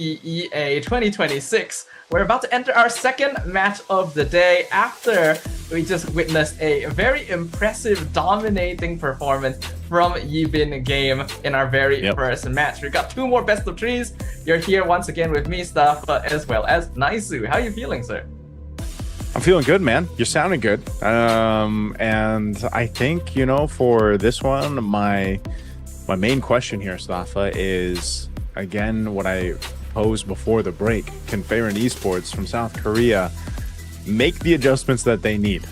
EA 2026. We're about to enter our second match of the day after we just witnessed a very impressive dominating performance from Yibin Game in our very first match. We've got two more best of threes. You're here once again with me, Staffa, as well as Naisu. How are you feeling, sir? I'm feeling good, man. You're sounding good. And I think, you know, for this one, my main question here, Staffa, is, again, what I posed before the break. Can Faron Esports from South Korea make the adjustments that they need?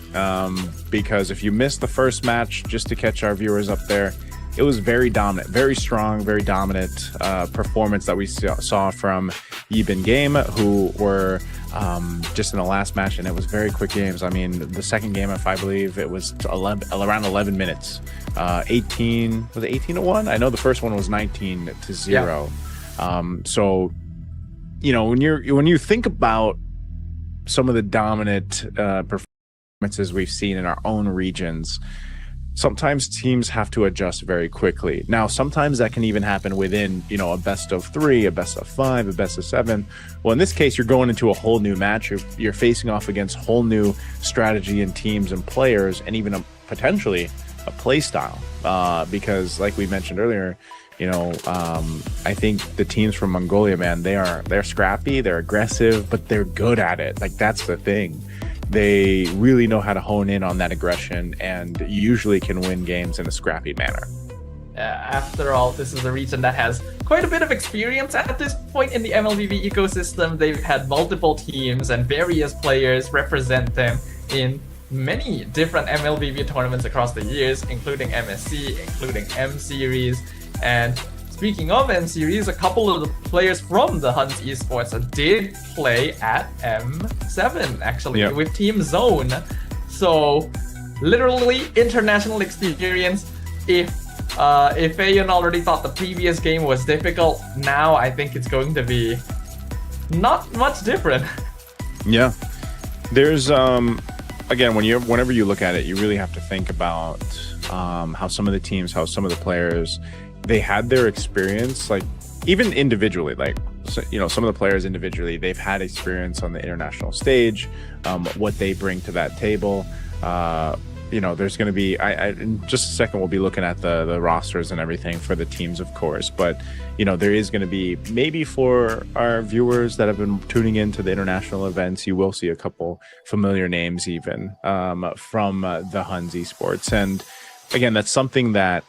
Because if you missed the first match, just to catch our viewers up there, it was very dominant, very strong, very dominant performance that we saw from Yibin Game, who were just in the last match, and it was very quick games. I mean, the second game, if I believe, it was around 11 minutes. 18, was it 18-1? I know the first one was 19-0. Yeah. So, you know, when you think about some of the dominant performances we've seen in our own regions, sometimes teams have to adjust very quickly. Now, sometimes that can even happen within, you know, a best of 3, a best of 5, a best of 7. Well, in this case, you're going into a whole new match. You're facing off against whole new strategy and teams and players, and even potentially a play style. Because, like we mentioned earlier, you know, I think the teams from Mongolia, man, they're scrappy, they're aggressive, but they're good at it. Like, that's the thing. They really know how to hone in on that aggression and usually can win games in a scrappy manner. After all, this is a region that has quite a bit of experience at this point in the MLBB ecosystem. They've had multiple teams and various players represent them in many different MLBB tournaments across the years, including MSC, including M Series. And speaking of M Series, a couple of the players from the HUNS Esports did play at M7, actually, with Team Zone. So, literally international experience. If Fayon already thought the previous game was difficult, now I think it's going to be not much different. Yeah. There's, again, whenever you look at it, you really have to think about how some of the teams, how some of the players, they had their experience, like even individually, like, you know, some of the players individually, they've had experience on the international stage, what they bring to that table. You know, there's going to be, in just a second, we'll be looking at the rosters and everything for the teams, of course. But, you know, there is going to be, maybe for our viewers that have been tuning into the international events, you will see a couple familiar names even from the HUNS Esports. And again, that's something that,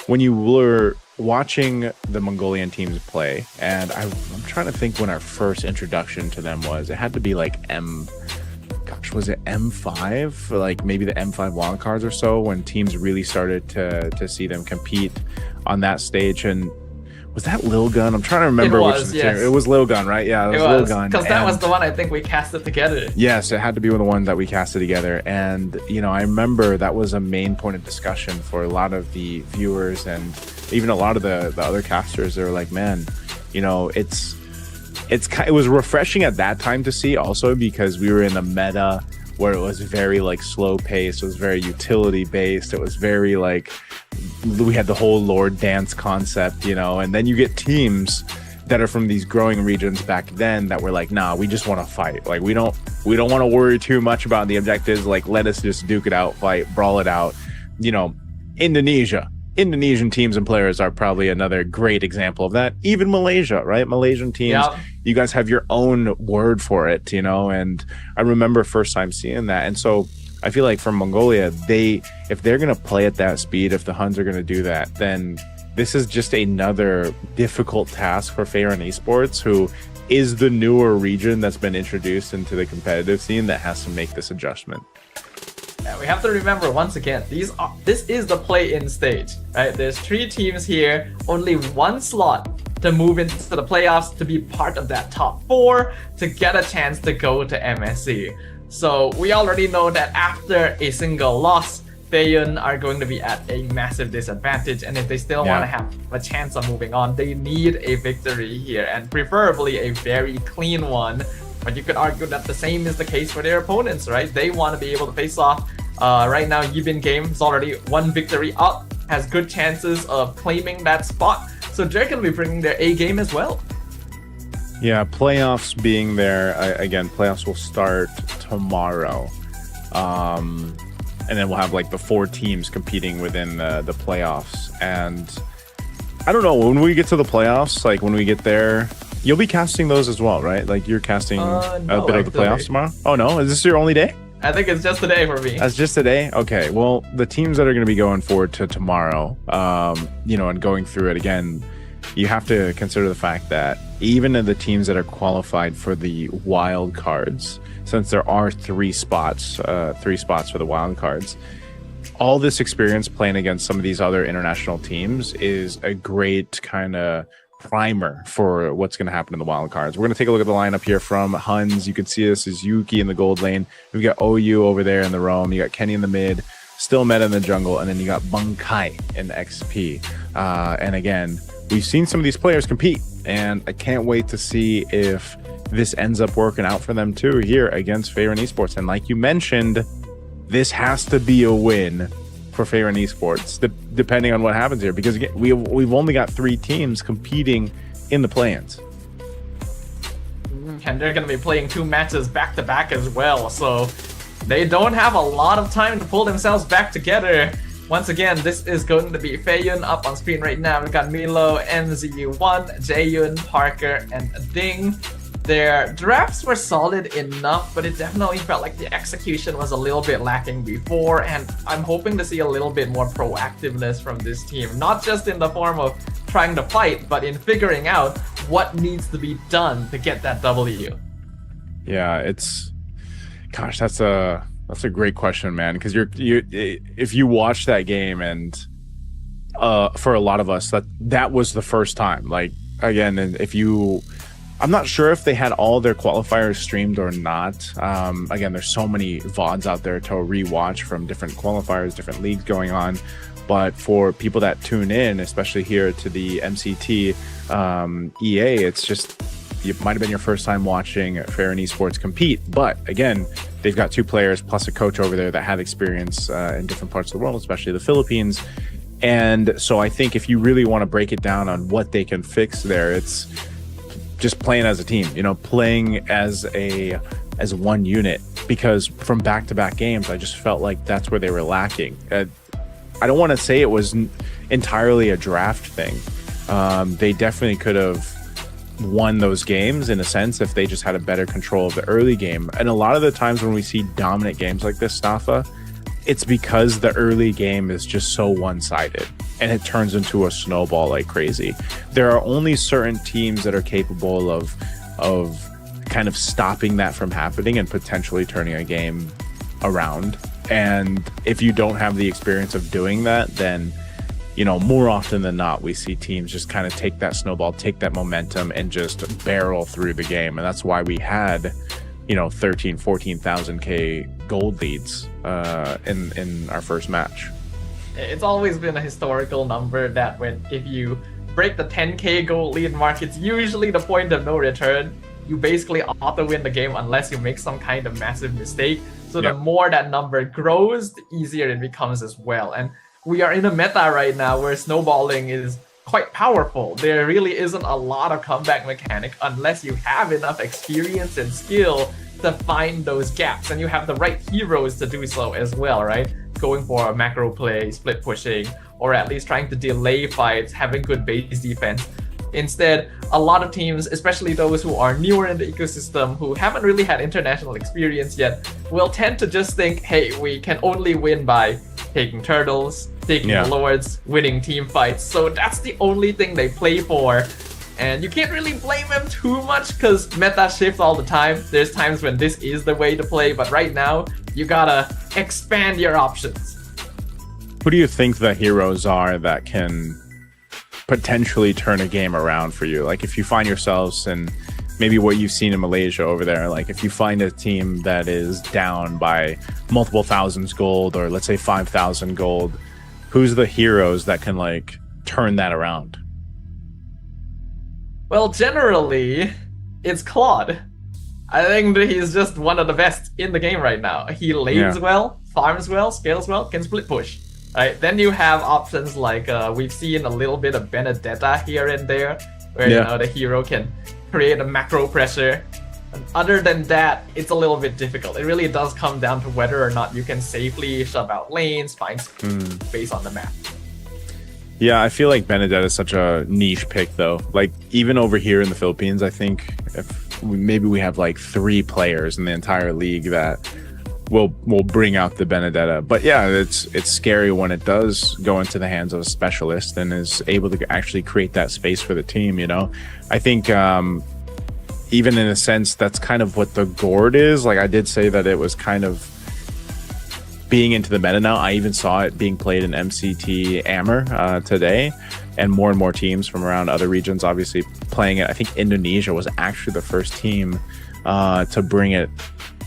when you were watching the Mongolian teams play, and I'm trying to think when our first introduction to them was, it had to be like was it M5? Or like maybe the M5 wildcards or so, when teams really started to see them compete on that stage. And was that Lil Gun? I'm trying to remember which of the team. It was Lil Gun, right? Yeah, it was Lil Gun. Because that was the one I think we casted together. Yes, it had to be the one that we casted together. And, you know, I remember that was a main point of discussion for a lot of the viewers and even a lot of the other casters. They were like, man, you know, it was refreshing at that time to see, also because we were in a meta where it was very like slow paced, it was very utility based, it was very like, we had the whole Lord Dance concept, you know. And then you get teams that are from these growing regions back then that were like, nah, we just want to fight. Like, we don't want to worry too much about the objectives. Like, let us just duke it out, fight, brawl it out. You know, Indonesian teams and players are probably another great example of that. Even Malaysia, right? Malaysian teams, you guys have your own word for it, you know. And I remember first time seeing that. And so I feel like from Mongolia, if they're going to play at that speed, if the HUNS are going to do that, then this is just another difficult task for Faron Esports, who is the newer region that's been introduced into the competitive scene that has to make this adjustment. Yeah, we have to remember once again, this is the play-in stage, right? There's 3 teams here, only 1 slot to move into the playoffs, to be part of that top 4, to get a chance to go to MSC. So we already know that after a single loss, Fayon are going to be at a massive disadvantage, and if they still want to have a chance of moving on, they need a victory here, and preferably a very clean one. But you could argue that the same is the case for their opponents, right? They want to be able to face off. Right now, Yibin Game is already 1 victory up, has good chances of claiming that spot, so they're going to be bringing their A game as well. Yeah, playoffs being there again. Playoffs will start tomorrow, and then we'll have like the 4 teams competing within the playoffs. And I don't know, when we get to the playoffs, like when we get there, you'll be casting those as well, right? Like you're casting a bit of the playoffs tomorrow. Oh no, is this your only day? I think it's just today for me. That's just today? Okay. Well, the teams that are going to be going forward to tomorrow, and going through it again, you have to consider the fact that even in the teams that are qualified for the wild cards, since there are 3 spots for the wild cards, all this experience playing against some of these other international teams is a great kind of primer for what's going to happen in the wild cards. We're going to take a look at the lineup here from HUNS. You can see this is Yuki in the gold lane. We've got OU over there in the roam. You got Kenny in the mid, still Meta in the jungle, and then you got Bunkai in XP. And again, we've seen some of these players compete, and I can't wait to see if this ends up working out for them too here against Faerun Esports. And like you mentioned, this has to be a win for Faerun Esports, depending on what happens here, because again, we've only got 3 teams competing in the play-ins. And they're going to be playing 2 matches back-to-back as well, so they don't have a lot of time to pull themselves back together. Once again, this is going to be Faerun up on screen right now. We've got Milo, NZU1, Jaeyun, Parker, and Ding. Their drafts were solid enough, but it definitely felt like the execution was a little bit lacking before, and I'm hoping to see a little bit more proactiveness from this team, not just in the form of trying to fight, but in figuring out what needs to be done to get that W. Yeah, gosh, that's a great question, man, because if you watch that game, and for a lot of us, that was the first time. Like, again, and I'm not sure if they had all their qualifiers streamed or not. Again, there's so many VODs out there to rewatch from different qualifiers, different leagues going on. But for people that tune in, especially here to the MCT EA, it's just, it might have been your first time watching Faerun Esports compete. But again, they've got 2 players plus a coach over there that have experience in different parts of the world, especially the Philippines. And so I think if you really want to break it down on what they can fix there, it's just playing as a team, playing as one unit, because from back-to-back games, I just felt like that's where they were lacking. I don't want to say it was entirely a draft thing. They definitely could have won those games in a sense if they just had a better control of the early game. And a lot of the times when we see dominant games like this, Stafa, it's because the early game is just so one-sided and it turns into a snowball like crazy. There are only certain teams that are capable of kind of stopping that from happening and potentially turning a game around. And if you don't have the experience of doing that, then more often than not, we see teams just kind of take that snowball, take that momentum, and just barrel through the game. And that's why we had 14,000 K gold leads in our first match. It's always been a historical number that if you break the 10K gold lead mark, it's usually the point of no return. You basically auto win the game unless you make some kind of massive mistake. So the more that number grows, the easier it becomes as well. And we are in a meta right now where snowballing is quite powerful. There really isn't a lot of comeback mechanic unless you have enough experience and skill to find those gaps, and you have the right heroes to do so as well, right? Going for a macro play, split pushing, or at least trying to delay fights, having good base defense. Instead, a lot of teams, especially those who are newer in the ecosystem, who haven't really had international experience yet, will tend to just think, hey, we can only win by taking turtles, taking lords, winning team fights. So that's the only thing they play for. And you can't really blame them too much because meta shifts all the time. There's times when this is the way to play, but right now, you gotta expand your options. Who do you think the heroes are that can potentially turn a game around for you? Like if you find yourselves in maybe what you've seen in Malaysia over there, like if you find a team that is down by multiple thousands gold, or let's say 5,000 gold, who's the heroes that can like turn that around? Well, generally, it's Claude. I think that he's just one of the best in the game right now. He lanes well, farms well, scales well, can split push. Right? Then you have options like we've seen a little bit of Benedetta here and there, where the hero can create a macro pressure. Other than that, it's a little bit difficult. It really does come down to whether or not you can safely shove out lanes, find space on the map. Yeah, I feel like Benedetta is such a niche pick, though. Like, even over here in the Philippines, I think maybe we have like 3 players in the entire league that will bring out the Benedetta. But yeah, it's scary when it does go into the hands of a specialist and is able to actually create that space for the team, you know? I think even in a sense, that's kind of what the Gourd is. Like, I did say that it was kind of being into the meta now. I even saw it being played in MCT Ammer today, and more teams from around other regions obviously playing it. I think Indonesia was actually the first team to bring it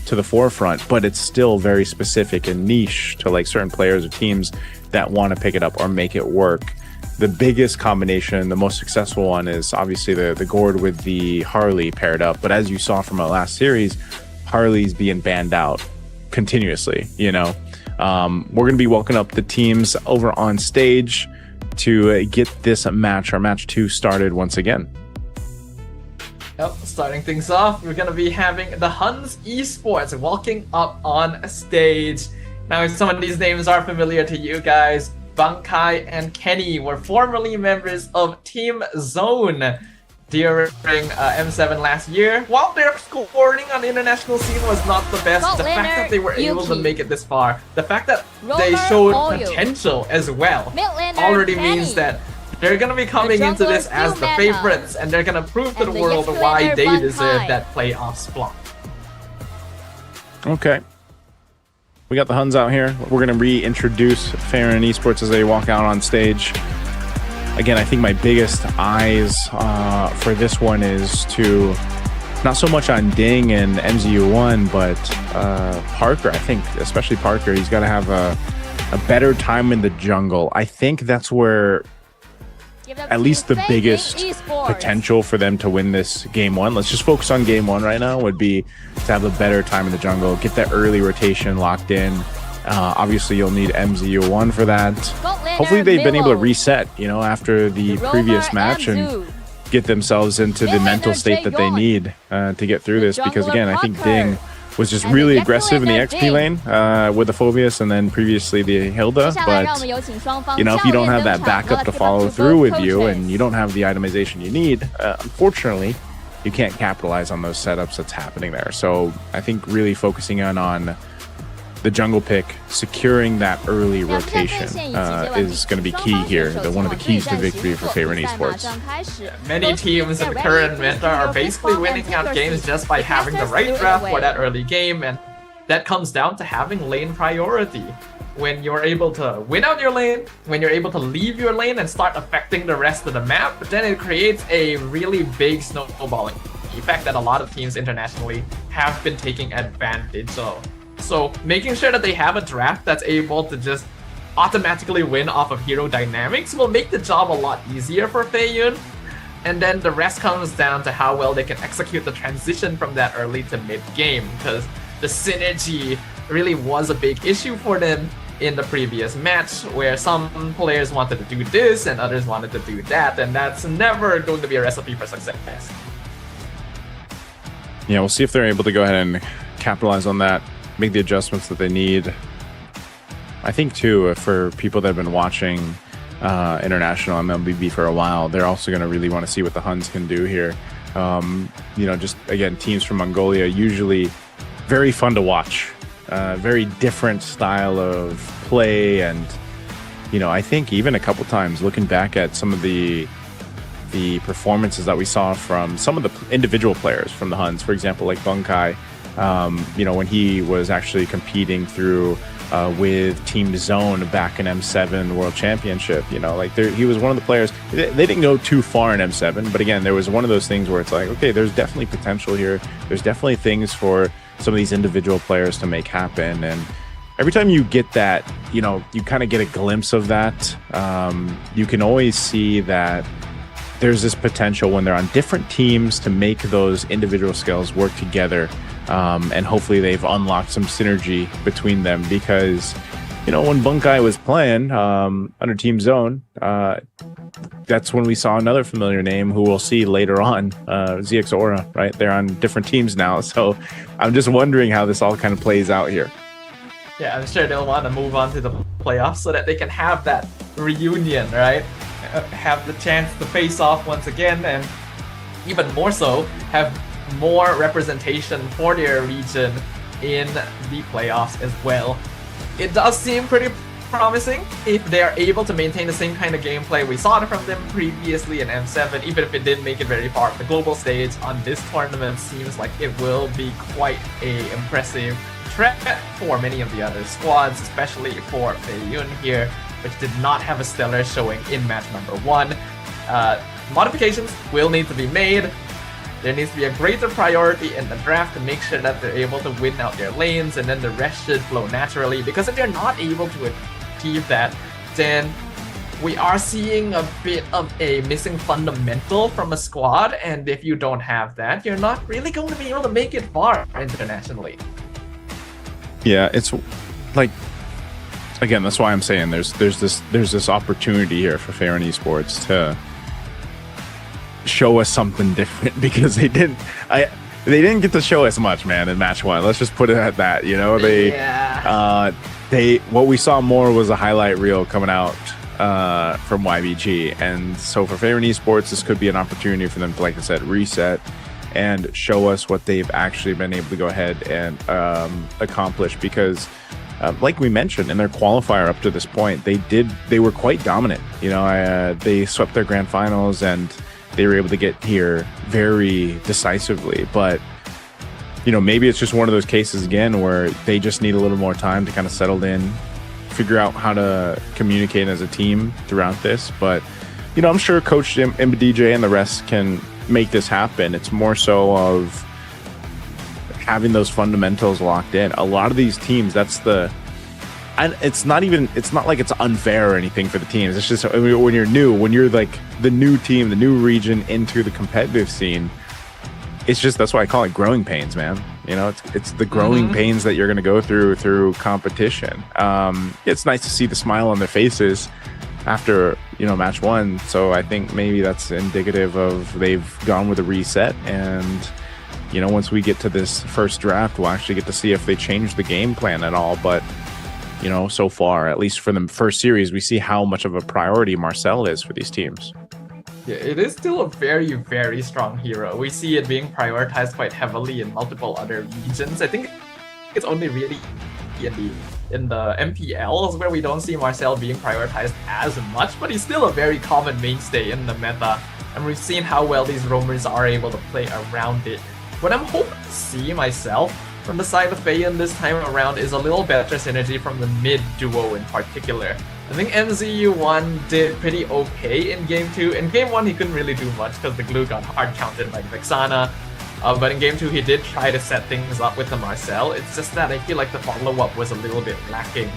to the forefront, but it's still very specific and niche to like certain players or teams that want to pick it up or make it work. The biggest combination, the most successful one, is obviously the Gourd with the Harley paired up. But as you saw from our last series, Harley's being banned out continuously, you know. We're going to be welcoming up the teams over on stage to get this match, our match 2, started once again. Yep, starting things off, we're going to be having the HUNS Esports walking up on stage. Now, if some of these names are familiar to you guys, Bunkai and Kenny were formerly members of Team Zone during M7 last year. While their scoring on the international scene was not the best, the fact that they were able to make it this far, the fact that they showed potential as well, already means that they're going to be coming into this as the favorites, and they're going to prove to the world why they deserve that playoff spot. Okay. We got the Huns out here. We're going to reintroduce Farron Esports as they walk out on stage. Again, I think my biggest eyes for this one is to not so much on Ding and MZU1, but Parker. I think especially Parker, he's got to have a better time in the jungle. I think that's where at least the biggest potential for them to win this game 1. Let's just focus on game 1 right now, would be to have a better time in the jungle, get that early rotation locked in. Obviously, you'll need MZU1 for that. Hopefully, they've been able to reset, you know, after the previous match and get themselves into the mental state that they need to get through this. Because again, I think Ding was just really aggressive in the XP lane with the Phobius and then previously the Hilda. But, you know, if you don't have that backup to follow through with you and you don't have the itemization you need, unfortunately, you can't capitalize on those setups that's happening there. So I think really focusing on the jungle pick, securing that early rotation is going to be key here. One of the keys to victory for Farron Esports. Many teams in the current meta are basically winning out games just by having the right draft for that early game, and that comes down to having lane priority. When you're able to win out your lane, when you're able to leave your lane and start affecting the rest of the map, then it creates a really big snowballing effect that a lot of teams internationally have been taking advantage of. So making sure that they have a draft that's able to just automatically win off of hero dynamics will make the job a lot easier for Feiyun. And then the rest comes down to how well they can execute the transition from that early to mid game, because the synergy really was a big issue for them in the previous match, where some players wanted to do this and others wanted to do that, and that's never going to be a recipe for success. Yeah, we'll see if they're able to go ahead and capitalize on that, make the adjustments that they need. I think too, for people that have been watching international MLBB for a while, they're also going to really want to see what the Huns can do here. You know, just again, teams from Mongolia, usually very fun to watch, very different style of play. And, you know, I think even a couple times looking back at some of the performances that we saw from some of the individual players from the Huns, for example, like Bunkai, you know, when he was actually competing through with Team Zone back in M7 World Championship, you know, like he was one of the players. They didn't go too far in M7, but again, there was one of those things where it's like, okay, there's definitely potential here. There's definitely things for some of these individual players to make happen. And every time you get that, you know, you kind of get a glimpse of that. You can always see that there's this potential when they're on different teams to make those individual skills work together. And hopefully they've unlocked some synergy between them, because, you know, when Bunkai was playing under Team Zone, that's when we saw another familiar name who we'll see later on, ZX Aura, right? They're on different teams now. So I'm just wondering how this all kind of plays out here. Yeah, I'm sure they'll want to move on to the playoffs so that they can have that reunion, right? Have the chance to face off once again, and even more so, have more representation for their region in the playoffs as well. It does seem pretty promising if they are able to maintain the same kind of gameplay we saw from them previously in M7, even if it didn't make it very far. The global stage on this tournament seems like it will be quite a impressive threat for many of the other squads, especially for Feiyun here, which did not have a stellar showing in match number 1. Modifications will need to be made. There needs to be a greater priority in the draft to make sure that they're able to win out their lanes, and then the rest should flow naturally, because if they're not able to achieve that, then we are seeing a bit of a missing fundamental from a squad, and if you don't have that, you're not really going to be able to make it far internationally. Yeah, it's like, again, that's why I'm saying there's this opportunity here for Fair and Esports to show us something different, because they didn't get to show us much, man, in match 1. Let's just put it at that. You know, what we saw more was a highlight reel coming out from YBG, and so for Fair and Esports, this could be an opportunity for them to, like I said, reset and show us what they've actually been able to go ahead and accomplish, because like we mentioned in their qualifier up to this point, they were quite dominant. You know, they swept their grand finals and they were able to get here very decisively. But you know, maybe it's just one of those cases again where they just need a little more time to kind of settle in, figure out how to communicate as a team throughout this. But you know, I'm sure Coach MBDJ and the rest can make this happen. It's more so of having those fundamentals locked in. A lot of these teams, and it's not like it's unfair or anything for the teams. It's just, I mean, when you're like the new team, the new region into the competitive scene, it's just, that's why I call it growing pains, man. You know, it's the growing pains that you're going to go through competition. It's nice to see the smile on their faces after, you know, match 1. So I think maybe that's indicative of they've gone with a reset, and you know, once we get to this first draft, we'll actually get to see if they change the game plan at all. But you know, so far, at least for the first series, we see how much of a priority Marcel is for these teams. Yeah, it is still a very, very strong hero. We see it being prioritized quite heavily in multiple other regions. I think it's only really in the MPLs where we don't see Marcel being prioritized as much, but he's still a very common mainstay in the meta, and we've seen how well these roamers are able to play around it. What I'm hoping to see myself from the side of Feiyun this time around is a little better synergy from the mid duo in particular. I think MZU1 did pretty okay in Game 2. In Game 1, he couldn't really do much because the glue got hard counted by Vexana. But in Game 2, he did try to set things up with the Marcel. It's just that I feel like the follow-up was a little bit lacking.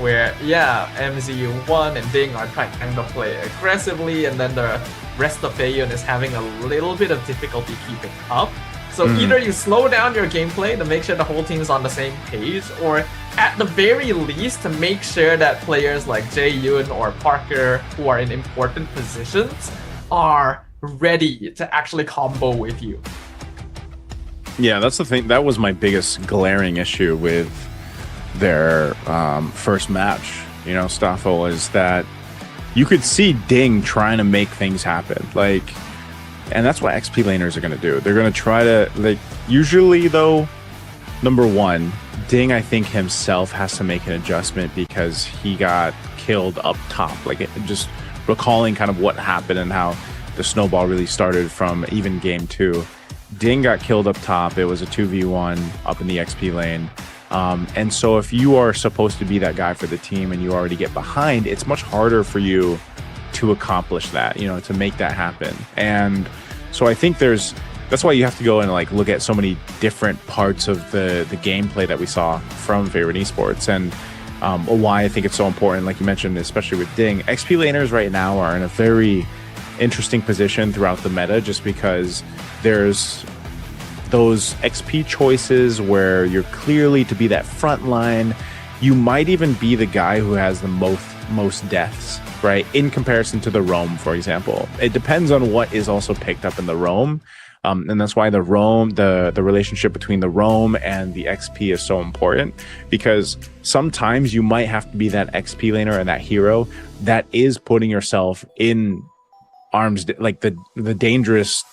Where, yeah, MZU1 and Ding are trying to play aggressively, and then the rest of Feiyun is having a little bit of difficulty keeping up. So either you slow down your gameplay to make sure the whole team is on the same page, or at the very least to make sure that players like Jae-Yoon or Parker, who are in important positions, are ready to actually combo with you. Yeah, that's the thing. That was my biggest glaring issue with their first match, you know, Staffel, is that you could see Ding trying to make things happen. Like, and that's what XP laners are going to do. They're going to try to, like, usually though, number 1, Ding, I think himself has to make an adjustment because he got killed up top. Like, just recalling kind of what happened and how the snowball really started from even Game 2. Ding got killed up top. It was a 2v1 up in the XP lane. And so if you are supposed to be that guy for the team and you already get behind, it's much harder for you to accomplish that, you know, to make that happen. And so I think that's why you have to go and like look at so many different parts of the gameplay that we saw from Favorite Esports, and why I think it's so important, like you mentioned, especially with Ding. XP laners right now are in a very interesting position throughout the meta, just because there's those XP choices where you're clearly to be that front line. You might even be the guy who has the most deaths, right? In comparison to the roam, for example, it depends on what is also picked up in the roam. And that's why the roam, the relationship between the roam and the XP is so important, because sometimes you might have to be that XP laner and that hero that is putting yourself in arms, like the dangerous,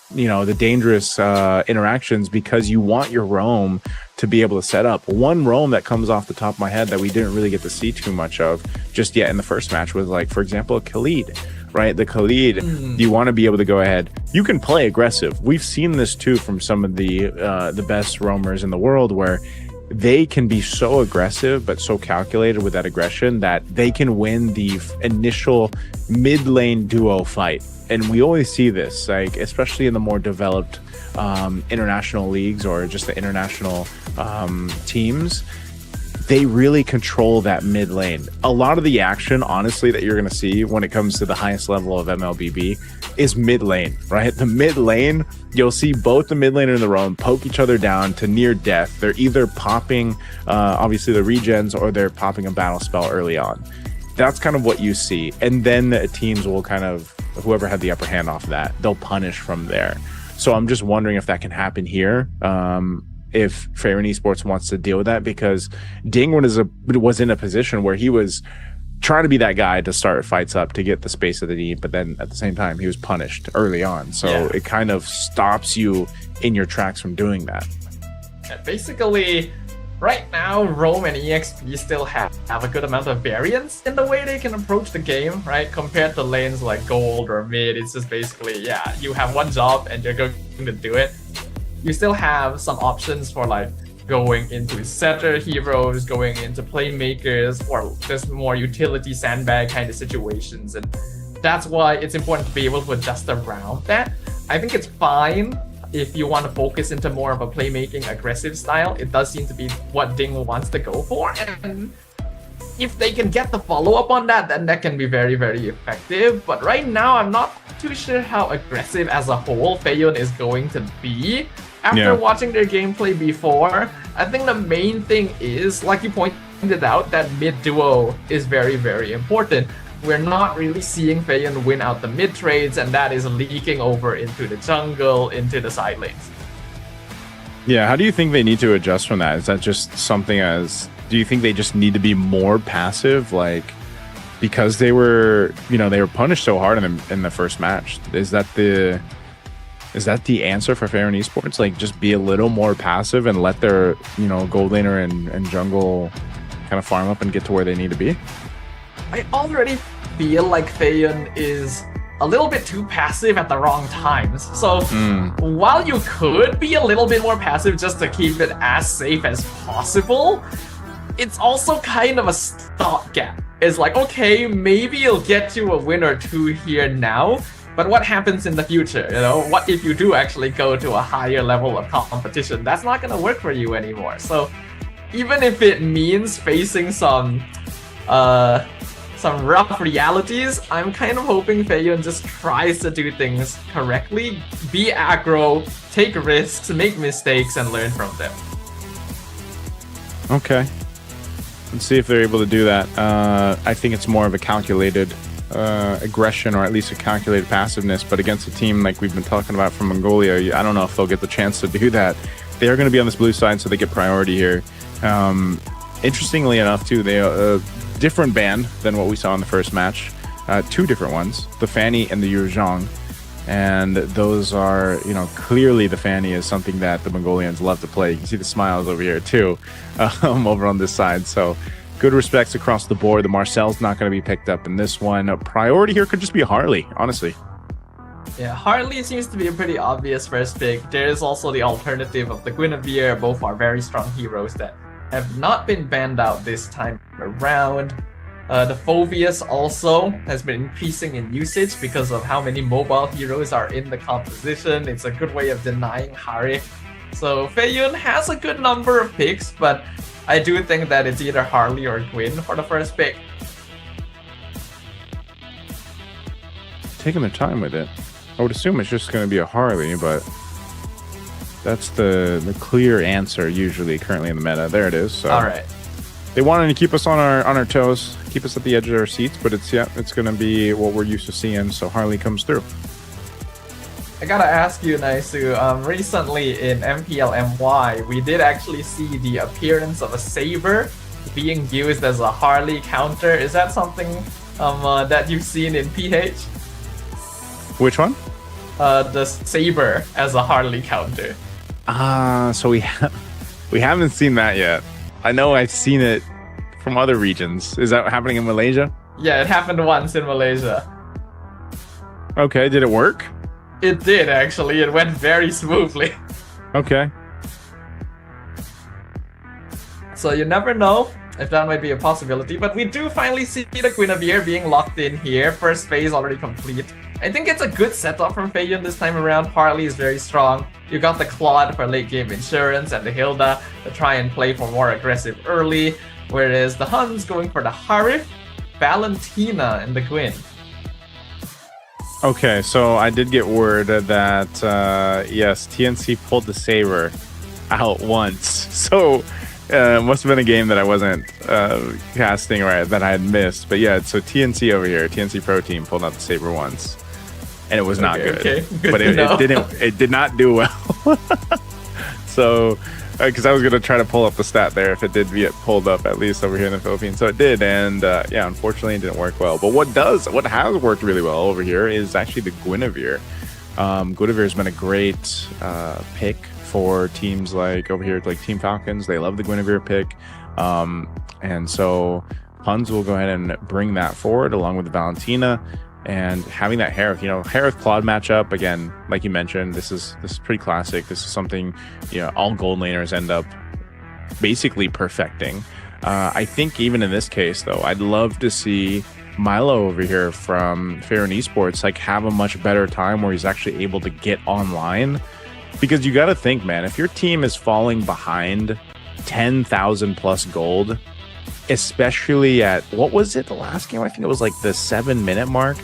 interactions, because you want your roam to be able to set up. One roam that comes off the top of my head that we didn't really get to see too much of just yet in the first match was, like, for example, Khalid. Right, the Khalid, you want to be able to go ahead. You can play aggressive. We've seen this too from some of the best roamers in the world, where they can be so aggressive but so calculated with that aggression that they can win the initial mid lane duo fight. And we always see this, like, especially in the more developed international leagues or just the international teams. They really control that mid lane. A lot of the action, honestly, that you're going to see when it comes to the highest level of MLBB is mid lane, right? The mid lane, you'll see both the mid laner and the roam poke each other down to near death. They're either popping, obviously, the regens, or they're popping a battle spell early on. That's kind of what you see. And then the teams will kind of, whoever had the upper hand off that, they'll punish from there. So I'm just wondering if that can happen here. If Fairyn Esports wants to deal with that, because Dingwin was in a position where he was trying to be that guy to start fights up to get the space of the need, but then at the same time he was punished early on, so it kind of stops you in your tracks from doing that. Basically, right now Roam and EXP still have a good amount of variance in the way they can approach the game, right? Compared to lanes like gold or mid, it's just basically, you have one job and you're going to do it. You still have some options for, like, going into setter heroes, going into playmakers, or just more utility sandbag kind of situations. And that's why it's important to be able to adjust around that. I think it's fine if you want to focus into more of a playmaking aggressive style. It does seem to be what Ding wants to go for. And if they can get the follow-up on that, then that can be very, very effective. But right now, I'm not too sure how aggressive as a whole Faeyun is going to be. After watching their gameplay before, I think the main thing is, like you pointed out, that mid duo is very, very important. We're not really seeing Faeyun win out the mid trades, and that is leaking over into the jungle, into the side lanes. Yeah, how do you think they need to adjust from that? Is that just something do you think they just need to be more passive, like, because they were punished so hard in the first match? Is that the answer for Fairyn Esports? Like, just be a little more passive and let their, gold laner and jungle kind of farm up and get to where they need to be? I already feel like Faeyun is a little bit too passive at the wrong times. So while you could be a little bit more passive just to keep it as safe as possible, it's also kind of a stopgap. It's like, okay, maybe it'll get you a win or two here now, but what happens in the future? What if you do actually go to a higher level of competition? That's not going to work for you anymore. So even if it means facing some rough realities, I'm kind of hoping Faeyun just tries to do things correctly, be aggro, take risks, make mistakes, and learn from them. Okay. Let's see if they're able to do that. I think it's more of a calculated aggression, or at least a calculated passiveness, but against a team like we've been talking about from Mongolia, I don't know if they'll get the chance to do that. They are going to be on this blue side, so they get priority here. Interestingly enough, too, they different band than what we saw in the first match. Two different ones, the Fanny and the Yuzhong. And those are, clearly the Fanny is something that the Mongolians love to play. You can see the smiles over here too, over on this side. So good respects across the board. The Marcel's not going to be picked up in this one. A priority here could just be Harley, honestly. Yeah, Harley seems to be a pretty obvious first pick. There's also the alternative of the Guinevere. Both are very strong heroes that have not been banned out this time around. The Phoveus also has been increasing in usage because of how many mobile heroes are in the composition. It's a good way of denying Harik. So Faeyun has a good number of picks, but I do think that it's either Harley or Gwyn for the first pick. Taking their time with it. I would assume it's just going to be a Harley, but that's the clear answer usually currently in the meta. There it is. So. All right. They wanted to keep us on our toes, keep us at the edge of our seats, but it's going to be what we're used to seeing. So Harley comes through. I gotta ask you, Naisu, recently in MPL MY, we did actually see the appearance of a Saber being used as a Harley counter. Is that something that you've seen in PH? Which one? The Saber as a Harley counter. So we haven't seen that yet. I know I've seen it from other regions. Is that happening in Malaysia? Yeah, it happened once in Malaysia. Okay, did it work? It did, actually. It went very smoothly. Okay. So you never know if that might be a possibility, but we do finally see the Guinevere being locked in here. First phase already complete. I think it's a good setup from Feiyun this time around. Harley is very strong. You got the Claude for late game insurance and the Hilda to try and play for more aggressive early, whereas the Huns going for the Harif, Valentina, and the Gwyn. Okay, so I did get word that, yes, TNC pulled the Saber out once. So it must have been a game that I wasn't casting or that I had missed. But yeah, so TNC over here, TNC Pro Team pulled out the Saber once. And it was not good. Okay. Good but it did not do well. So, because I was going to try to pull up the stat there if it did get pulled up, at least over here in the Philippines. So it did, and yeah, unfortunately it didn't work well. But what has worked really well over here is actually the Guinevere. Guinevere has been a great pick for teams like over here, like Team Falcons. They love the Guinevere pick. And so HUNS will go ahead and bring that forward along with the Valentina. And having that Harith Claude matchup, again, like you mentioned, this is pretty classic. This is something all gold laners end up basically perfecting. I think even in this case, though, I'd love to see Milo over here from Fair and Esports have a much better time where he's actually able to get online. Because you got to think, man, if your team is falling behind 10,000 plus gold, especially at, what was it, the last game? I think it was like the 7-minute mark.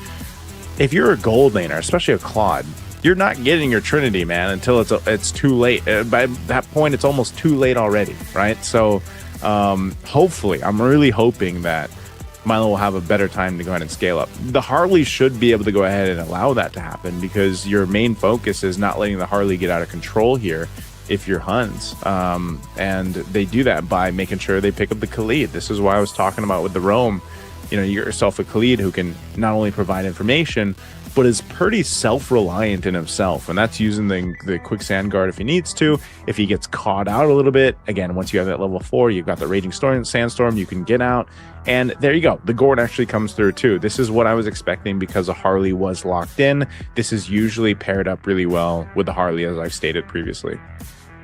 If you're a gold laner, especially a Claude, you're not getting your Trinity, man, until it's too late. By that point, it's almost too late already, right? So hopefully, I'm really hoping that Milo will have a better time to go ahead and scale up. The Harley should be able to go ahead and allow that to happen, because your main focus is not letting the Harley get out of control here if you're HUNS. And they do that by making sure they pick up the Khalid. This is why I was talking about with the Roam. You get yourself a Khalid who can not only provide information, but is pretty self-reliant in himself. And that's using the quicksand guard if he needs to. If he gets caught out a little bit, again, once you have that level 4, you've got the Raging Sandstorm, you can get out. And there you go. The Gourd actually comes through too. This is what I was expecting because the Harley was locked in. This is usually paired up really well with the Harley, as I've stated previously.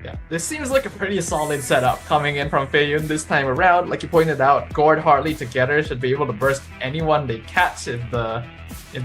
Yeah, this seems like a pretty solid setup coming in from Feiyun this time around. Like you pointed out, Gord Harley together should be able to burst anyone they catch if the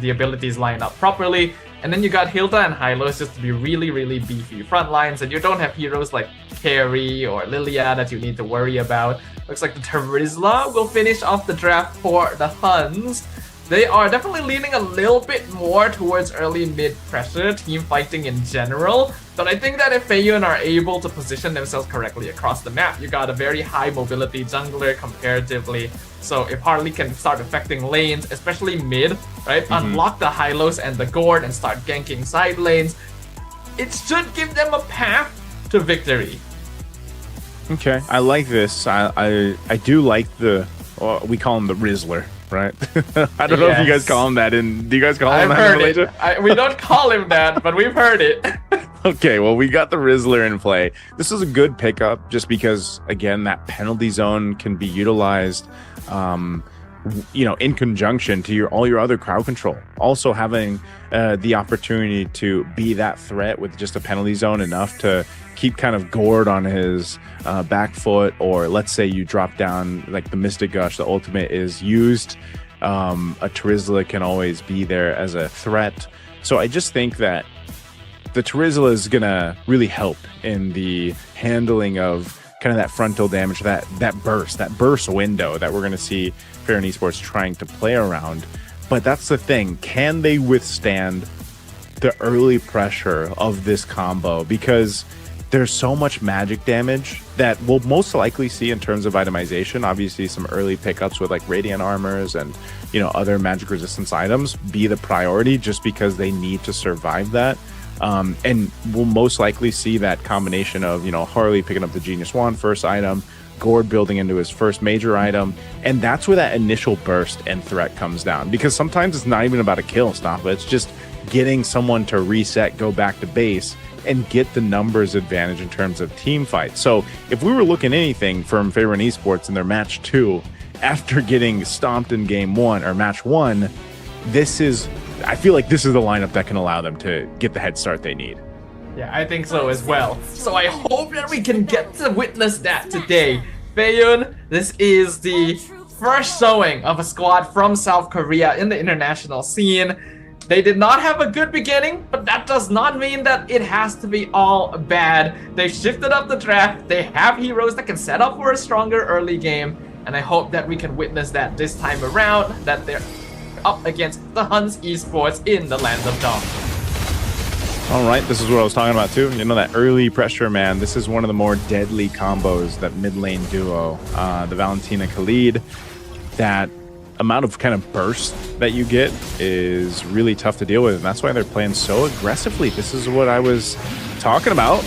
abilities line up properly. And then you got Hilda and Hylos just to be really, really beefy front lines, and you don't have heroes like Carrie or Lilia that you need to worry about. Looks like the Terizla will finish off the draft for the Huns. They are definitely leaning a little bit more towards early mid pressure, team fighting in general. But I think that if Feiyun are able to position themselves correctly across the map, you got a very high mobility jungler comparatively. So if Harley can start affecting lanes, especially mid, right? Unblock the Hylos and the Gourd and start ganking side lanes, it should give them a path to victory. Okay, I like this. I do like we call him the Rizzler. Right? I don't know if you guys call him that. Do you guys call him that in Malaysia? We don't call him that, but we've heard it. Okay, well, we got the Rizzler in play. This is a good pickup just because, again, that penalty zone can be utilized, in conjunction to all your other crowd control. Also having the opportunity to be that threat with just a penalty zone enough to keep kind of Gourd on his back foot, or let's say you drop down like the Mystic Gush, the ultimate is used. A Terizla can always be there as a threat. So I just think that the Terizla is gonna really help in the handling of kind of that frontal damage, that burst window that we're gonna see Fair and Esports trying to play around. But that's the thing, can they withstand the early pressure of this combo? Because there's so much magic damage that we'll most likely see in terms of itemization. Obviously, some early pickups with like Radiant Armors and, you know, other magic resistance items be the priority just because they need to survive that. And we'll most likely see that combination of, you know, Harley picking up the Genius Wand first item, Gord building into his first major item, and that's where that initial burst and threat comes down. Because sometimes it's not even about a kill stop, it's just getting someone to reset, go back to base, and get the numbers advantage in terms of team fights. So if we were looking anything from Favorite Esports in their match 2, after getting stomped in game 1 or match 1, I feel like this is the lineup that can allow them to get the head start they need. Yeah, I think so as well. So I hope that we can get to witness that today. Feiyun, this is the first showing of a squad from South Korea in the international scene. They did not have a good beginning, but that does not mean that it has to be all bad. They shifted up the draft. They have heroes that can set up for a stronger early game, and I hope that we can witness that this time around, that they're up against the HUNS Esports in the Land of Dawn. All right, this is what I was talking about too. You know, that early pressure, man. This is one of the more deadly combos, that mid lane duo, the Valentina Khalid. That amount of kind of burst that you get is really tough to deal with, and that's why they're playing so aggressively. This is what I was talking about.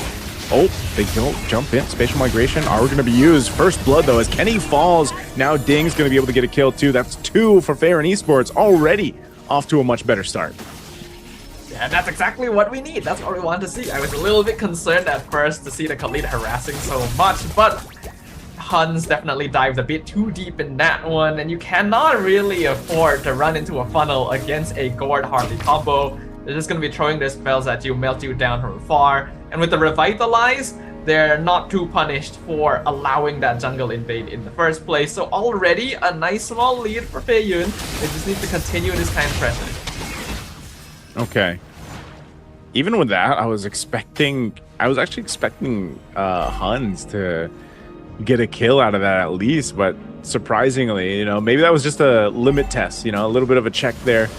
Oh, they don't jump in. Spatial migration are going to be used. First blood, though, as Kenny falls. Now Ding's going to be able to get a kill, too. That's 2 for Favorite Esports, already off to a much better start. Yeah, that's exactly what we need. That's what we want to see. I was a little bit concerned at first to see the Khalid harassing so much, but HUNS definitely dived a bit too deep in that one, and you cannot really afford to run into a funnel against a Gord Harley combo. They're just going to be throwing their spells at you, melt you down from afar, and with the Revitalize, they're not too punished for allowing that jungle invade in the first place. So already a nice small lead for Feiyun. They just need to continue this kind of pressure. Okay. Even with that, I was actually expecting HUNS to get a kill out of that at least, but surprisingly, you know, maybe that was just a limit test, you know, a little bit of a check there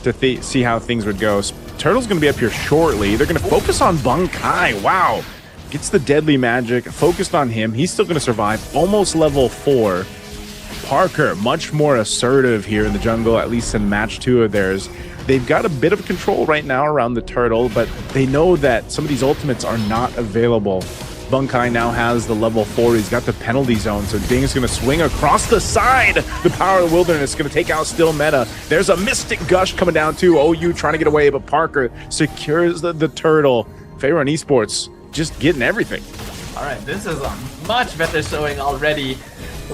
to see how things would go. Turtle's going to be up here shortly. They're going to focus on Bunkai. Wow. Gets the deadly magic, focused on him. He's still going to survive. Almost level 4. Parker, much more assertive here in the jungle, at least in match 2 of theirs. They've got a bit of control right now around the turtle, but they know that some of these ultimates are not available. Bunkai now has the level 4. He's got the penalty zone, so Ding's going to swing across the side. The power of the wilderness is going to take out Still Meta. There's a Mystic Gush coming down too. OU trying to get away, but Parker secures the turtle. Favorite Esports just getting everything. All right, this is a much better showing already.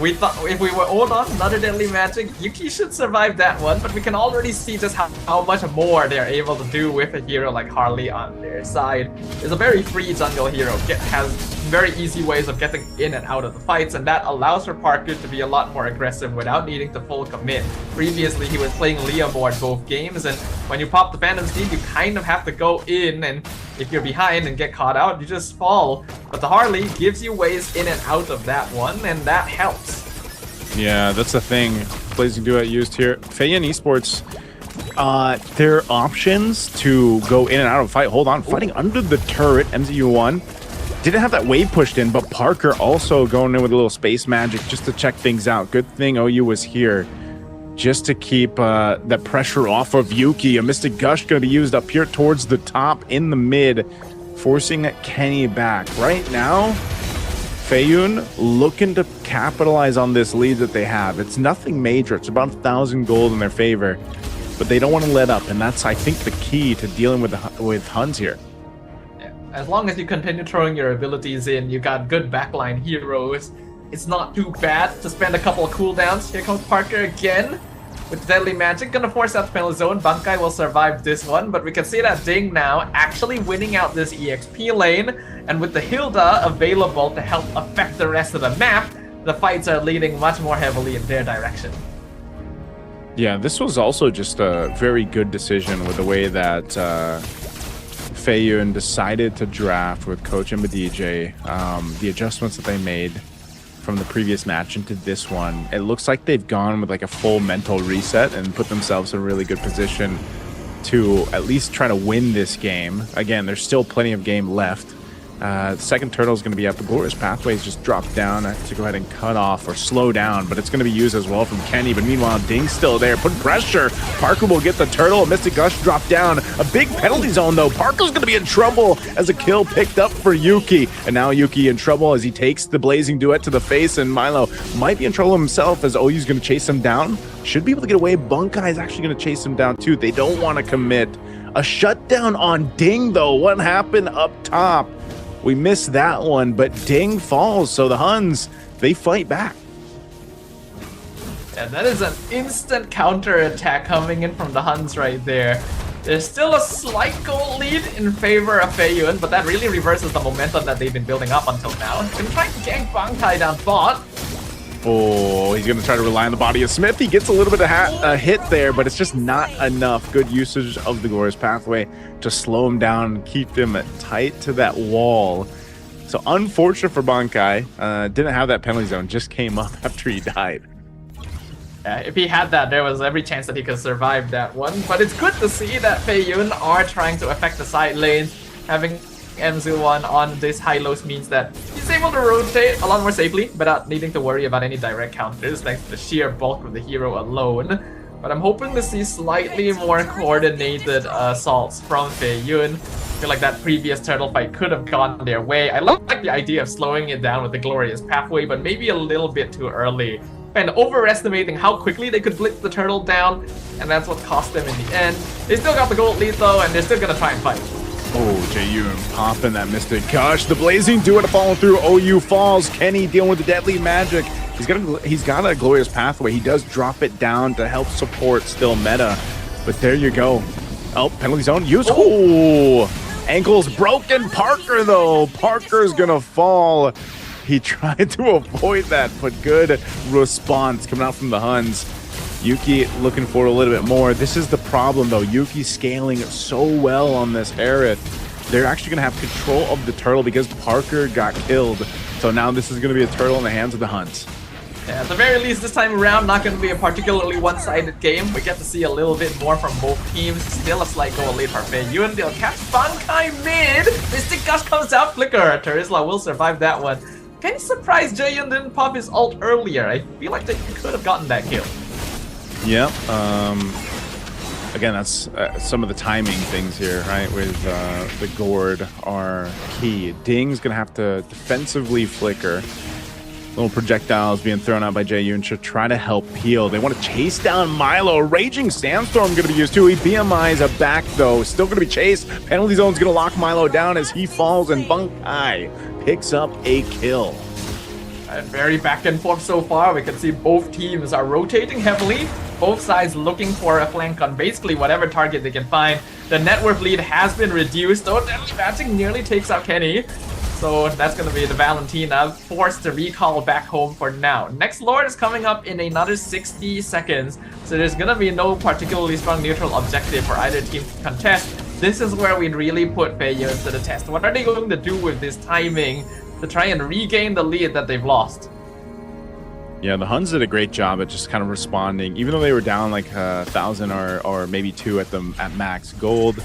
We thought if we were hold on another deadly magic, Yuki should survive that one, but we can already see just how much more they're able to do with a hero like Harley on their side. It's a very free jungle hero, has very easy ways of getting in and out of the fights, and that allows for Parker to be a lot more aggressive without needing to full commit. Previously, he was playing Leomord both games, and when you pop the Phantom Steed, you kind of have to go in, and if you're behind and get caught out, you just fall. But the Harley gives you ways in and out of that one, and that helps. Yeah, that's the thing. Blazing Duet used here. Feiyun Esports, their options to go in and out of a fight. Hold on, fighting under the turret, MZU1. Didn't have that wave pushed in, but Parker also going in with a little space magic just to check things out. Good thing OU was here just to keep that pressure off of Yuki. A Mystic Gush going to be used up here towards the top in the mid, forcing Kenny back. Right now, Feiyun looking to capitalize on this lead that they have. It's nothing major. It's about 1,000 gold in their favor, but they don't want to let up, and that's, I think, the key to dealing with HUNS here. Yeah. As long as you continue throwing your abilities in, you got good backline heroes. It's not too bad to spend a couple of cooldowns. Here comes Parker again with Deadly Magic. Gonna force out the penalty zone. Bunkai will survive this one, but we can see that Ding now actually winning out this EXP lane. And with the Hilda available to help affect the rest of the map, the fights are leading much more heavily in their direction. Yeah, this was also just a very good decision with the way that Feiyun decided to draft with Coach and DJ. The adjustments that they made from the previous match into this one, it looks like they've gone with like a full mental reset and put themselves in a really good position to at least try to win this game. Again, there's still plenty of game left, Second turtle is going to be up. The Glorious Pathways just dropped down to go ahead and cut off or slow down, but it's going to be used as well from Kenny. But meanwhile, Ding's still there, putting pressure. Parker will get the turtle. A Mystic Gush drop down. A big penalty zone, though. Parker's going to be in trouble as a kill picked up for Yuki. And now Yuki in trouble as he takes the Blazing Duet to the face, and Milo might be in trouble himself as OU's going to chase him down. Should be able to get away. Bunkai is actually going to chase him down, too. They don't want to commit. A shutdown on Ding, though. What happened up top? We missed that one, but Ding falls, so the Huns, they fight back. And that is an instant counter attack coming in from the Huns right there. There's still a slight goal lead in favor of Feiyun, but that really reverses the momentum that they've been building up until now. Been trying to gank Bankai down bot. Oh, he's going to try to rely on the body of Smith. He gets a little bit of a hit there, but it's just not enough. Good usage of the Glorious Pathway to slow him down and keep him tight to that wall. So unfortunate for Bankai. Didn't have that penalty zone, just came up after he died. Yeah, if he had that, there was every chance that he could survive that one. But it's good to see that Feiyun are trying to affect the side lanes. Having MZ1 on this high-lows means that he's able to rotate a lot more safely without needing to worry about any direct counters thanks to the sheer bulk of the hero alone. But I'm hoping to see slightly more coordinated assaults from Feiyun. I feel like that previous turtle fight could have gone their way. I like the idea of slowing it down with the Glorious Pathway, but maybe a little bit too early. And overestimating how quickly they could blitz the turtle down, and that's what cost them in the end. They still got the gold lead though, and they're still gonna try and fight. Oh, Jaeyoon popping that Mystic Gush. The Blazing Duet falling through. OU falls. Kenny dealing with the deadly magic. He's got a Glorious Pathway. He does drop it down to help support still meta. But there you go. Oh, penalty zone used. Oh, ankle's broken. Parker, though. Parker's going to fall. He tried to avoid that, but good response coming out from the Huns. Yuki looking for a little bit more. This is the problem, though. Yuki scaling so well on this Aerith. They're actually going to have control of the turtle because Parker got killed. So now this is going to be a turtle in the hands of the Huns. Yeah, at the very least, this time around, not going to be a particularly one-sided game. We get to see a little bit more from both teams. Still a slight goal lead for Feiyun. They'll catch Bankai mid. Mystic Gush comes out. Flicker. Terizla will survive that one. Kind of surprised Jaeyoon didn't pop his ult earlier. I feel like they could have gotten that kill. Yeah. Again, that's some of the timing things here, right? With the Gourd are key. Ding's going to have to defensively flicker. Little projectiles being thrown out by Jaeyoon to try to help heal. They want to chase down Milo. Raging Sandstorm going to be used too. He BMI's back though. Still going to be chased. Penalty zone's going to lock Milo down as he falls, and Bunkai picks up a kill. And very back and forth so far. We can see both teams are rotating heavily. Both sides looking for a flank on basically whatever target they can find. The net worth lead has been reduced, though Deadly Magic nearly takes out Kenny. So that's going to be the Valentina forced to recall back home for now. Next Lord is coming up in another 60 seconds. So there's going to be no particularly strong neutral objective for either team to contest. This is where we really put Feiyun to the test. What are they going to do with this timing to try and regain the lead that they've lost? Yeah, the Huns did a great job at just kind of responding, even though they were down like 1,000 or maybe 2 at max gold.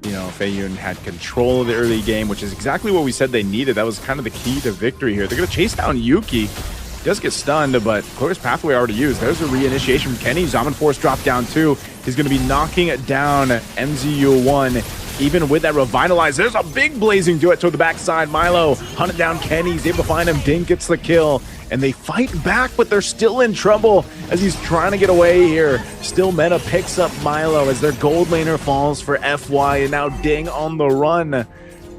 You know, Feiyun had control of the early game, which is exactly what we said they needed. That was kind of the key to victory here. They're going to chase down Yuki. He does get stunned, but Glorious Pathway already used. There's a reinitiation from Kenny. Zaman Force dropped down too. He's going to be knocking down MZU1. Even with that revitalize, there's a big Blazing Duet toward the backside. Milo hunted down Kenny. He's able to find him. Ding gets the kill. And they fight back, but they're still in trouble as he's trying to get away here. Still Meta picks up Milo as their gold laner falls for FY, and now Ding on the run.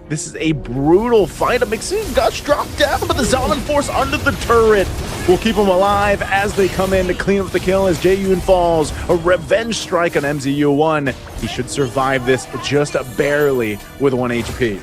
This is a brutal fight. A Mixing Gush dropped down, but the Zaman Force under the turret will keep him alive as they come in to clean up the kill as Jaeyoon falls. A revenge strike on MZU1. He should survive this just barely with 1 HP.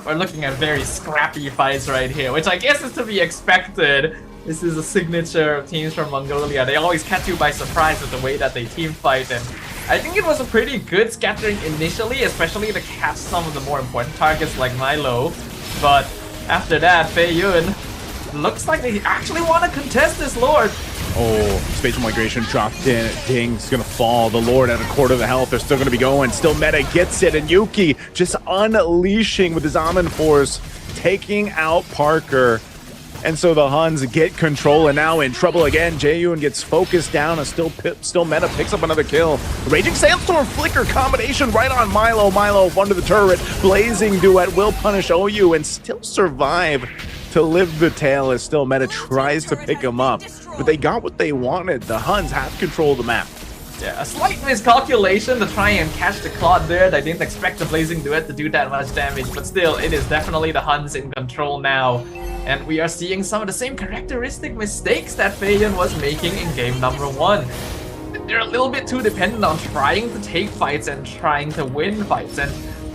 We're looking at very scrappy fights right here, which I guess is to be expected. This is a signature of teams from Mongolia. They always catch you by surprise with the way that they team fight, and I think it was a pretty good scattering initially, especially to catch some of the more important targets like Milo. But after that, Feiyun looks like they actually want to contest this Lord. Oh, spatial migration dropped in. Ding's gonna fall. The Lord at a quarter of the health. They're still gonna be going. Still Meta gets it, and Yuki just unleashing with his Almond Force, taking out Parker. And so the Huns get control, and now in trouble again. Jaeyoon gets focused down, and still Meta picks up another kill. Raging Sandstorm Flicker combination right on Milo. Milo under the turret. Blazing Duet will punish OU and still survive to live the tail as still Meta tries to pick him up. But they got what they wanted. The Huns have control of the map. Yeah, a slight miscalculation to try and catch the Claude there. They didn't expect the Blazing Duet to do that much damage, but still, it is definitely the Huns in control now. And we are seeing some of the same characteristic mistakes that Feiyun was making in game number 1. They're a little bit too dependent on trying to take fights and trying to win fights. And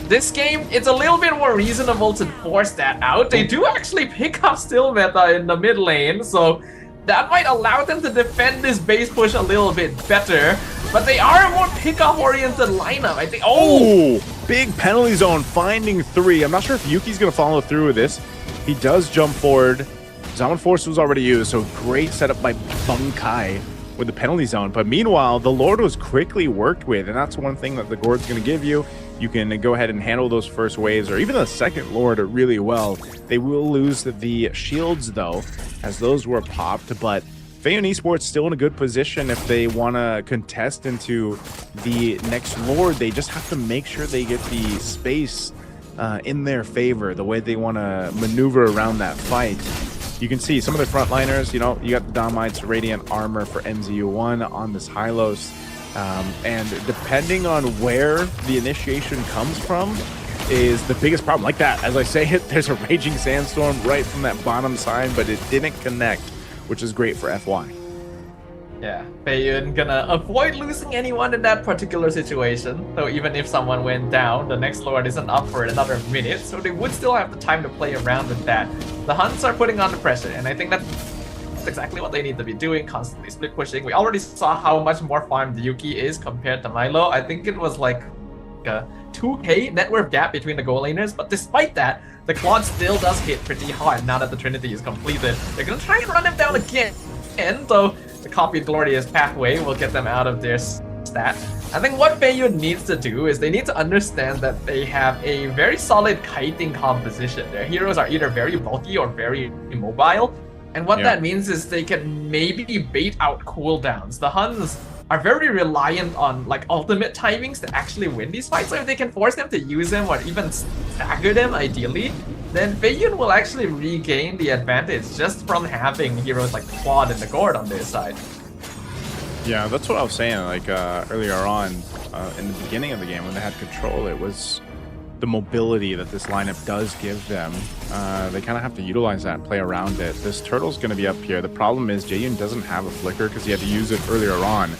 this game, it's a little bit more reasonable to force that out. They do actually pick up still Meta in the mid lane, so that might allow them to defend this base push a little bit better, but they are a more pickup-oriented lineup, I think. Oh! Big penalty zone, finding 3. I'm not sure if Yuki's going to follow through with this. He does jump forward. Zaman Force was already used, so great setup by Bunkai with the penalty zone. But meanwhile, the Lord was quickly worked with, and that's one thing that the Gourd's going to give you. You can go ahead and handle those first waves, or even the second Lord really well. They will lose the shields, though, as those were popped, but Feiyun Esports still in a good position if they want to contest into the next Lord. They just have to make sure they get the space in their favor, the way they want to maneuver around that fight. You can see some of the frontliners, you know, you got the Domites Radiant Armor for MZU1 on this Hylos. And depending on where the initiation comes from is the biggest problem. Like that, as I say it, there's a Raging Sandstorm right from that bottom side, but it didn't connect, which is great for FY. Yeah, Feiyun gonna avoid losing anyone in that particular situation. So even if someone went down, the next Lord isn't up for another minute, so they would still have the time to play around with that. The Huns are putting on the pressure, and I think that's exactly what they need to be doing, constantly split pushing. We already saw how much more farmed Yuki is compared to Milo. I think it was like a 2k net worth gap between the goal laners, but despite that, the Claude still does hit pretty hard now that the Trinity is completed. They're gonna try and run him down again, so the copied Glorious Pathway will get them out of their stat. I think what Feiyun needs to do is they need to understand that they have a very solid kiting composition. Their heroes are either very bulky or very immobile. And what that means is they can maybe bait out cooldowns. The Huns are very reliant on like ultimate timings to actually win these fights. So if they can force them to use them or even stagger them ideally, then Feiyun will actually regain the advantage just from having heroes like Claude and the Gourd on their side. Yeah, that's what I was saying like earlier on in the beginning of the game when they had control. It was the mobility that this lineup does give them. They kind of have to utilize that and play around it. This turtle's going to be up here. The problem is Jaeyoon doesn't have a flicker because he had to use it earlier on.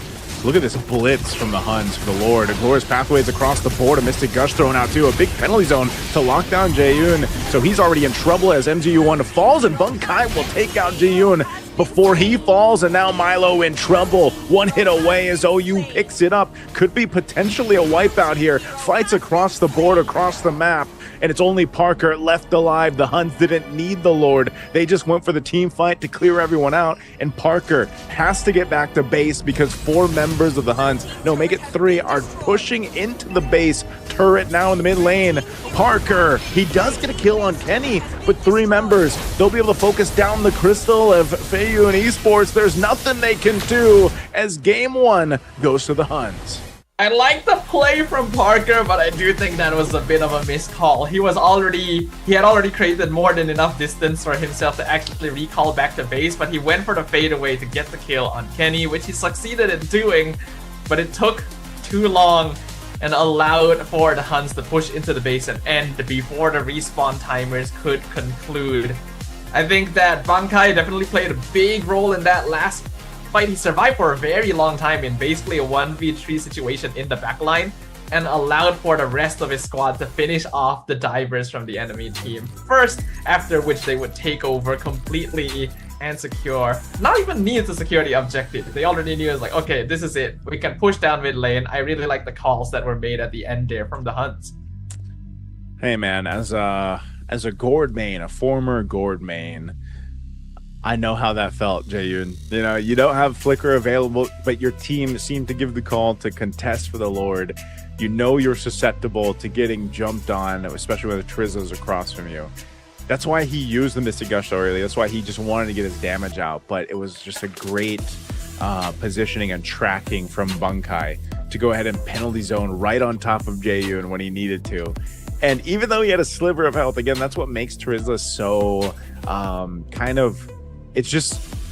Look at this blitz from the Huns for the Lord. A Glorious Pathways across the board. A Mystic Gush thrown out too. A big penalty zone to lock down Jaeyoon. So he's already in trouble as MGU1 falls, and Bunkai will take out Jaeyoon before he falls, and now Milo in trouble. One hit away as OU picks it up. Could be potentially a wipeout here. Fights across the board, across the map, and it's only Parker left alive. The Huns didn't need the Lord. They just went for the team fight to clear everyone out, and Parker has to get back to base because 4 members of the Huns, no, make it 3, are pushing into the base. Turret now in the mid lane. Parker, he does get a kill on Kenny, but 3 members. They'll be able to focus down the crystal of Feiyun Esports. There's nothing they can do as game 1 goes to the Huns. I like the play from Parker, but I do think that was a bit of a missed call. He had already created more than enough distance for himself to actually recall back to base, but he went for the fadeaway to get the kill on Kenny, which he succeeded in doing, but it took too long and allowed for the Huns to push into the base and end before the respawn timers could conclude. I think that Bunkai definitely played a big role in that last fight. He survived for a very long time in basically a 1v3 situation in the backline and allowed for the rest of his squad to finish off the divers from the enemy team first, after which they would take over completely and secure. Not even need to secure the objective. They already knew it's like, okay, this is it. We can push down mid lane. I really like the calls that were made at the end there from the Huns. Hey man, as a Gourd main, a former Gourd main, I know how that felt, Jae-yoon. You know, you don't have Flicker available, but your team seemed to give the call to contest for the Lord. You know you're susceptible to getting jumped on, especially when the Trizzle's across from you. That's why he used the Mystic Gush so early. That's why he just wanted to get his damage out. But it was just a great positioning and tracking from Bunkai to go ahead and penalty zone right on top of Jae-yoon when he needed to. And even though he had a sliver of health, again, that's what makes Trizzle so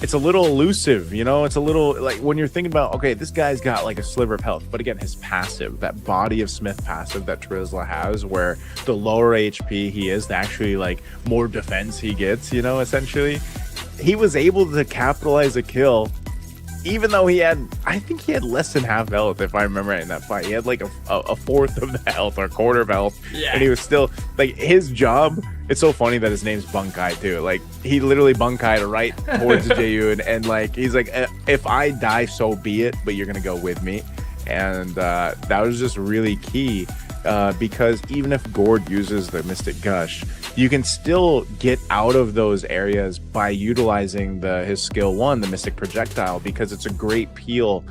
it's a little elusive, you know? It's a little like when you're thinking about, okay, this guy's got like a sliver of health, but again, his passive, that body of Smith passive that Trizzle has, where the lower HP he is, the actually like more defense he gets, you know, essentially, he was able to capitalize a kill. Even though I think he had less than half health, if I remember right in that fight. He had like a fourth of the health or a quarter of health. Yeah. And he was still, like, his job, it's so funny that his name's Bunkai too. Like, he literally Bunkai'd right towards Jae-yoon. And, like, he's like, if I die, so be it, but you're going to go with me. And that was just really key because even if Gord uses the Mystic Gush, you can still get out of those areas by utilizing his skill 1, the Mystic Projectile, because it's a great peel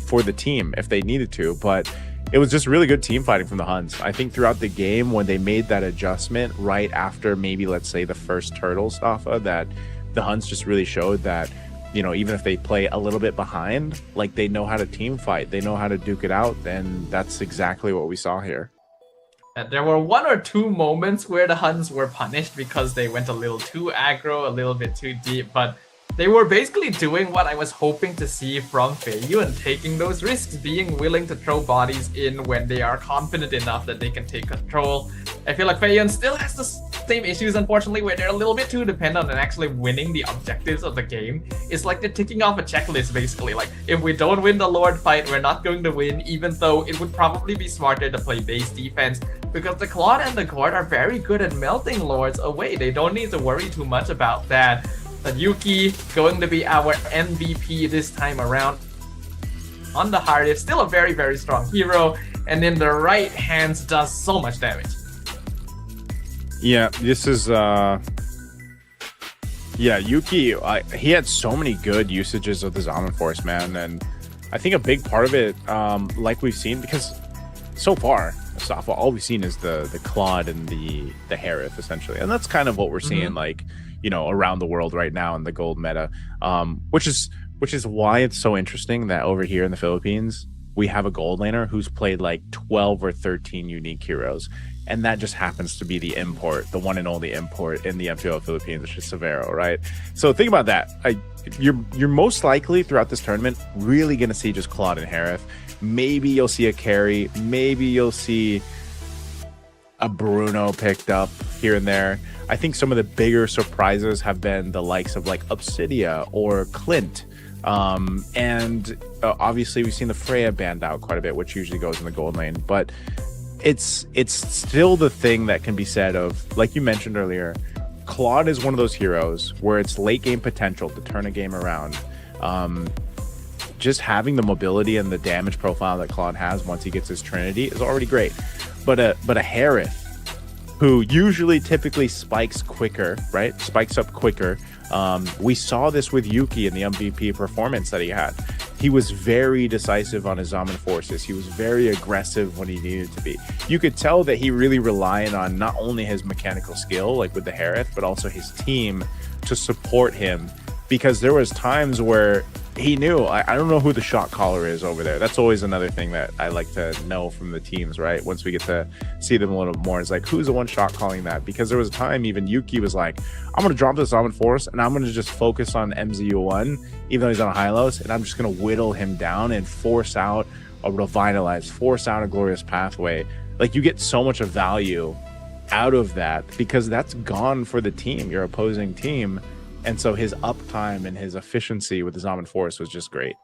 for the team if they needed to. But it was just really good team fighting from the Huns. I think throughout the game, when they made that adjustment right after maybe, let's say, the first turtle Staffa, that the Huns just really showed that, you know, even if they play a little bit behind, like, they know how to team fight, they know how to duke it out, and that's exactly what we saw here. There were 1 or 2 moments where the Huns were punished because they went a little too aggro, a little bit too deep, but they were basically doing what I was hoping to see from Feiyun, taking those risks, being willing to throw bodies in when they are confident enough that they can take control. I feel like Feiyun still has the same issues, unfortunately, where they're a little bit too dependent on actually winning the objectives of the game. It's like they're ticking off a checklist, basically. Like, if we don't win the Lord fight, we're not going to win, even though it would probably be smarter to play base defense, because the Claude and the Gord are very good at melting Lords away. They don't need to worry too much about that. But Yuki, going to be our MVP this time around. On the hardest, still a very, very strong hero, and in the right hands does so much damage. Yeah, this is Yuki, he had so many good usages of the Zaman Force, man, and I think a big part of it, like we've seen, because so far, all we've seen is the Claude and the Harith, essentially, and that's kind of what we're seeing, like, you know, around the world right now in the gold meta, which is why it's so interesting that over here in the Philippines, we have a gold laner who's played like 12 or 13 unique heroes. And that just happens to be the import, the one and only import in the MTL Philippines, which is Severo, right? So think about that. You're most likely throughout this tournament really going to see just Claude and Harith. Maybe you'll see a carry. Maybe you'll see a Bruno picked up here and there. I think some of the bigger surprises have been the likes of like Obsidia or Clint. And obviously we've seen the Freya banned out quite a bit, which usually goes in the gold lane. But it's still the thing that can be said of, like you mentioned earlier, Claude is one of those heroes where it's late game potential to turn a game around. Just having the mobility and the damage profile that Claude has once he gets his Trinity is already great. But a Harith, who usually typically spikes quicker, right? Spikes up quicker. We saw this with Yuki in the MVP performance that he had. He was very decisive on his Zaman forces. He was very aggressive when he needed to be. You could tell that he really relied on not only his mechanical skill, like with the Harith, but also his team to support him, because there was times where he knew, I don't know who the shot caller is over there. That's always another thing that I like to know from the teams, right? Once we get to see them a little more, it's like, who's the one shot calling that? Because there was a time even Yuki was like, I'm going to drop this Zaman Force and I'm going to just focus on MZU1, even though he's on a Hylos, and I'm just going to whittle him down and force out a Revitalize, force out a Glorious Pathway. Like, you get so much of value out of that because that's gone for the team, your opposing team. And so his uptime and his efficiency with the Zaman Force was just great.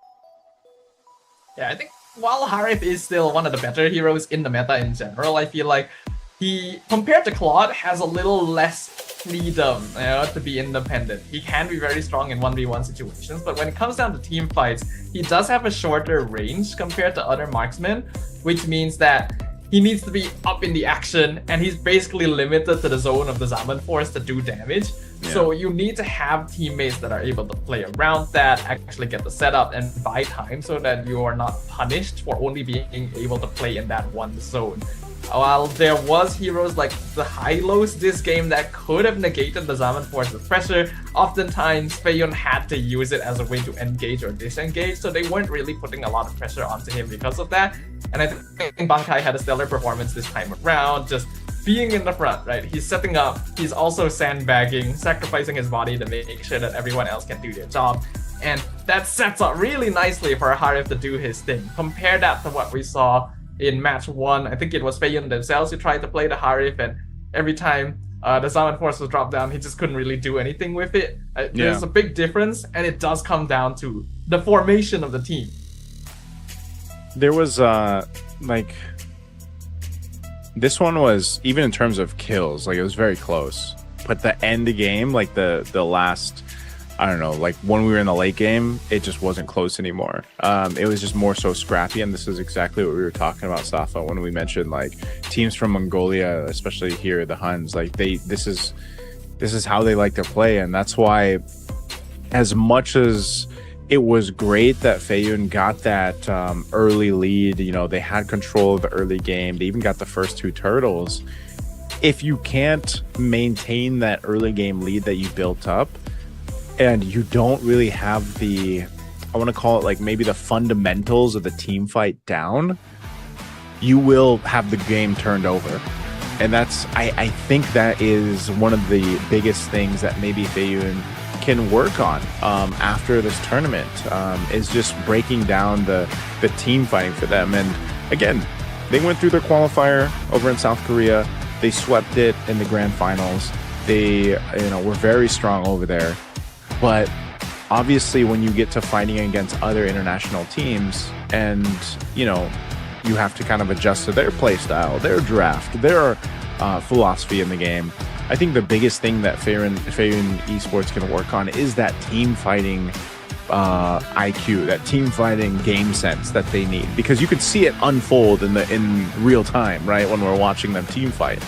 Yeah, I think while Harith is still one of the better heroes in the meta in general, I feel like he, compared to Claude, has a little less freedom, you know, to be independent. He can be very strong in 1v1 situations, but when it comes down to team fights, he does have a shorter range compared to other marksmen, which means that he needs to be up in the action, and he's basically limited to the zone of the Zaman Force to do damage. So you need to have teammates that are able to play around that, actually get the setup and buy time so that you are not punished for only being able to play in that one zone. While there was heroes like the Hylos this game that could have negated the Zaman Force's pressure, oftentimes Feiyun had to use it as a way to engage or disengage, so they weren't really putting a lot of pressure onto him because of that. And I think Bankai had a stellar performance this time around, just being in the front, right? He's setting up, he's also sandbagging, sacrificing his body to make sure that everyone else can do their job. And that sets up really nicely for Harif to do his thing. Compare that to what we saw in match 1. I think it was Feiyun themselves who tried to play the Harif, and every time the Zaman Force was dropped down, he just couldn't really do anything with it. There's a big difference, and it does come down to the formation of the team. There was like, this one was, even in terms of kills, like it was very close, but the end game, like the last, I don't know, like when we were in the late game, it just wasn't close anymore. It was just more so scrappy, and this is exactly what we were talking about, Safa, when we mentioned like teams from Mongolia, especially here, the Huns, like this is how they like to play. And that's why, as much as it was great that Feiyun got that early lead, you know, they had control of the early game, they even got the first 2 turtles. If you can't maintain that early game lead that you built up, and you don't really have the, I want to call it like maybe the fundamentals of the team fight down, you will have the game turned over. And that's, I think that is one of the biggest things that maybe Feiyun can work on after this tournament, is just breaking down the team fighting for them. And again, they went through their qualifier over in South Korea. They swept it in the grand finals. They, were very strong over there. But obviously, when you get to fighting against other international teams, and you have to kind of adjust to their play style, their draft, their philosophy in the game. I think the biggest thing that Feiyun Esports can work on is that team fighting IQ, that team fighting game sense that they need, because you could see it unfold in real time, right, when we're watching them team fight.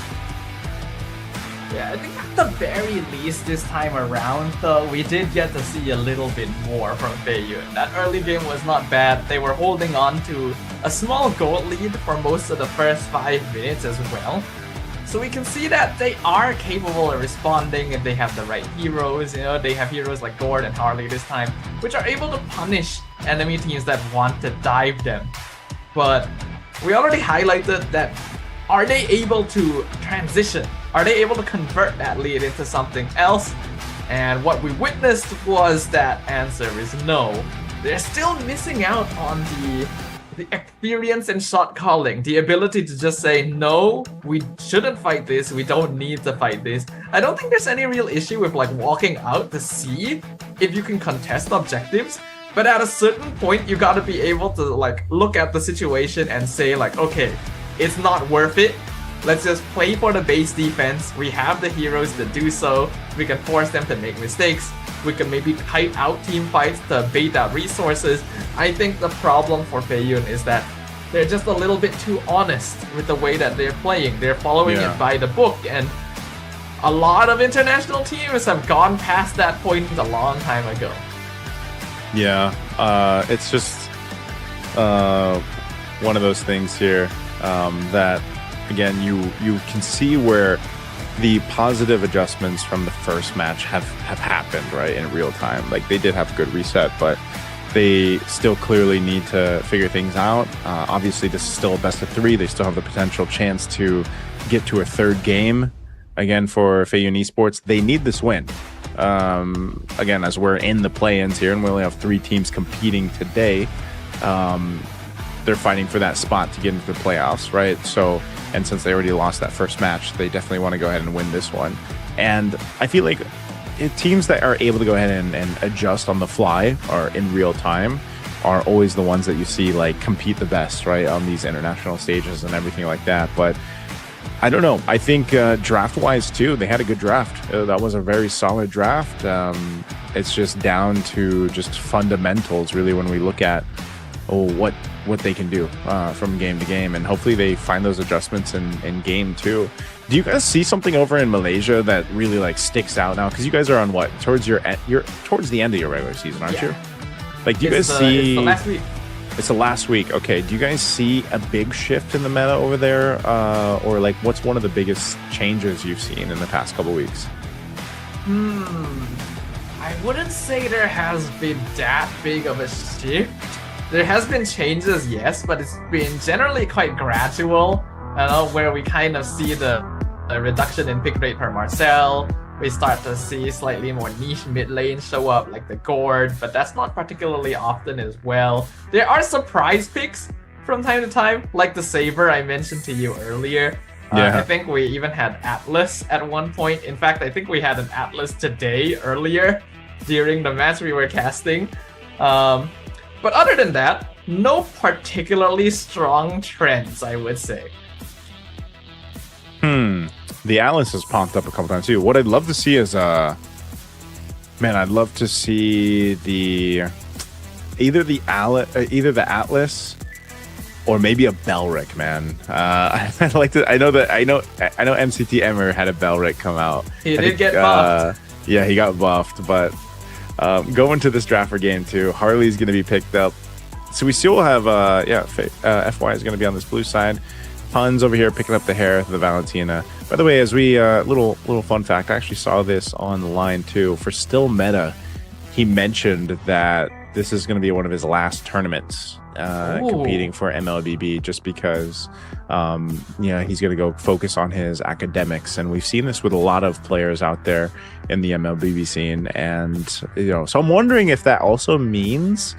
Yeah, I think at the very least this time around, though, we did get to see a little bit more from Feiyun. That early game was not bad. They were holding on to a small goal lead for most of the first 5 minutes as well. So we can see that they are capable of responding if they have the right heroes. They have heroes like Gord and Harley this time, which are able to punish enemy teams that want to dive them. But we already highlighted that, are they able to transition? Are they able to convert that lead into something else? And what we witnessed was that answer is no. They're still missing out on the experience in shot calling, the ability to just say, no, we shouldn't fight this, we don't need to fight this. I don't think there's any real issue with like walking out to see if you can contest objectives, but at a certain point you gotta be able to like look at the situation and say like, okay, it's not worth it. Let's just play for the base defense. We have the heroes to do so. We can force them to make mistakes. We can maybe kite out team fights to bait out resources. I think the problem for Feiyun is that they're just a little bit too honest with the way that they're playing. They're following it by the book, and a lot of international teams have gone past that point a long time ago. Yeah, it's just one of those things here that, again, you can see where the positive adjustments from the first match have happened, right, in real time. Like, they did have a good reset, but they still clearly need to figure things out. Obviously, this is still a best of 3. They still have the potential chance to get to a 3rd game. Again, for Feiyun Esports, they need this win. Again, as we're in the play-ins here, and we only have 3 teams competing today, they're fighting for that spot to get into the playoffs, right? So, and since they already lost that first match, they definitely want to go ahead and win this one. And I feel like teams that are able to go ahead and adjust on the fly or in real time are always the ones that you see like compete the best, right, on these international stages and everything like that. But I don't know. I think draft-wise too, they had a good draft. That was a very solid draft. It's just down to just fundamentals, really, when we look at what what they can do from game to game, and hopefully they find those adjustments in game too. Do you guys see something over in Malaysia that really like sticks out now? Because you guys are on what, towards you're towards the end of your regular season, aren't you? Like, do you guys see? It's the last week. It's the last week. Okay. Do you guys see a big shift in the meta over there, or like what's one of the biggest changes you've seen in the past couple weeks? I wouldn't say there has been that big of a shift. There has been changes, yes, but it's been generally quite gradual. Where we kind of see the reduction in pick rate per Marcel. We start to see slightly more niche mid lane show up, like the Gourd, but that's not particularly often as well. There are surprise picks from time to time, like the Saber I mentioned to you earlier. I think we even had Atlas at one point. In fact, I think we had an Atlas today earlier during the match we were casting. But other than that, no particularly strong trends, I would say. The Atlas has popped up a couple times too. What I'd love to see is man, I'd love to see either the Atlas or maybe a Belric, man. I'd like to. I know MCT Emmer had a Belric come out. He did get buffed. Yeah, he got buffed, but going to this draft for game 2, Harley's going to be picked up. So we still have FY is going to be on this blue side. HUNS over here picking up the hair, the Valentina. By the way, as we little fun fact, I actually saw this online too. For Still Meta, he mentioned that this is going to be one of his last tournaments competing for MLBB, just because he's going to go focus on his academics, and we've seen this with a lot of players out there in the MLBB scene. And so I'm wondering if that also means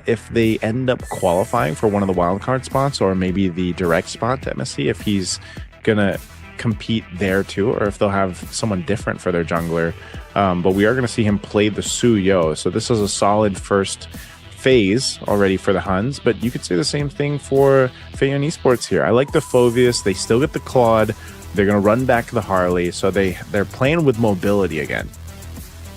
if they end up qualifying for one of the wildcard spots, or maybe the direct spot to MSC, if he's gonna compete there too, or if they'll have someone different for their jungler. But we are going to see him play the Suyo, so this is a solid first phase already for the HUNS. But you could say the same thing for Feiyon Esports here. I like the Phoveus. They still get the Claude. They're going to run back the Harley, so they're playing with mobility again.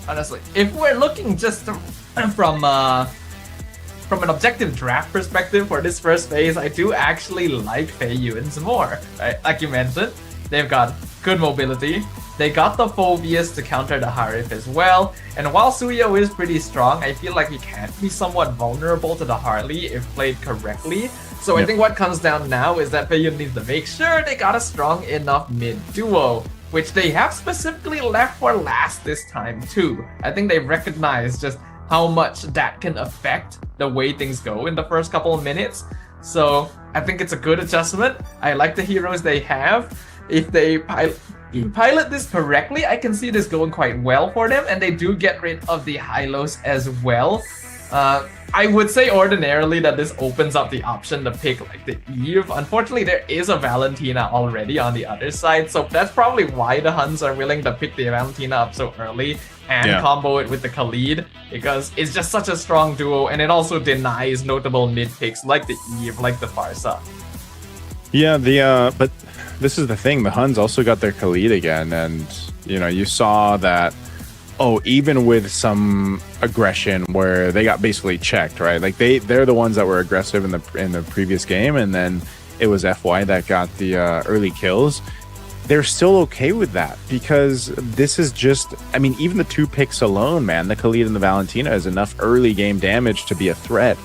Honestly, if we're looking just from an objective draft perspective for this first phase, I do actually like Feiyuan's more, right? Like you mentioned, they've got good mobility. They got the Phoveus to counter the Harif as well. And while Suyo is pretty strong, I feel like he can be somewhat vulnerable to the Harley if played correctly. So I think what comes down now is that Feiyuan needs to make sure they got a strong enough mid duo, which they have specifically left for last this time too. I think they've recognized just how much that can affect the way things go in the first couple of minutes. So I think it's a good adjustment. I like the heroes they have. If they pilot this correctly, I can see this going quite well for them, and they do get rid of the Hylos as well. I would say ordinarily that this opens up the option to pick like the Eve. Unfortunately, there is a Valentina already on the other side, so that's probably why the HUNS are willing to pick the Valentina up so early and combo it with the Khalid, because it's just such a strong duo, and it also denies notable mid picks like the Eve, like the Farsa. Yeah, but this is the thing, the HUNS also got their Khalid again, and you saw that even with some aggression where they got basically checked, right? Like they're the ones that were aggressive in the previous game, and then it was FY that got the early kills. They're still okay with that, because this is just, even the 2 picks alone, man, the Khalid and the Valentina is enough early game damage to be a threat.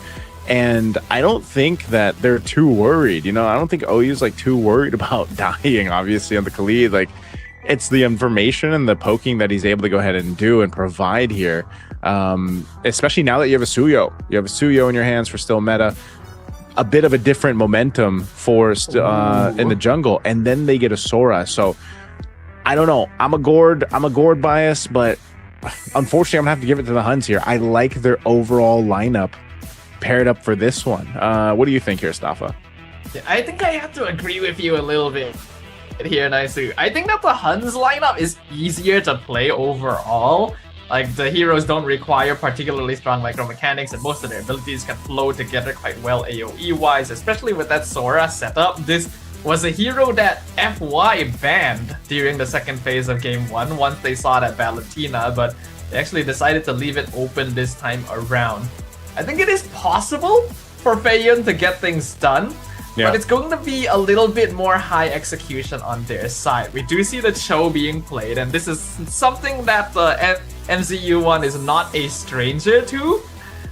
And I don't think that they're too worried. I don't think OU's like too worried about dying, obviously, on the Khalid. Like, it's the information and the poking that he's able to go ahead and do and provide here. Especially now that you have a Suyo. You have a Suyo in your hands for Still Meta. A bit of a different momentum for in the jungle, and then they get a Sora. So I don't know. I'm a Gourd bias, but unfortunately I'm gonna have to give it to the HUNS here. I like their overall lineup paired up for this one. What do you think here, Staffa? Yeah, I think I have to agree with you a little bit here, Naisu. I think that the HUNS lineup is easier to play overall. Like, the heroes don't require particularly strong micromechanics, and most of their abilities can flow together quite well AoE-wise, especially with that Sora setup. This was a hero that FY banned during the second phase of Game 1 once they saw that Valentina, but they actually decided to leave it open this time around. I think it is possible for Feiyun to get things done. Yeah. But it's going to be a little bit more high execution on their side. We do see the Cho being played, and this is something that the MCU one is not a stranger to.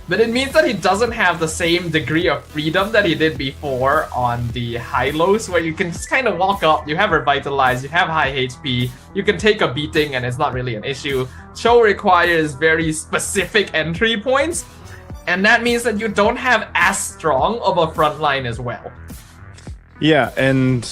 But it means that he doesn't have the same degree of freedom that he did before on the high-lows, where you can just kind of walk up, you have Revitalize, you have high HP, you can take a beating and it's not really an issue. Cho requires very specific entry points, and that means that you don't have as strong of a front line as well. Yeah, and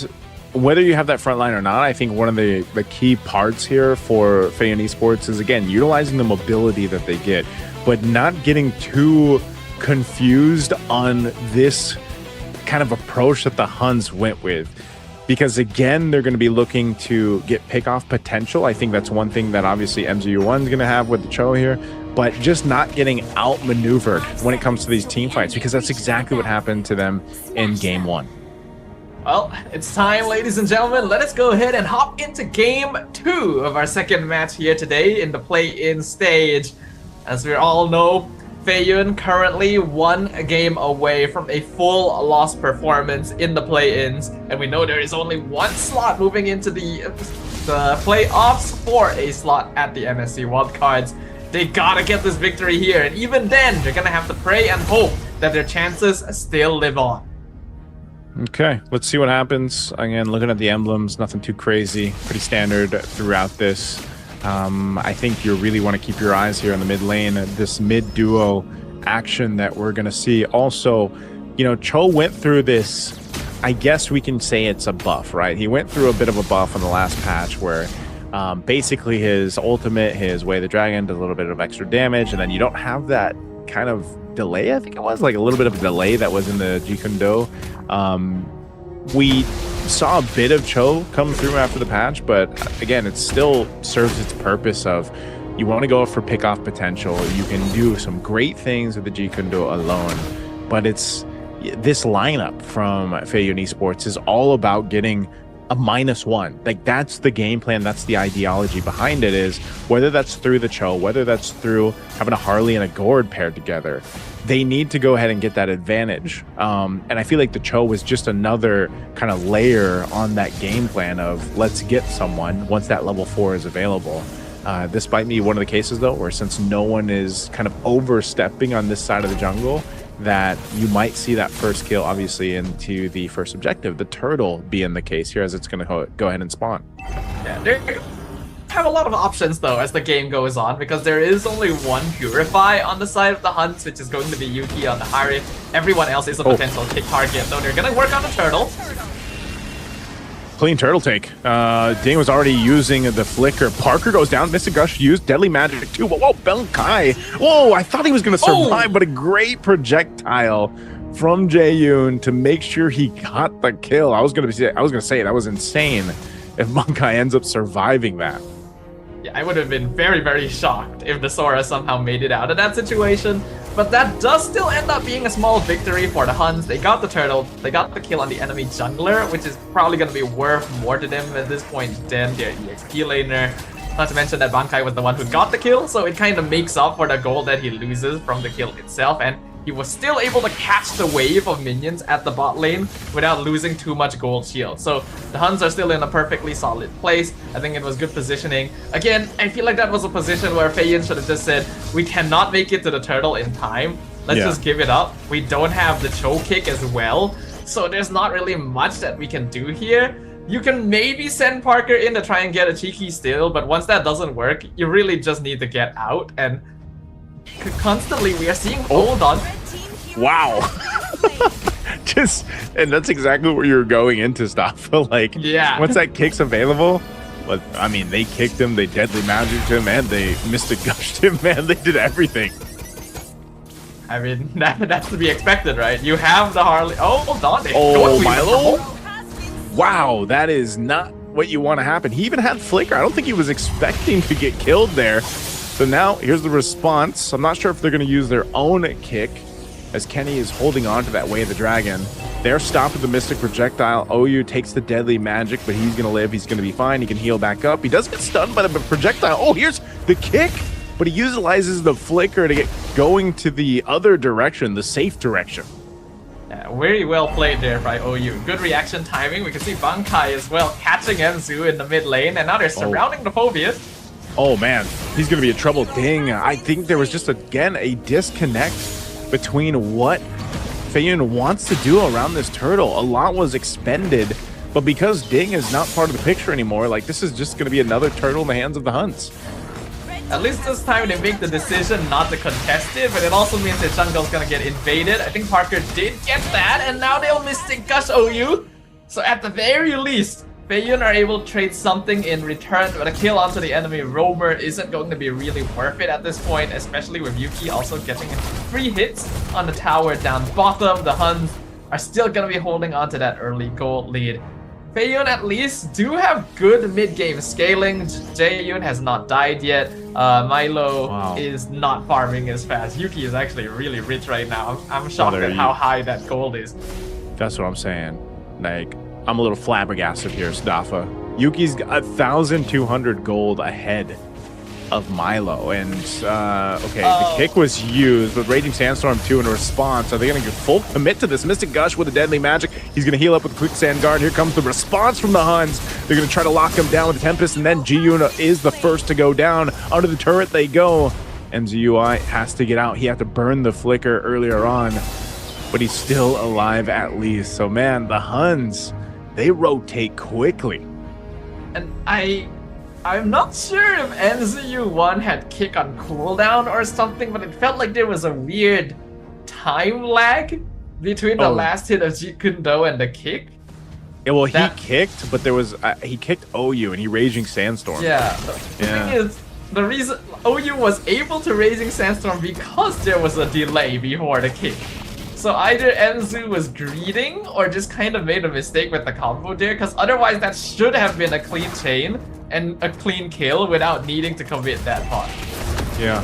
whether you have that front line or not, I think one of the key parts here for Feiyun Esports is, again, utilizing the mobility that they get, but not getting too confused on this kind of approach that the HUNS went with. Because again, they're going to be looking to get pick-off potential. I think that's one thing that obviously MZU1 is going to have with the Cho here, but just not getting outmaneuvered when it comes to these team fights, because that's exactly what happened to them in Game 1. Well, it's time, ladies and gentlemen. Let us go ahead and hop into Game 2 of our second match here today in the play-in stage. As we all know, Feiyun currently 1 game away from a full loss performance in the play-ins, and we know there is only 1 slot moving into the playoffs for a slot at the MSC wildcards. They gotta get this victory here, and even then, they're gonna have to pray and hope that their chances still live on. Okay, let's see what happens. Again, looking at the emblems, nothing too crazy, pretty standard throughout this. I think you really want to keep your eyes here on the mid lane, this mid duo action that we're going to see. Also, you know, Cho went through this, I guess we can say it's a buff, right? He went through a bit of a buff on the last patch where basically his ultimate, his Way of the Dragon, does a little bit of extra damage, and then you don't have that kind of delay, I think it was, like a little bit of a delay that was in the Jikundo. We saw a bit of Cho come through after the patch, but again, it still serves its purpose of you want to go for pick-off potential. You can do some great things with the Jikundo alone, but it's this lineup from Feiyun Esports is all about getting a -1. Like, that's the game plan, that's the ideology behind it, is whether that's through the Cho, whether that's through having a Harley and a Gord paired together, they need to go ahead and get that advantage. And I feel like the Cho was just another kind of layer on that game plan of let's get someone once that level 4 is available. This might be one of the cases, though, where since no one is kind of overstepping on this side of the jungle, that you might see that first kill, obviously, into the first objective, the turtle being the case here, as it's going to go ahead and spawn. Yeah, they have a lot of options, though, as the game goes on, because there is only 1 Purify on the side of the HUNS, which is going to be Yuki on the Hari. Everyone else is a potential kick target, though they're going to work on the turtle. Clean turtle take. Ding was already using the flicker. Parker goes down. Mystic Gush used deadly magic too. Whoa, Belkai. Whoa, I thought he was going to survive, but a great projectile from Jaeyoon to make sure he got the kill. I was going to say that was insane if Belkai ends up surviving that. Yeah, I would have been very, very shocked if the Sora somehow made it out of that situation. But that does still end up being a small victory for the HUNS. They got the turtle, they got the kill on the enemy jungler, which is probably going to be worth more to them at this point than their EXP laner. Not to mention that Bankai was the one who got the kill, so it kind of makes up for the gold that he loses from the kill itself, and he was still able to catch the wave of minions at the bot lane without losing too much gold shield. So the HUNS are still in a perfectly solid place. I think it was good positioning. Again, I feel like that was a position where Feiyun should have just said, we cannot make it to the turtle in time. Let's just give it up. We don't have the Cho kick as well, so there's not really much that we can do here. You can maybe send Parker in to try and get a cheeky steal, but once that doesn't work, you really just need to get out. And constantly we are seeing hold on. Wow. And that's exactly where you're going into stuff. Like, yeah, once that kick's available, but I mean, they kicked him, they deadly magicked him, and they Mystic Gushed him, man. They did everything. I mean, that's to be expected, right? You have the Harley. Oh, hold on. Oh, Milo. Wow, that is not what you want to happen. He even had flicker. I don't think he was expecting to get killed there. So now here's the response. I'm not sure if they're going to use their own kick, as Kenny is holding on to that Way of the Dragon. They're stopped with the Mystic Projectile. OU takes the deadly magic, but he's going to live. He's going to be fine. He can heal back up. He does get stunned by the projectile. Oh, here's the kick, but he utilizes the flicker to get going to the other direction, the safe direction. Very well played there by OU. Good reaction timing. We can see Bankai as well catching Enzu in the mid lane, and now they're surrounding the Phobius. Oh man, he's gonna be in trouble. Ding. I think there was just again a disconnect between what Feiyun wants to do around this turtle. A lot was expended, but because Ding is not part of the picture anymore, like this is just gonna be another turtle in the hands of the HUNS. At least this time they make the decision not to contest it, but it also means that jungle's gonna get invaded. I think Parker did get that, and now they'll Mystic Gush OU. So at the very least, Feiyun are able to trade something in return, but a kill onto the enemy roamer isn't going to be really worth it at this point, especially with Yuki also getting 3 hits on the tower down bottom. The HUNS are still gonna be holding on to that early gold lead. Feiyun at least do have good mid-game scaling. Jaeyun has not died yet. Milo is not farming as fast. Yuki is actually really rich right now. I'm shocked at how high that gold is. That's what I'm saying. Like, I'm a little flabbergasted here, Stafa. Yuki's 1,200 gold ahead of Milo, and okay, the kick was used, but Raging Sandstorm 2 in response. Are they going to full commit to this? Mystic Gush with a deadly magic. He's going to heal up with the Quicksand Guard. Here comes the response from the HUNS. They're going to try to lock him down with the Tempest, and then Jiyun is the first to go down. Under the turret they go. MZUI has to get out. He had to burn the flicker earlier on, but he's still alive at least. So man, the HUNS, they rotate quickly. And I'm not sure if NZU1 had kick on cooldown or something, but it felt like there was a weird time lag between the last hit of Jikundo and the kick. Yeah, well, he kicked, but there was he kicked OU and he Raging Sandstorm. Yeah, the thing is, the reason OU was able to Raging Sandstorm because there was a delay before the kick. So either Enzu was greeting or just kind of made a mistake with the combo there, because otherwise that should have been a clean chain and a clean kill without needing to commit that part. Yeah,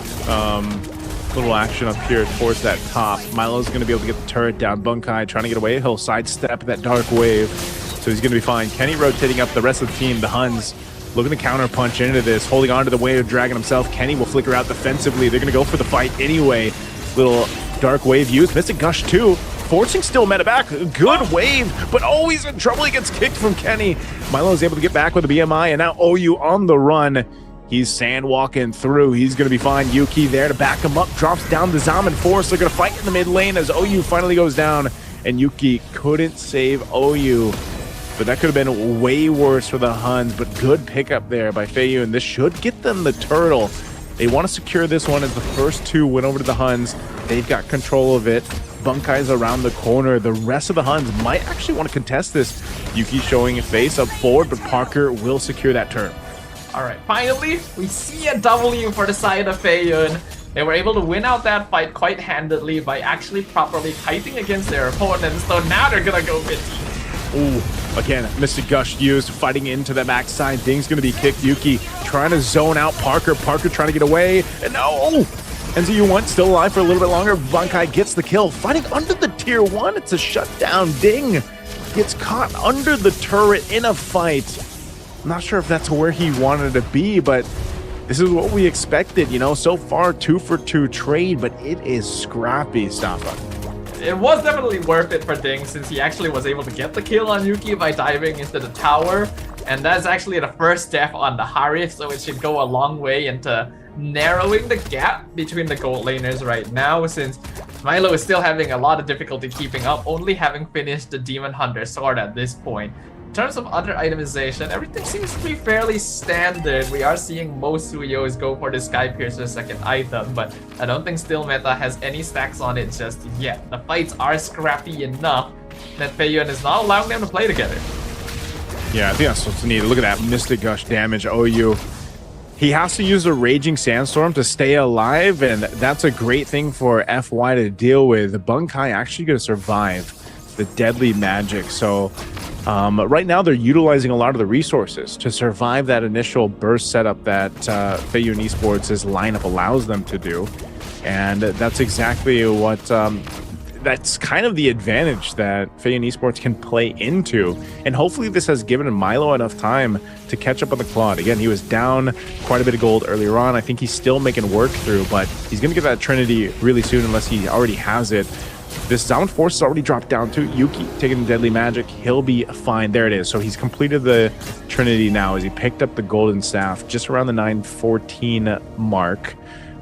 little action up here towards that top. Milo's going to be able to get the turret down. Bunkai trying to get away. He'll sidestep that dark wave, so he's going to be fine. Kenny rotating up the rest of the team. The HUNS looking to counter punch into this, holding on to the wave dragon himself. Kenny will flicker out defensively. They're going to go for the fight anyway. Little dark wave used. Mystic Gush 2. Forcing still meta back. Good wave, but always in trouble. He gets kicked from Kenny. Milo is able to get back with the BMI, and now OU on the run. He's sand walking through. He's going to be fine. Yuki there to back him up. Drops down the Zaman Force. They're going to fight in the mid lane as OU finally goes down, and Yuki couldn't save OU. But that could have been way worse for the HUNS, but good pickup there by Feiyun, and this should get them the turtle. They want to secure this one as the first 2 went over to the HUNS. They've got control of it. Bunkai's around the corner. The rest of the HUNS might actually want to contest this. Yuki showing a face up forward, but Parker will secure that turn. All right, finally, we see a W for the side of Feiyun. They were able to win out that fight quite handedly by actually properly fighting against their opponents. So now they're gonna go mid-team. Ooh, again, Mystic Gush used, fighting into the backside. Ding's gonna be kicked. Yuki trying to zone out Parker. Parker trying to get away, and no! NZU1 still alive for a little bit longer. Bankai gets the kill. Fighting under the tier 1. It's a shutdown. Ding gets caught under the turret in a fight. I'm not sure if that's where he wanted to be, but this is what we expected. You know, so far 2 for 2 trade, but it is scrappy, Stafa. It was definitely worth it for Ding, since he actually was able to get the kill on Yuki by diving into the tower. And that's actually the first death on the Harif, so it should go a long way into narrowing the gap between the gold laners right now, since Milo is still having a lot of difficulty keeping up, only having finished the Demon Hunter sword at this point. In terms of other itemization, everything seems to be fairly standard. We are seeing most Suyos go for the Sky Piercer second item, but I don't think Still Meta has any stacks on it just yet. The fights are scrappy enough that Feiyun is not allowing them to play together. Yeah, I think that's what's needed. Look at that Mystic Gush damage, OU. He has to use a Raging Sandstorm to stay alive, and that's a great thing for FY to deal with. Bunkai actually going to survive the deadly magic. So right now they're utilizing a lot of the resources to survive that initial burst setup that Feiyun Esports' lineup allows them to do. And that's exactly what... that's kind of the advantage that Feiyun Esports can play into. And hopefully this has given Milo enough time to catch up on the Claude. Again, he was down quite a bit of gold earlier on. I think he's still making work through, but he's going to get that Trinity really soon unless he already has it. This Sound Force is already dropped down to Yuki, taking the Deadly Magic. He'll be fine. There it is. So he's completed the Trinity now as he picked up the Golden Staff just around the 914 mark.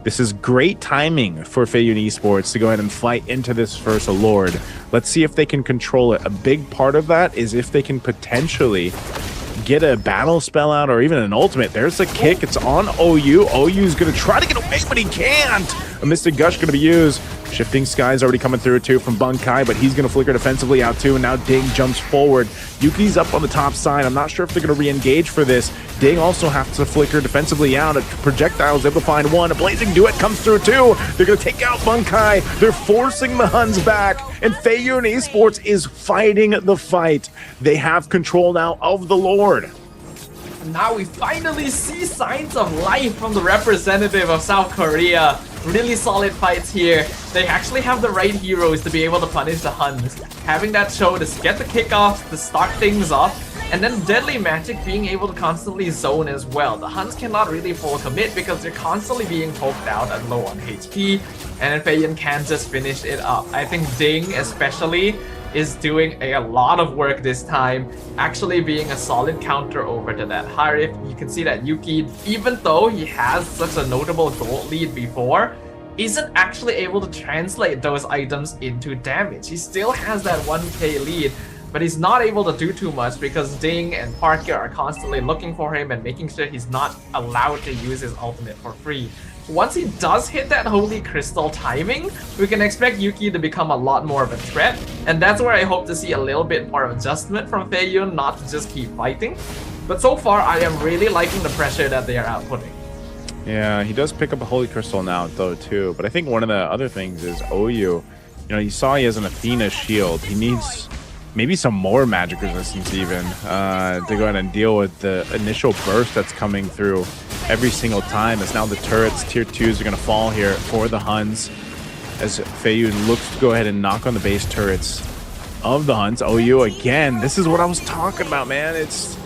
This is great timing for Feiyun Esports to go ahead and fight into this first Lord. Let's see if they can control it. A big part of that is if they can potentially get a battle spell out or even an ultimate. There's a kick. It's on OU. OU's going to try to get away, but he can't. A Mystic Gush going to be used. Shifting Sky's already coming through too from Bunkai, but he's going to flicker defensively out too, and now Ding jumps forward. Yuki's up on the top side. I'm not sure if they're going to re-engage for this. Ding also has to flicker defensively out. A projectile's able to find one. A Blazing Duet comes through too. They're going to take out Bunkai. They're forcing the Huns back, and Feiyun Esports is fighting the fight. They have control now of the Lord. Now we finally see signs of life from the representative of South Korea. Really solid fights here. They actually have the right heroes to be able to punish the Huns. Having that show to get the kickoffs, to start things off, and then Deadly Magic being able to constantly zone as well. The Huns cannot really full commit because they're constantly being poked out and low on HP, and then Feiyun can just finish it up. I think Ding especially is doing a lot of work this time, actually being a solid counter over to that Harif. You can see that Yuki, even though he has such a notable gold lead before, isn't actually able to translate those items into damage. He still has that 1k lead, but he's not able to do too much because Ding and Parker are constantly looking for him and making sure he's not allowed to use his ultimate for free. Once he does hit that Holy Crystal timing, we can expect Yuki to become a lot more of a threat, and that's where I hope to see a little bit more of adjustment from Feiyun, not to just keep fighting. But so far, I am really liking the pressure that they are outputting. Yeah, he does pick up a Holy Crystal now, though, too. But I think one of the other things is OU. You know, you saw he has an Athena shield. He needs maybe some more magic resistance even to go ahead and deal with the initial burst that's coming through every single time. As now the turrets, tier 2s, are going to fall here for the Huns as Feiyun looks to go ahead and knock on the base turrets of the Huns. OU again. This is what I was talking about, man. It's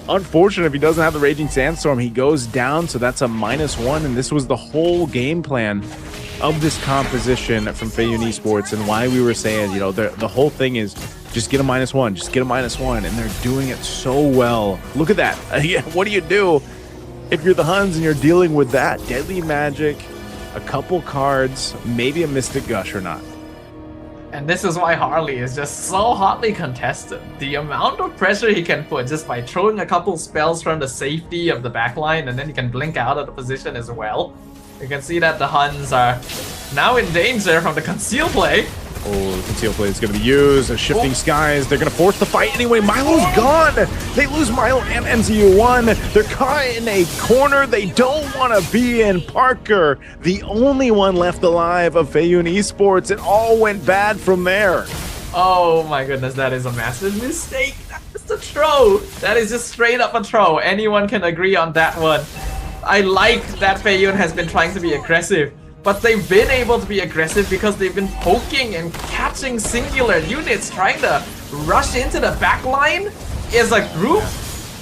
unfortunate if he doesn't have the Raging Sandstorm. He goes down, so that's a -1, and this was the whole game plan of this composition from Feiyun Esports, and why we were saying, you know, the whole thing is just get a -1, just get a -1, and they're doing it so well. Look at that. What do you do if you're the Huns and you're dealing with that? Deadly Magic, a couple cards, maybe a Mystic Gush or not. And this is why Harley is just so hotly contested. The amount of pressure he can put just by throwing a couple spells from the safety of the backline, and then he can blink out of the position as well. You can see that the Huns are now in danger from the conceal play. Oh, the conceal play is going to be used. A Shifting Skies. They're going to force the fight anyway. Milo's gone. They lose Milo and MZU1. They're caught in a corner they don't want to be in. Parker, the only one left alive of Feiyun Esports. It all went bad from there. Oh my goodness, that is a massive mistake. That's a throw. That is just straight up a throw. Anyone can agree on that one. I like that Feiyun has been trying to be aggressive, but they've been able to be aggressive because they've been poking and catching singular units, trying to rush into the backline as a group,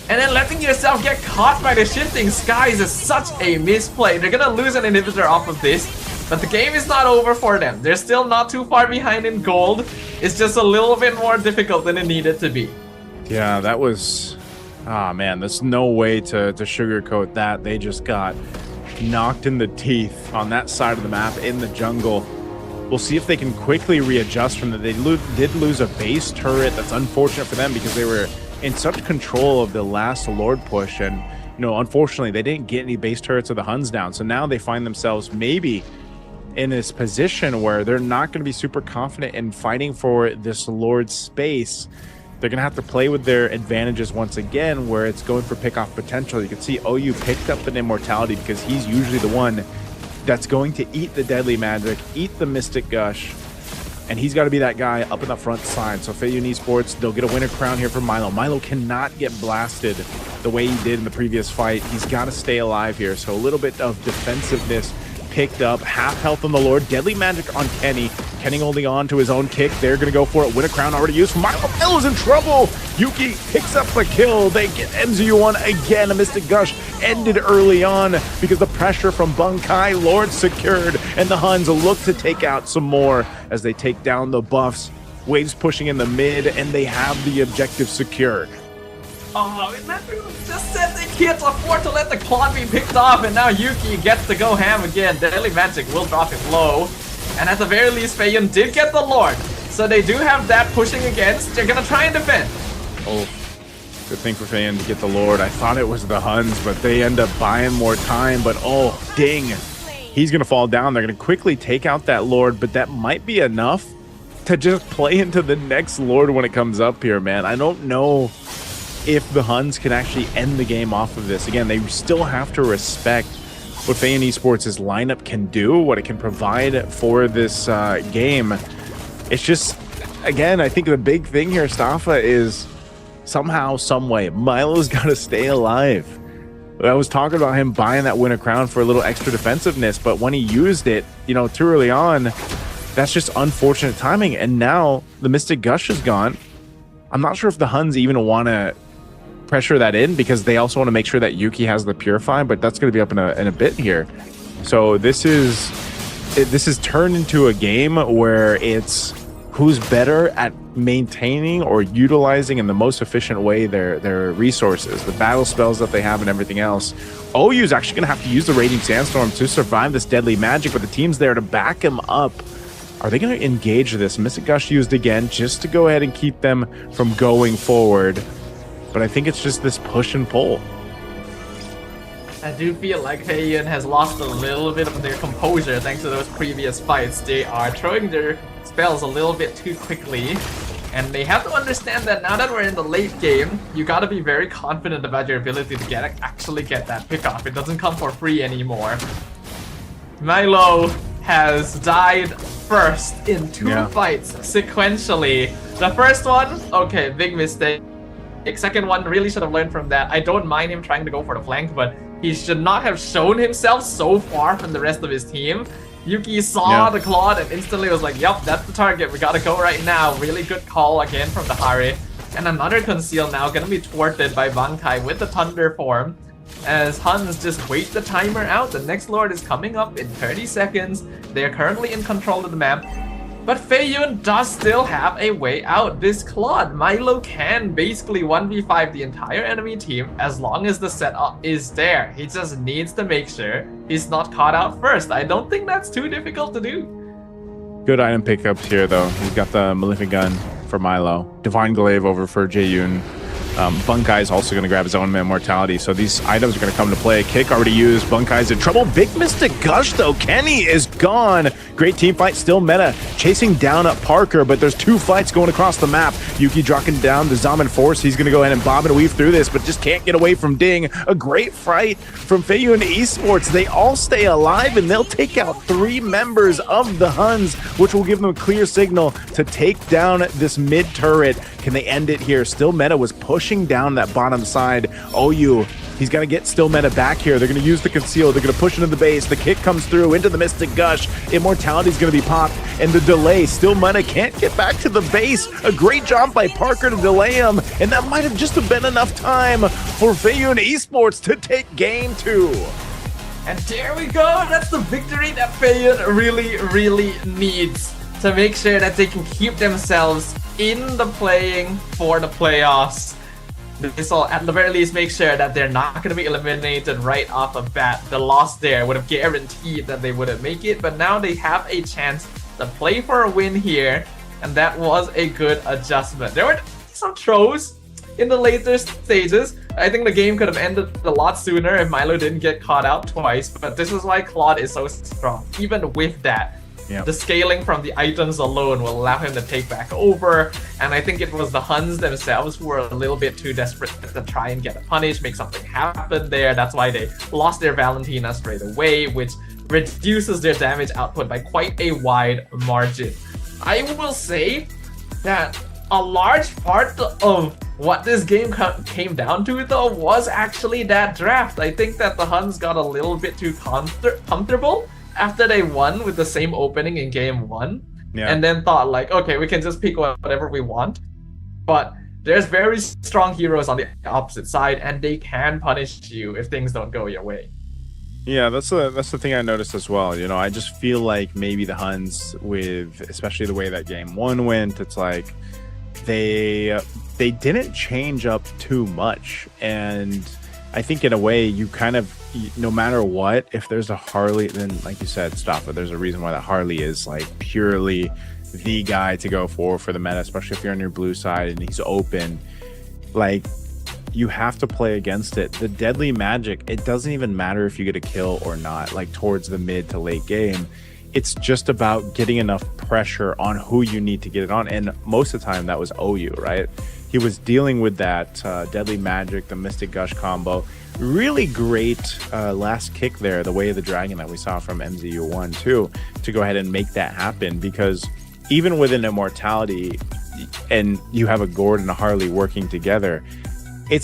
and then letting yourself get caught by the Shifting Skies is such a misplay. They're gonna lose an inhibitor off of this, but the game is not over for them. They're still not too far behind in gold. It's just a little bit more difficult than it needed to be. Yeah, that was... Ah, man, there's no way to sugarcoat that. They just got knocked in the teeth on that side of the map in the jungle. We'll see if they can quickly readjust from that. They did lose a base turret. That's unfortunate for them because they were in such control of the last Lord push, and you know, unfortunately they didn't get any base turrets of the Huns down. So now they find themselves maybe in this position where they're not going to be super confident in fighting for this Lord space. They're going to have to play with their advantages once again, where it's going for pick-off potential. You can see OU picked up an Immortality because he's usually the one that's going to eat the Deadly Magic, eat the Mystic Gush, and he's got to be that guy up in the front side. So Feiyun Esports, they'll get a winner crown here for Milo. Milo cannot get blasted the way he did in the previous fight. He's got to stay alive here, so a little bit of defensiveness picked up. Half health on the Lord. Deadly magic on Kenny. Kenny holding on to his own kick. They're going to go for it. Win a crown already used. Milo. Milo's in trouble. Yuki picks up the kill. They get MZU1 again. A Mystic Gush ended early on because the pressure from Bunkai. Lord secured. And the Huns look to take out some more as they take down the buffs. Waves pushing in the mid, and they have the objective secured. Oh, Matthew just said they can't afford to let the Claude be picked off, and now Yuki gets to go ham again. Deadly Magic will drop him low. And at the very least, Feiyun did get the Lord. So they do have that pushing against. They're gonna try and defend. Oh, good thing for Feiyun to get the Lord. I thought it was the Huns, but they end up buying more time. But oh, ding. He's gonna fall down. They're gonna quickly take out that Lord, but that might be enough to just play into the next Lord when it comes up here, man. I don't know if the Huns can actually end the game off of this. Again, they still have to respect what Feiyun Esports' lineup can do, what it can provide for this game. It's just, again, I think the big thing here, Staffa, is somehow, some way, Milo's got to stay alive. I was talking about him buying that Winter Crown for a little extra defensiveness, but when he used it, you know, too early on, that's just unfortunate timing. And now the Mystic Gush is gone. I'm not sure if the Huns even want to pressure that in because they also want to make sure that Yuki has the Purify, but that's going to be up in a bit here. So this is turned into a game where it's who's better at maintaining or utilizing in the most efficient way their resources, the battle spells that they have and everything else. OU is actually going to have to use the Raging Sandstorm to survive this deadly magic, but the team's there to back him up. Are they going to engage this? Mystic Gush used again just to go ahead and keep them from going forward. But I think it's just this push and pull. I do feel like Feiyun has lost a little bit of their composure thanks to those previous fights. They are throwing their spells a little bit too quickly. And they have to understand that now that we're in the late game, you gotta be very confident about your ability to actually get that pick off. It doesn't come for free anymore. Milo has died first in two fights sequentially. The first one, okay, big mistake. Second one, really should have learned from that. I don't mind him trying to go for the flank, but he should not have shown himself so far from the rest of his team. Yuki saw the Claude and instantly was like, yup, that's the target. We gotta go right now. Really good call again from the Hari. And another conceal now gonna be thwarted by Bankai with the Thunder form. As Huns just wait the timer out. The next Lord is coming up in 30 seconds. They are currently in control of the map. But Feiyun does still have a way out. This Claude, Milo can basically 1v5 the entire enemy team as long as the setup is there. He just needs to make sure he's not caught out first. I don't think that's too difficult to do. Good item pickups here, though. He's got the Malefic Gun for Milo. Divine Glaive over for Jaeyoon. Bunkai is also going to grab his own Immortality, so these items are going to come to play. Kick already used. Bunkai's in trouble. Big Mystic Gush, though. Kenny is gone. Great team fight. Still meta. Chasing down at Parker, but there's two fights going across the map. Yuki dropping down the Zaman Force. He's going to go ahead and bob and weave through this, but just can't get away from Ding. A great fight from Feiyun Esports. They all stay alive, and they'll take out 3 members of the Huns, which will give them a clear signal to take down this mid turret. Can they end it here? Still meta was pushing down that bottom side. OU, he's got to get Still meta back here. They're going to use the conceal. They're going to push into the base. The kick comes through into the Mystic Gush. Immortality is going to be popped, and the delay. Still meta can't get back to the base. A great job by Parker to delay him, and that might have just been enough time for Feiyun Esports to take game 2. And there we go. That's the victory that Feiyun really needs to make sure that they can keep themselves in the playing for the playoffs. This will at the very least make sure that they're not going to be eliminated right off the bat. The loss there would have guaranteed that they wouldn't make it, but now they have a chance to play for a win here, and that was a good adjustment. There were some throws in the later stages. I think the game could have ended a lot sooner if Milo didn't get caught out twice, but this is why Claude is so strong. Even with that, the scaling from the items alone will allow him to take back over, and I think it was the Huns themselves who were a little bit too desperate to try and get a punish, make something happen there. That's why they lost their Valentina straight away, which reduces their damage output by quite a wide margin. I will say that a large part of what this game came down to, though, was actually that draft. I think that the Huns got a little bit too comfortable after they won with the same opening in game 1, Yeah. and then thought like, okay, we can just pick whatever we want. But there's very strong heroes on the opposite side, and they can punish you if things don't go your way. Yeah, that's the thing I noticed as well. You know, I just feel like maybe the Huns, with especially the way that game 1 went, it's like they didn't change up too much. And I think in a way you kind of, no matter what, if there's a Harley, then like you said, Staffa, there's a reason why that Harley is like purely the guy to go for the meta, especially if you're on your blue side and he's open. Like, you have to play against it. The deadly magic, it doesn't even matter if you get a kill or not, like towards the mid to late game. It's just about getting enough pressure on who you need to get it on. And most of the time that was OU, right? He was dealing with that deadly magic, the Mystic Gush combo. Really great last kick there, the Way of the Dragon that we saw from MZU1 too, to go ahead and make that happen. Because even with an Immortality and you have a Gord and a Harley working together, it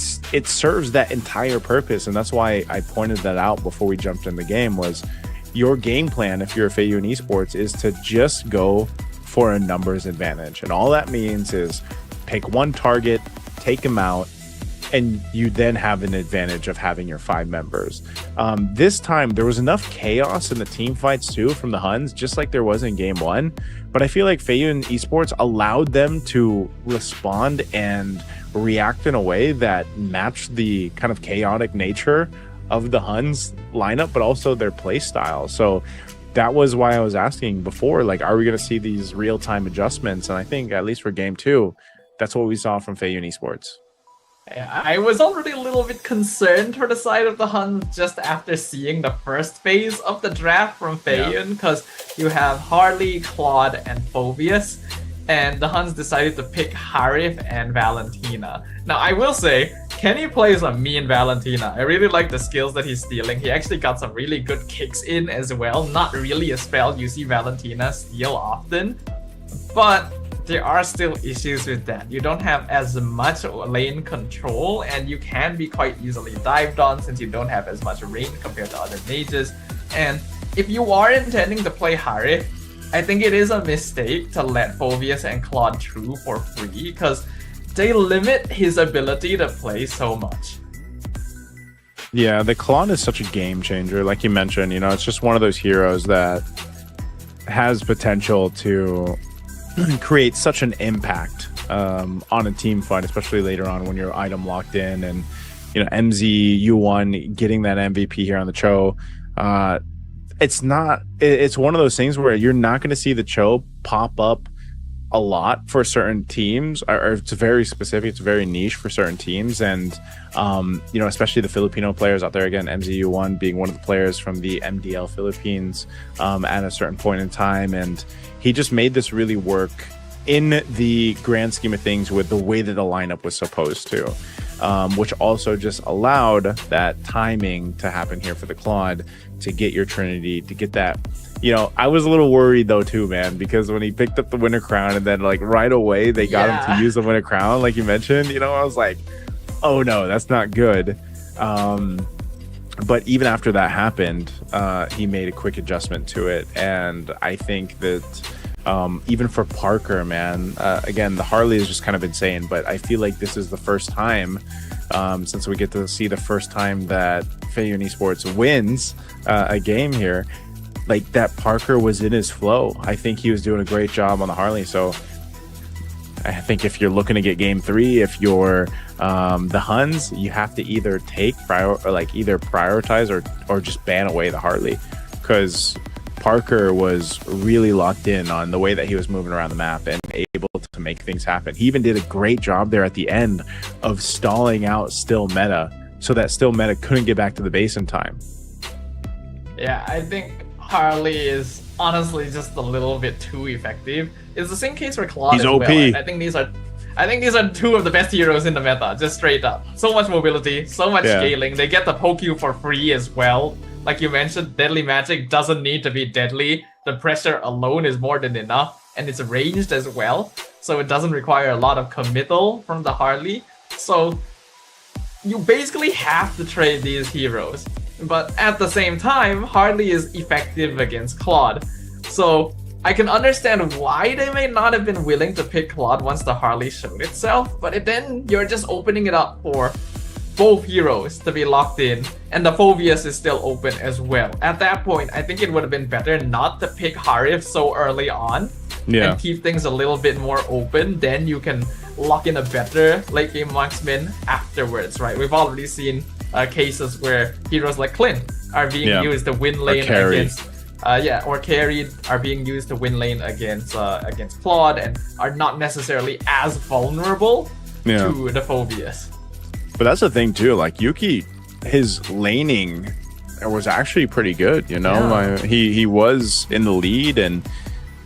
serves that entire purpose. And that's why I pointed that out before we jumped in the game, was your game plan, if you're a Feiyun Esports, is to just go for a numbers advantage. And all that means is pick one target, take him out, and you then have an advantage of having your 5 members. This time there was enough chaos in the team fights too from the Huns, just like there was in game 1. But I feel like Feiyun Esports allowed them to respond and react in a way that matched the kind of chaotic nature of the Huns lineup, but also their play style. So that was why I was asking before, like, are we going to see these real-time adjustments? And I think at least for game 2, that's what we saw from Feiyun Esports. I was already a little bit concerned for the side of the Huns just after seeing the first phase of the draft from Feiyun, because you have Harley, Claude, and Phobius, and the Huns decided to pick Harif and Valentina. Now, I will say, Kenny plays a mean Valentina. I really like the skills that he's stealing. He actually got some really good kicks in as well. Not really a spell you see Valentina steal often, but there are still issues with that. You don't have as much lane control, and you can be quite easily dived on since you don't have as much range compared to other mages. And if you are intending to play Harif, I think it is a mistake to let Phobius and Claude through for free, because they limit his ability to play so much. Yeah, the Claude is such a game changer. Like you mentioned, you know, it's just one of those heroes that has potential to create such an impact on a team fight, especially later on when you're item locked in. And, you know, MZU1 getting that MVP here on the Cho, it's one of those things where you're not going to see the Cho pop up a lot for certain teams, or it's very specific, it's very niche for certain teams. And you know, especially the Filipino players out there, again, MZU1 being one of the players from the MDL Philippines at a certain point in time. And he just made this really work in the grand scheme of things with the way that the lineup was supposed to, which also just allowed that timing to happen here for the Claude to get your Trinity, to get that. You know, I was a little worried though too, man, because when he picked up the Winter Crown and then like right away they got him to use the Winter Crown, like you mentioned, you know, I was like, oh no, that's not good. But even after that happened, he made a quick adjustment to it. And I think that even for Parker, man, again, the Harley is just kind of insane, but I feel like this is the first time, since we get to see the first time that Feiyun Esports wins a game here, like that Parker was in his flow. I think he was doing a great job on the Harley. So I think if you're looking to get game 3, if you're the Huns, you have to either either prioritize or just ban away the Harley, because Parker was really locked in on the way that he was moving around the map and able to make things happen. He even did a great job there at the end of stalling out Still Meta so that Still Meta couldn't get back to the base in time. Yeah, I think Harley is honestly just a little bit too effective. It's the same case for Claude He's as OP. well. And I think these are 2 of the best heroes in the meta, just straight up. So much mobility, so much scaling. They get the poke you for free as well. Like you mentioned, deadly magic doesn't need to be deadly. The pressure alone is more than enough, and it's ranged as well, so it doesn't require a lot of committal from the Harley. So you basically have to trade these heroes. But at the same time, Harley is effective against Claude. So I can understand why they may not have been willing to pick Claude once the Harley showed itself, but then you're just opening it up for both heroes to be locked in, and the Phoveus is still open as well. At that point, I think it would have been better not to pick Harif so early on and keep things a little bit more open. Then you can lock in a better late game marksman afterwards, right? We've already seen cases where heroes like Clint are being used to win lane against or carried are being used to win lane against Claude and are not necessarily as vulnerable to the Phoveus. But that's the thing too, like Yuki, his laning was actually pretty good, you know. He was in the lead, and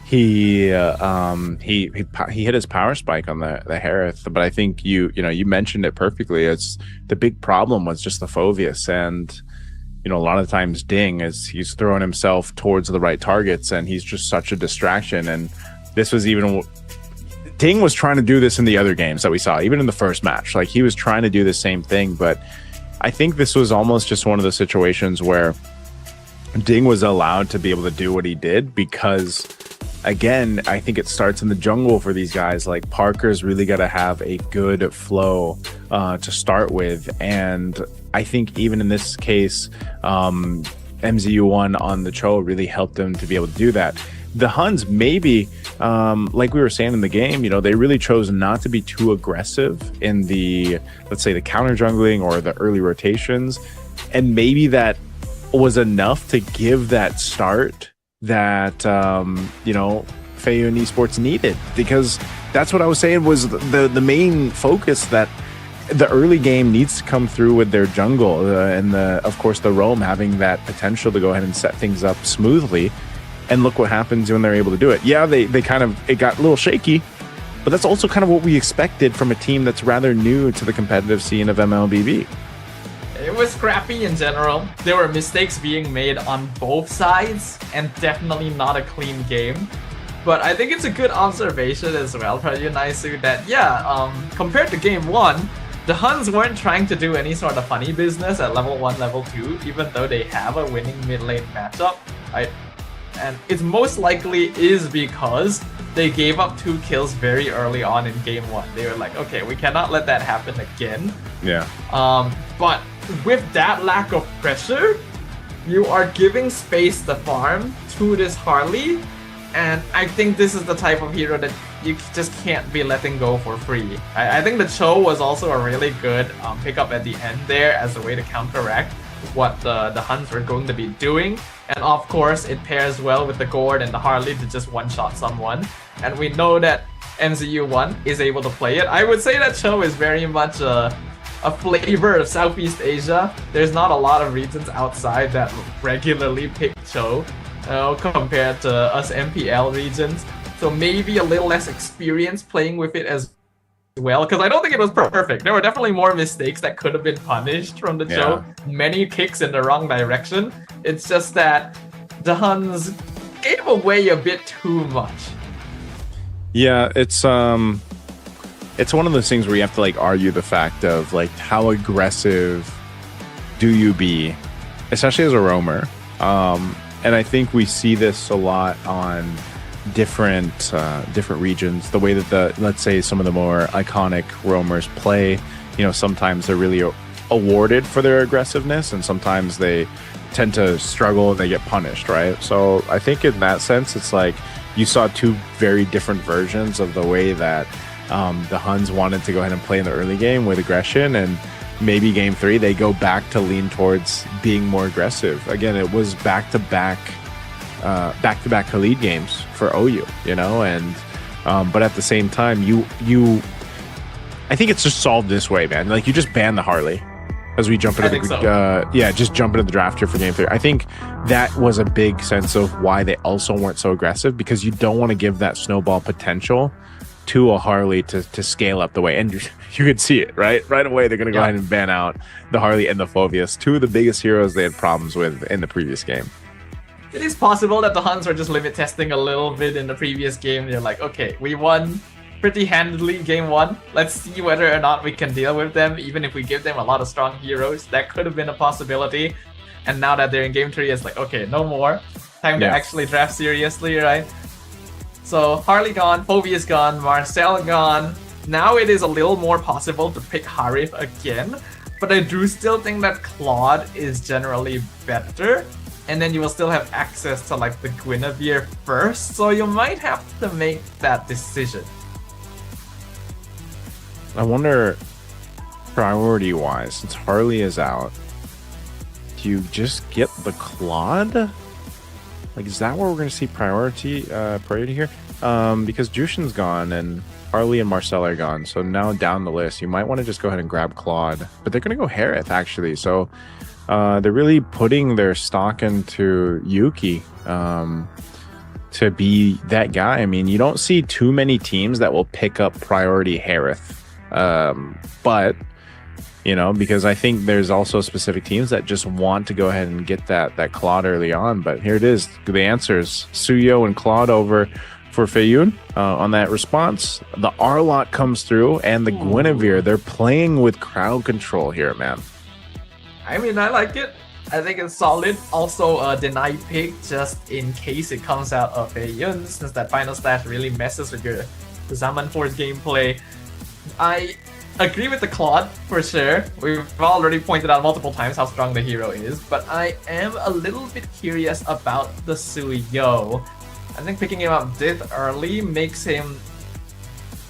he hit his power spike on the Harith. But I think you mentioned it perfectly. It's the big problem was just the Phoveus, and a lot of times Ding he's throwing himself towards the right targets, and he's just such a distraction. And this was even Ding was trying to do this in the other games that we saw, even in the first match. Like, he was trying to do the same thing, but I think this was almost just one of the situations where Ding was allowed to be able to do what he did because, again, I think it starts in the jungle for these guys. Like, Parker's really got to have a good flow to start with, and I think even in this case, MZU1 on the Cho really helped them to be able to do that. The Huns, maybe, like we were saying in the game, they really chose not to be too aggressive in the, let's say, the counter jungling or the early rotations. And maybe that was enough to give that start that, Feiyun Esports needed. Because that's what I was saying was the main focus, that the early game needs to come through with their jungle and, of course, the roam having that potential to go ahead and set things up smoothly. And look what happens when they're able to do it. Yeah, it got a little shaky, but that's also kind of what we expected from a team that's rather new to the competitive scene of MLBB. It was scrappy in general. There were mistakes being made on both sides, and definitely not a clean game. But I think it's a good observation as well, Prajunaisu, that compared to game 1, the Huns weren't trying to do any sort of funny business at level 1, level 2, even though they have a winning mid lane matchup. And it most likely is because they gave up 2 kills very early on in game 1. They were like, okay, we cannot let that happen again. Yeah. But with that lack of pressure, you are giving space to farm to this Harley, and I think this is the type of hero that you just can't be letting go for free. I think the Cho was also a really good pickup at the end there as a way to counteract what the Huns were going to be doing. And of course, it pairs well with the Gord and the Harley to just one-shot someone. And we know that MZU1 is able to play it. I would say that Cho is very much a flavor of Southeast Asia. There's not a lot of regions outside that regularly pick Cho compared to us MPL regions. So maybe a little less experience playing with it as well, because I don't think it was perfect. There were definitely more mistakes that could have been punished from the Cho. Many kicks in the wrong direction. It's just that the Huns gave away a bit too much. Yeah, it's one of those things where you have to argue the fact of how aggressive do you be, especially as a roamer. And I think we see this a lot on different regions. The way that let's say some of the more iconic roamers play, sometimes they're really awarded for their aggressiveness, and sometimes they tend to struggle and they get punished, right? So I think in that sense, it's you saw 2 very different versions of the way that the Huns wanted to go ahead and play in the early game with aggression, and maybe game 3 they go back to lean towards being more aggressive. Again, it was back-to-back Khalid games for OU, and but at the same time, I think it's just solved this way, man. You just ban the Harley as we jump into just jump into the draft here for game 3. I think that was a big sense of why they also weren't so aggressive, because you don't want to give that snowball potential to a Harley to scale up the way, and you could see it right away. They're going to go ahead and ban out the Harley and the Phoveus, 2 of the biggest heroes they had problems with in the previous game. It is possible that the Huns were just limit testing a little bit in the previous game. They're like, okay, we won pretty handily game 1. Let's see whether or not we can deal with them, even if we give them a lot of strong heroes. That could have been a possibility. And now that they're in game 3, it's like, okay, no more. Time to actually draft seriously, right? So Harley gone, Phobia's gone, Marcel gone. Now it is a little more possible to pick Harif again, but I do still think that Claude is generally better, and then you will still have access to like the Guinevere first, so you might have to make that decision. I wonder, priority-wise, since Harley is out, do you just get the Claude? Like, is that where we're going to see priority here? Because Jushin's gone and Harley and Marcel are gone, so now down the list, you might want to just go ahead and grab Claude. But they're going to go Harith, actually, so they're really putting their stock into Yuki to be that guy. I mean, you don't see too many teams that will pick up priority Harith. But you know, because I think there's also specific teams that just want to go ahead and get that Claude early on. But here it is, the answers: Suyo and Claude over for Feiyun. On that response, the Arlott comes through, and the Guinevere. They're playing with crowd control here, man. I mean, I like it. I think it's solid. Also, a deny pick just in case it comes out of Feiyun, since that final stat really messes with your Zaman Force gameplay. I agree with the Claude for sure. We've already pointed out multiple times how strong the hero is, but I am a little bit curious about the Suyo. I think picking him up this early makes him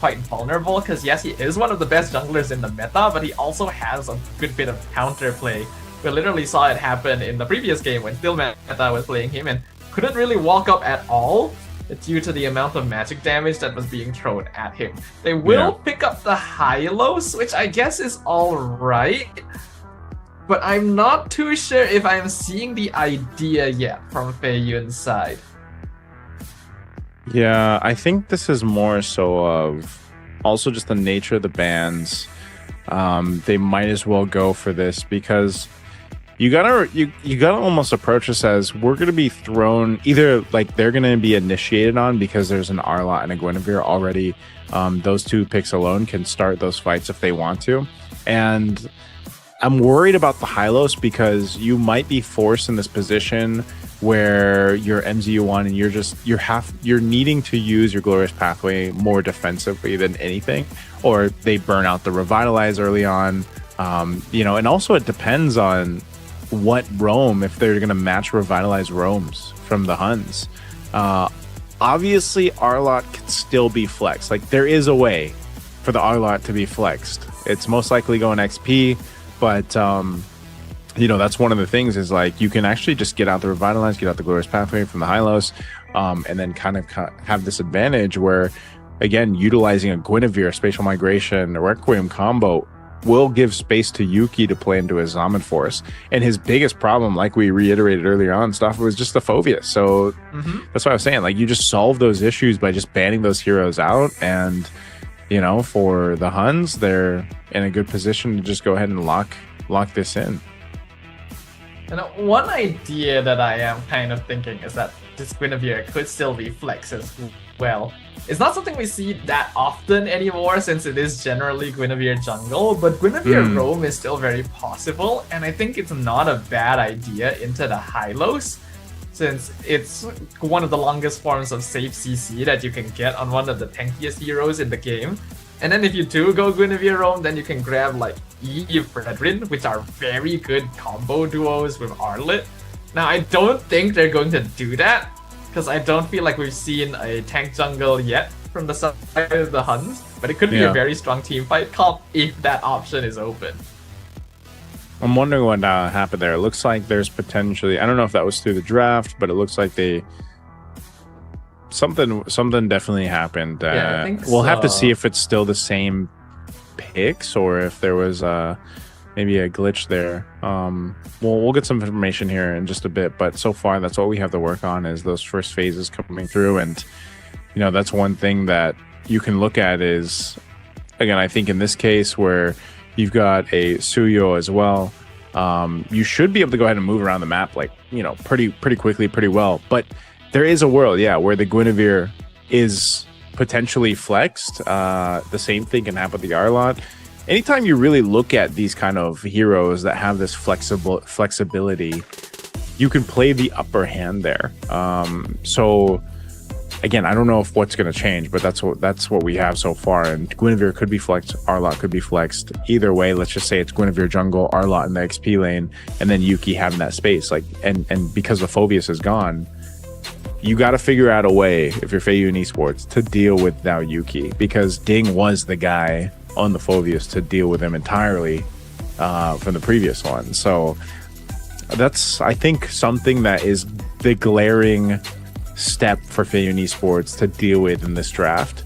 quite vulnerable, because yes, he is one of the best junglers in the meta, but he also has a good bit of counterplay. We literally saw it happen in the previous game when Still Meta was playing him and couldn't really walk up at all due to the amount of magic damage that was being thrown at him. They will pick up the Hylos, which I guess is alright, but I'm not too sure if I'm seeing the idea yet from Feiyun's side. Yeah, I think this is more so of also just the nature of the bans. They might as well go for this because you gotta almost approach this as we're gonna be thrown either like they're gonna be initiated on because there's an Arlott and a Guinevere already. Those two picks alone can start those fights if they want to, and I'm worried about the Hylos because you might be forced in this position where you're MZU1 and you're needing to use your Glorious Pathway more defensively than anything, or they burn out the Revitalize early on. You know, and also it depends on what roam, if they're going to match Revitalize roams from the Huns. Obviously, Arlott can still be flexed. Like, there is a way for the Arlott to be flexed. It's most likely going XP, but you know, that's one of the things is like you can actually just get out the Revitalize, get out the Glorious Pathway from the Hylos, and then kind of have this advantage where, again, utilizing a Guinevere, Spatial Migration, a Requiem combo will give space to Yuki to play into his Zaman Force. And his biggest problem, like we reiterated earlier on, stuff was just the phobia. So that's what I was saying. Like, you just solve those issues by just banning those heroes out. And, you know, for the Huns, they're in a good position to just go ahead and lock this in. And one idea that I am kind of thinking is that this Guinevere could still be flex as well. It's not something we see that often anymore since it is generally Guinevere jungle, but Guinevere roam is still very possible, and I think it's not a bad idea into the Hylos, since it's one of the longest forms of safe CC that you can get on one of the tankiest heroes in the game. And then if you do go Guinevere roam, then you can grab like Eve, Fredrin, which are very good combo duos with Arlott. Now, I don't think they're going to do that, because I don't feel like we've seen a tank jungle yet from the side of the Huns, but it could be a very strong team fight comp if that option is open. I'm wondering what happened there. It looks like there's potentially, I don't know if that was through the draft, but it looks like something definitly happened. I think we'll have to so. see if it's still the same picks or if there was maybe a glitch there. We'll get some information here in just a bit, but so far that's what we have to work on is those first phases coming through. And you know, that's one thing that you can look at is, again, I think in this case where you've got a Suyo as well, you should be able to go ahead and move around the map, like, you know, pretty quickly, pretty well. But there is a world, where the Guinevere is potentially flexed. The same thing can happen with the Arlott. anytime you really look at these kind of heroes that have this flexibility, you can play the upper hand there. So again, I don't know if what's going to change, but that's what we have so far. And Guinevere could be flexed, Arlott could be flexed. Either way, let's just say it's Guinevere jungle, Arlott in the XP lane, and then Yuki having that space. Like, and because the Phobius is gone, you got to figure out a way, if you're Feiyun Esports, to deal with now Yuki, because Ding was the guy on the Phobius to deal with him entirely from the previous one. So that's, I think, something that is the glaring step for Feiyun Esports to deal with in this draft.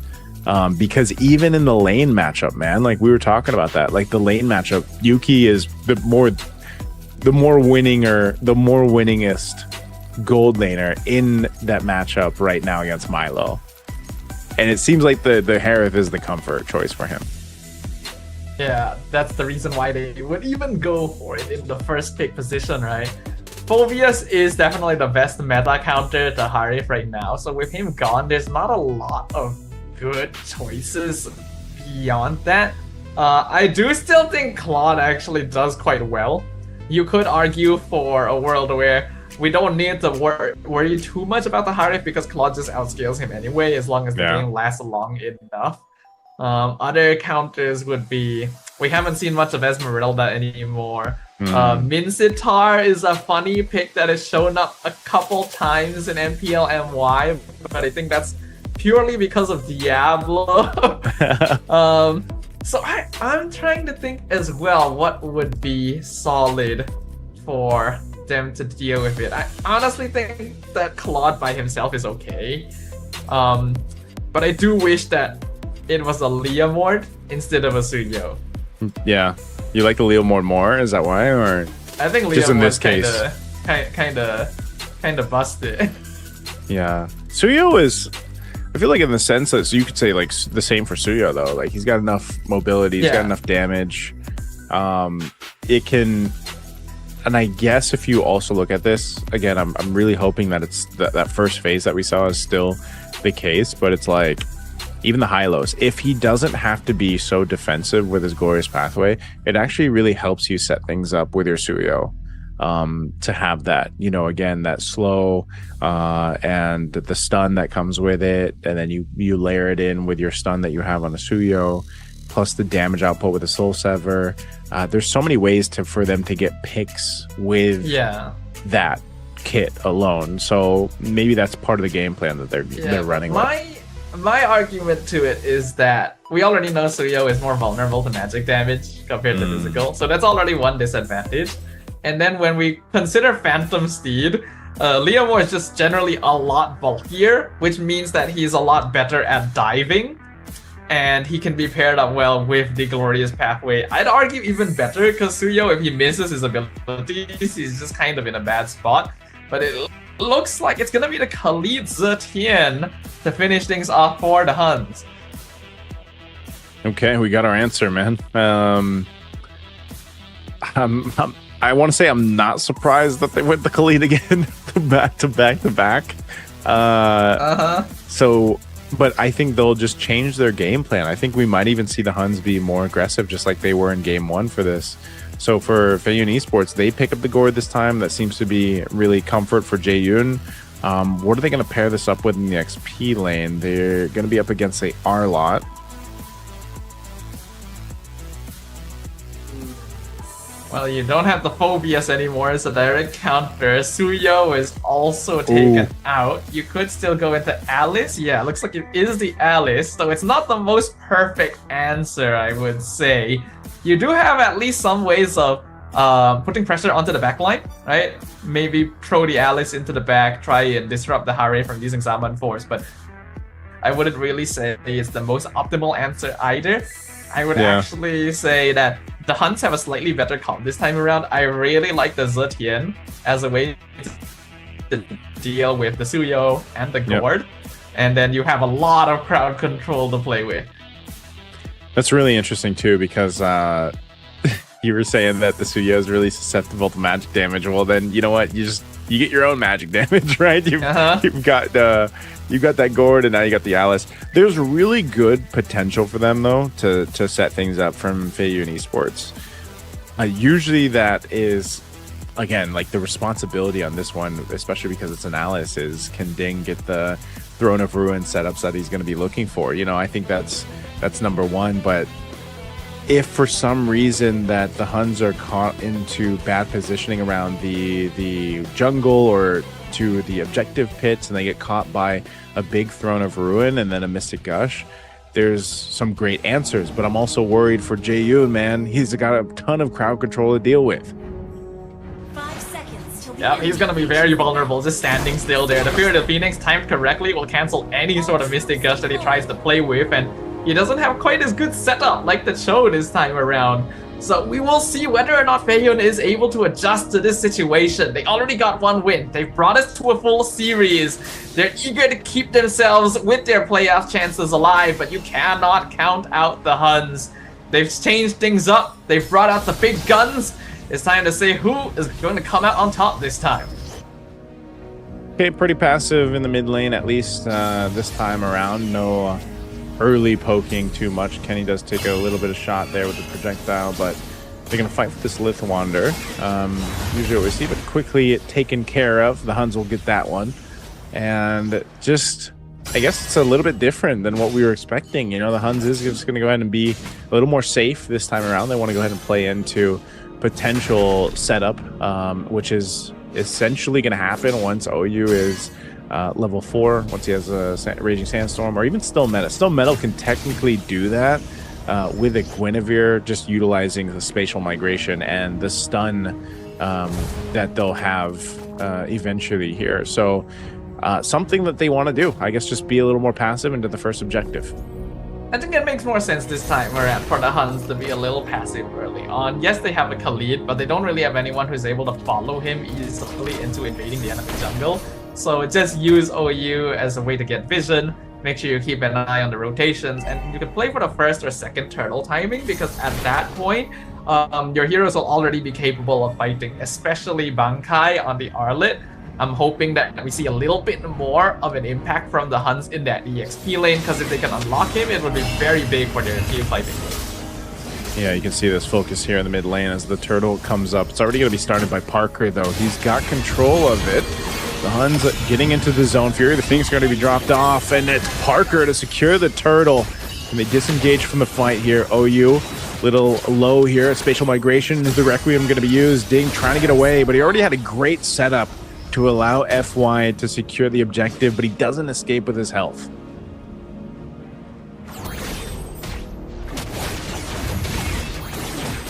Because even in the lane matchup, man, like we were talking about that, like the lane matchup, Yuki is the more winningest gold laner in that matchup right now against Milo. And it seems like the Harith is the comfort choice for him. Yeah, that's the reason why they would even go for it in the first pick position, right? Phobius is definitely the best meta counter to Harith right now. So with him gone, there's not a lot of good choices beyond that. I do still think Claude actually does quite well. You could argue for a world where we don't need to worry too much about the Harith because Claude just outscales him anyway, as long as the game lasts long enough. Other counters would be, we haven't seen much of Esmeralda anymore. Mincitar is a funny pick that has shown up a couple times in NPL MY, but I think that's purely because of Diablo. So I'm trying to think as well what would be solid for them to deal with it. I honestly think that Claude by himself is okay. But I do wish that it was a Leomord instead of a Suyo. Yeah. You like the Leomord more? Is that why? Or I think just in this case kind of busted. Yeah. Suyo is, I feel like in the sense that, so you could say like the same for Suyo though. Like he's got enough mobility, he's got enough damage. It can, and I guess if you also look at this again, I'm really hoping that it's that first phase that we saw is still the case, but it's like even the high-lows, if he doesn't have to be so defensive with his Glorious Pathway, it actually really helps you set things up with your Suyo to have that, you know, again, that slow and the stun that comes with it, and then you layer it in with your stun that you have on the Suyo, plus the damage output with the Soul Sever. There's so many ways for them to get picks with that kit alone. So maybe that's part of the game plan that they're running with. My argument to it is that we already know Suyo is more vulnerable to magic damage compared to physical, so that's already one disadvantage. And then when we consider Phantom Steed, Leomord is just generally a lot bulkier, which means that he's a lot better at diving, and he can be paired up well with the Glorious Pathway. I'd argue even better, because Suyo, if he misses his abilities, he's just kind of in a bad spot. But it looks like it's gonna be the Khalid Zetian to finish things off for the Huns. Okay, we got our answer, man. I want to say I'm not surprised that they went the Khalid again, back to back. So, but I think they'll just change their game plan. I think we might even see the Huns be more aggressive, just like they were in game one for this. So for Feiyun Esports, they pick up the Gourd this time. That seems to be really comfort for Jaeyun. What are they going to pair this up with in the XP lane? They're going to be up against a Arlott. Well, you don't have the Phobius anymore as a direct counter. Suyo is also taken out. You could still go into Alice. Yeah, looks like it is the Alice. So it's not the most perfect answer, I would say. You do have at least some ways of putting pressure onto the backline, right? Maybe throw the Alice into the back, try and disrupt the Harith from using Zaman Force, but I wouldn't really say it's the most optimal answer either. I would actually say that the Huns have a slightly better comp this time around. I really like the Zetian as a way to deal with the Suyo and the Gourd, and then you have a lot of crowd control to play with. That's really interesting too, because you were saying that the Suyo is really susceptible to magic damage. Well, then you know what? You just you get your own magic damage, right? You've got that gourd, and now you got the Alice. There's really good potential for them though to set things up from Feiyun Esports. Usually that is, again, like the responsibility on this one, especially because it's an Alice, is can Ding get the Throne of Ruin setups that he's going to be looking for. You know, I think that's number one. But if for some reason that the Huns are caught into bad positioning around the jungle or to the objective pits, and they get caught by a big Throne of Ruin and then a Mystic Gush, there's some great answers. But I'm also worried for Jaeyoon, man. He's got a ton of crowd control to deal with. 5 seconds till the Yeah, end he's of gonna be the very game. vulnerable, just standing still there. The Fury of the Phoenix, timed correctly, will cancel any sort of Mystic Gush that he tries to play with, and he doesn't have quite as good setup like the Cho this time around. So we will see whether or not Feiyun is able to adjust to this situation. They already got one win. They've brought us to a full series. They're eager to keep themselves with their playoff chances alive, but you cannot count out the Huns. They've changed things up. They've brought out the big guns. It's time to say who is going to come out on top this time. Okay, pretty passive in the mid lane, at least this time around. No early poking too much. Kenny does take a little bit of shot there with the projectile, but they're going to fight for this Lith Wander. Usually what we see, but quickly taken care of. The Huns will get that one. And just, I guess it's a little bit different than what we were expecting. You know, the Huns is just going to go ahead and be a little more safe this time around. They want to go ahead and play into potential setup, which is essentially going to happen once OU is level 4, once he has a Raging Sandstorm, or even Still Meta. Still Meta can technically do that with a Guinevere, just utilizing the spatial migration and the stun that they'll have eventually here. So something that they want to do, I guess, just be a little more passive into the first objective. I think it makes more sense this time around for the Huns to be a little passive early on. Yes, they have a Khalid, but they don't really have anyone who's able to follow him easily into invading the enemy jungle. So just use OU as a way to get vision. Make sure you keep an eye on the rotations, and you can play for the first or second turtle timing, because at that point, your heroes will already be capable of fighting, especially Bankai on the Arlet. I'm hoping that we see a little bit more of an impact from the Huns in that EXP lane, because if they can unlock him, it would be very big for their team fighting. Yeah, you can see this focus here in the mid lane as the turtle comes up. It's already going to be started by Parker, though. He's got control of it. The Huns getting into the zone. Fury, the Phoenix, going to be dropped off, and it's Parker to secure the turtle. And they disengage from the fight here. OU, little low here. Spatial migration is the Requiem going to be used. Ding trying to get away, but he already had a great setup to allow FY to secure the objective, but he doesn't escape with his health.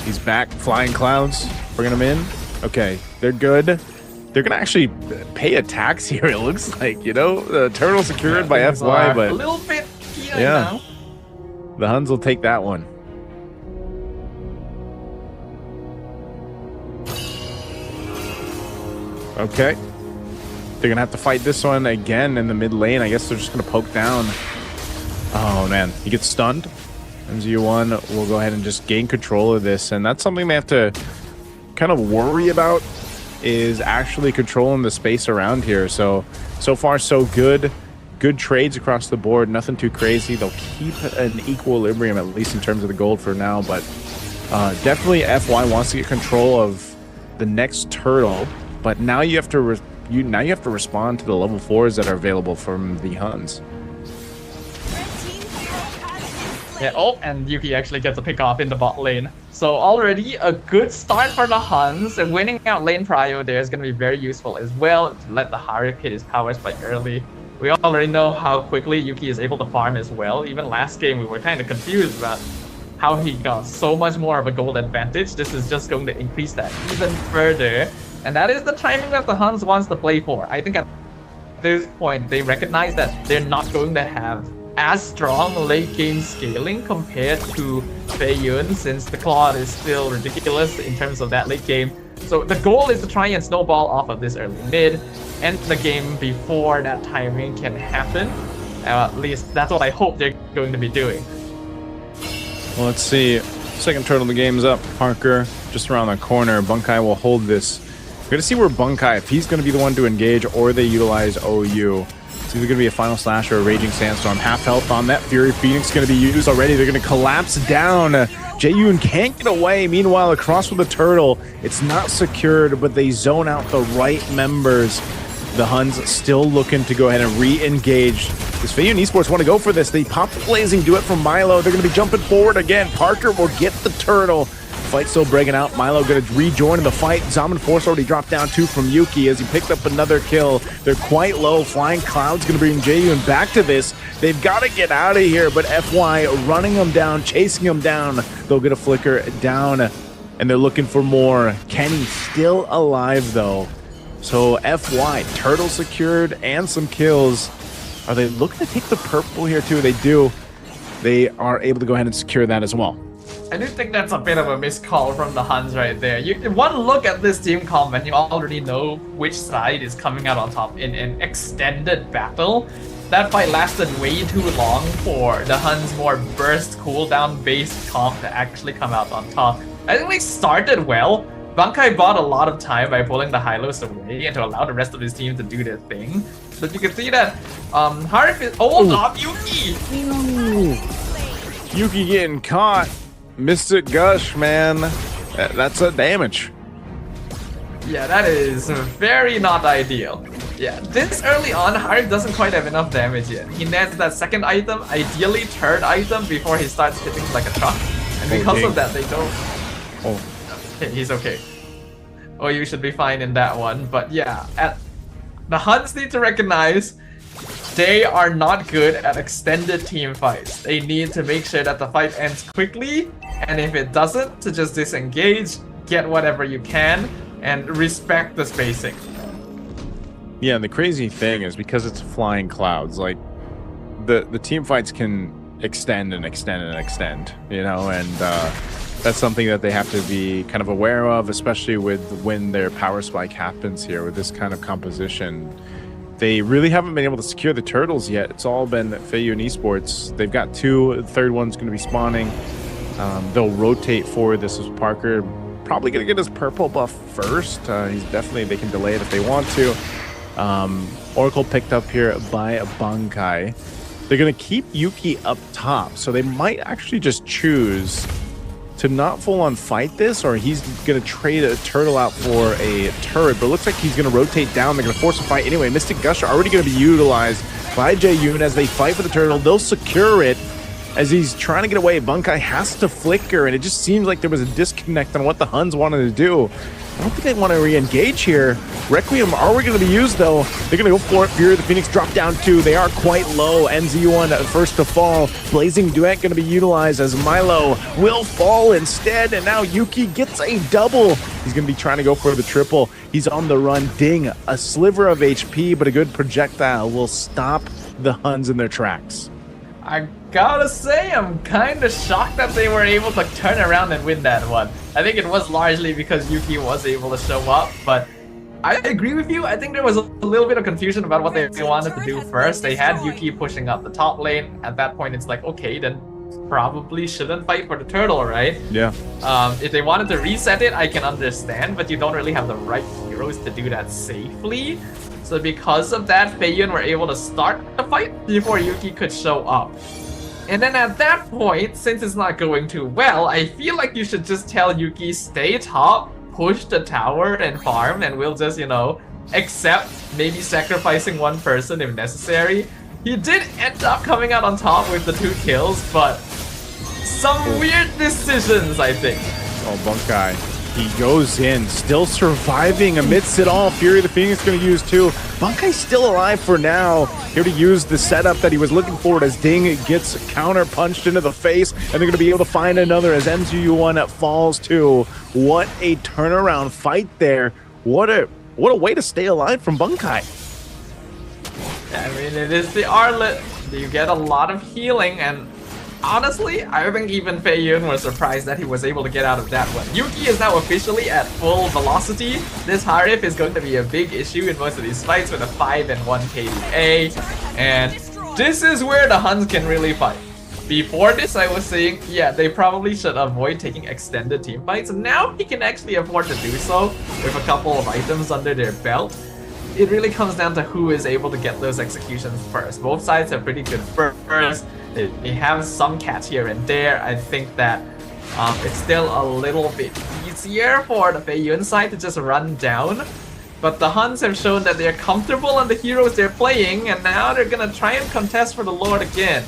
He's back. Flying Clouds, bringing him in. Okay, they're good. They're gonna actually pay attacks here. It looks like, you know, the turtle secured by FY, but a little bit here yeah, now. The Huns will take that one. Okay, they're gonna have to fight this one again in the mid lane. I guess they're just gonna poke down. Oh man, he gets stunned. MZU1 will go ahead and just gain control of this, and that's something they have to kind of worry about, is actually controlling the space around here. So far so good. Good trades across the board, nothing too crazy. They'll keep an equilibrium, at least in terms of the gold for now, but definitely FY wants to get control of the next turtle, but now you have to respond to the level 4s that are available from the Huns. Yeah, oh, and Yuki actually gets a pick off in the bot lane. So already a good start for the Huns, and winning out lane prio there is going to be very useful as well to let the Harik hit his power spike early. We already know how quickly Yuki is able to farm as well. Even last game we were kind of confused about how he got so much more of a gold advantage. This is just going to increase that even further. And that is the timing that the Huns wants to play for. I think at this point they recognize that they're not going to have as strong late game scaling compared to Feiyun, since the Claude is still ridiculous in terms of that late game. So the goal is to try and snowball off of this early mid, end the game before that timing can happen. At least that's what I hope they're going to be doing. Well, let's see. Second turtle of the game's up. Parker just around the corner. Bunkai will hold this We're going to see where Bunkai, if he's going to be the one to engage or they utilize OU. It's either going to be a Final Slash or a Raging Sandstorm. Half health on that. Fury Phoenix going to be used already. They're going to collapse down. Jaeyoon can't get away. Meanwhile, across with the turtle, it's not secured, but they zone out the right members. The Huns still looking to go ahead and re-engage. Does Feiyun Esports want to go for this? They pop the Blazing, do it from Milo. They're going to be jumping forward again. Parker will get the turtle. Fight still breaking out. Milo going to rejoin in the fight. Zaman Force already dropped down 2 from Yuki as he picked up another kill. They're quite low. Flying Cloud's going to bring Jaeyoon back to this. They've got to get out of here, but FY running them down, chasing them down. They'll get a flicker down, and they're looking for more. Kenny still alive, though. So FY, turtle secured and some kills. Are they looking to take the purple here, too? They do. They are able to go ahead and secure that as well. I do think that's a bit of a missed call from the Huns right there. One look at this team comp and you already know which side is coming out on top in an extended battle. That fight lasted way too long for the Huns' more burst cooldown based comp to actually come out on top. I think they started well. Bunkai bought a lot of time by pulling the Hylos away and to allow the rest of his team to do their thing. But you can see that Harif is... Oh, not Yuki! Yuki getting caught. Mystic Gush, man. That's a damage. Yeah, that is very not ideal. Yeah, this early on, Harif doesn't quite have enough damage yet. He nets that second item, ideally third item, before he starts hitting like a truck. And because of that, they don't... Oh. Okay, he's okay. Oh, you should be fine in that one. But yeah, the Huns need to recognize they are not good at extended team fights. They need to make sure that the fight ends quickly, and if it doesn't, to just disengage, get whatever you can, and respect the spacing. Yeah, and the crazy thing is because it's flying clouds, like the team fights can extend and extend and extend, you know, and that's something that they have to be kind of aware of, especially with when their power spike happens here with this kind of composition. They really haven't been able to secure the turtles yet. It's all been Feiyun Esports. They've got 2. The third one's going to be spawning. They'll rotate forward. This is Parker. Probably going to get his purple buff first. He's definitely, they can delay it if they want to. Oracle picked up here by Bunkai. They're going to keep Yuki up top. So they might actually just choose to not full-on fight this, or he's going to trade a turtle out for a turret, but it looks like he's going to rotate down. They're going to force a fight anyway. Mystic Gush already going to be utilized by Jaeyoon as they fight for the turtle. They'll secure it as he's trying to get away. Bunkai has to flicker, and it just seems like there was a disconnect on what the Huns wanted to do. I don't think they want to re-engage here. Requiem are going to be used, though. They're going to go for it. Fury the Phoenix drop down 2. They are quite low. NZ1 first to fall. Blazing Duet going to be utilized as Milo will fall instead. And now Yuki gets a double. He's going to be trying to go for the triple. He's on the run. Ding. A sliver of HP, but a good projectile will stop the Huns in their tracks. I gotta say, I'm kind of shocked that they were able to turn around and win that one. I think it was largely because Yuki was able to show up, but I agree with you. I think there was a little bit of confusion about what they wanted to do first. They had Yuki pushing up the top lane. At that point, it's like, okay, then probably shouldn't fight for the turtle, right? Yeah. If they wanted to reset it, I can understand, but you don't really have the right heroes to do that safely. So because of that, Feiyun were able to start the fight before Yuki could show up. And then at that point, since it's not going too well, I feel like you should just tell Yuki, stay top, push the tower and farm, and we'll just, you know, accept maybe sacrificing one person if necessary. He did end up coming out on top with the 2 kills, but some weird decisions, I think. Oh, Bunkai. He goes in, still surviving amidst it all. Fury the Phoenix going to use 2. Bunkai's still alive for now. Here to use the setup that he was looking for as Ding gets counter punched into the face. And they're going to be able to find another as MZU1 falls too. What a turnaround fight there. What a way to stay alive from Bunkai. I mean, it is the Arlet. You get a lot of healing, and honestly, I think even Feiyun was surprised that he was able to get out of that one. Yuki is now officially at full velocity. This Harif is going to be a big issue in most of these fights with a 5 and 1 KDA. And this is where the Huns can really fight. Before this, I was saying, yeah, they probably should avoid taking extended team fights. Now he can actually afford to do so with a couple of items under their belt. It really comes down to who is able to get those executions first. Both sides have pretty good bursts. They have some catch here and there. I think that it's still a little bit easier for the Fei Yun side to just run down. But the Huns have shown that they're comfortable on the heroes they're playing, and now they're gonna try and contest for the Lord again.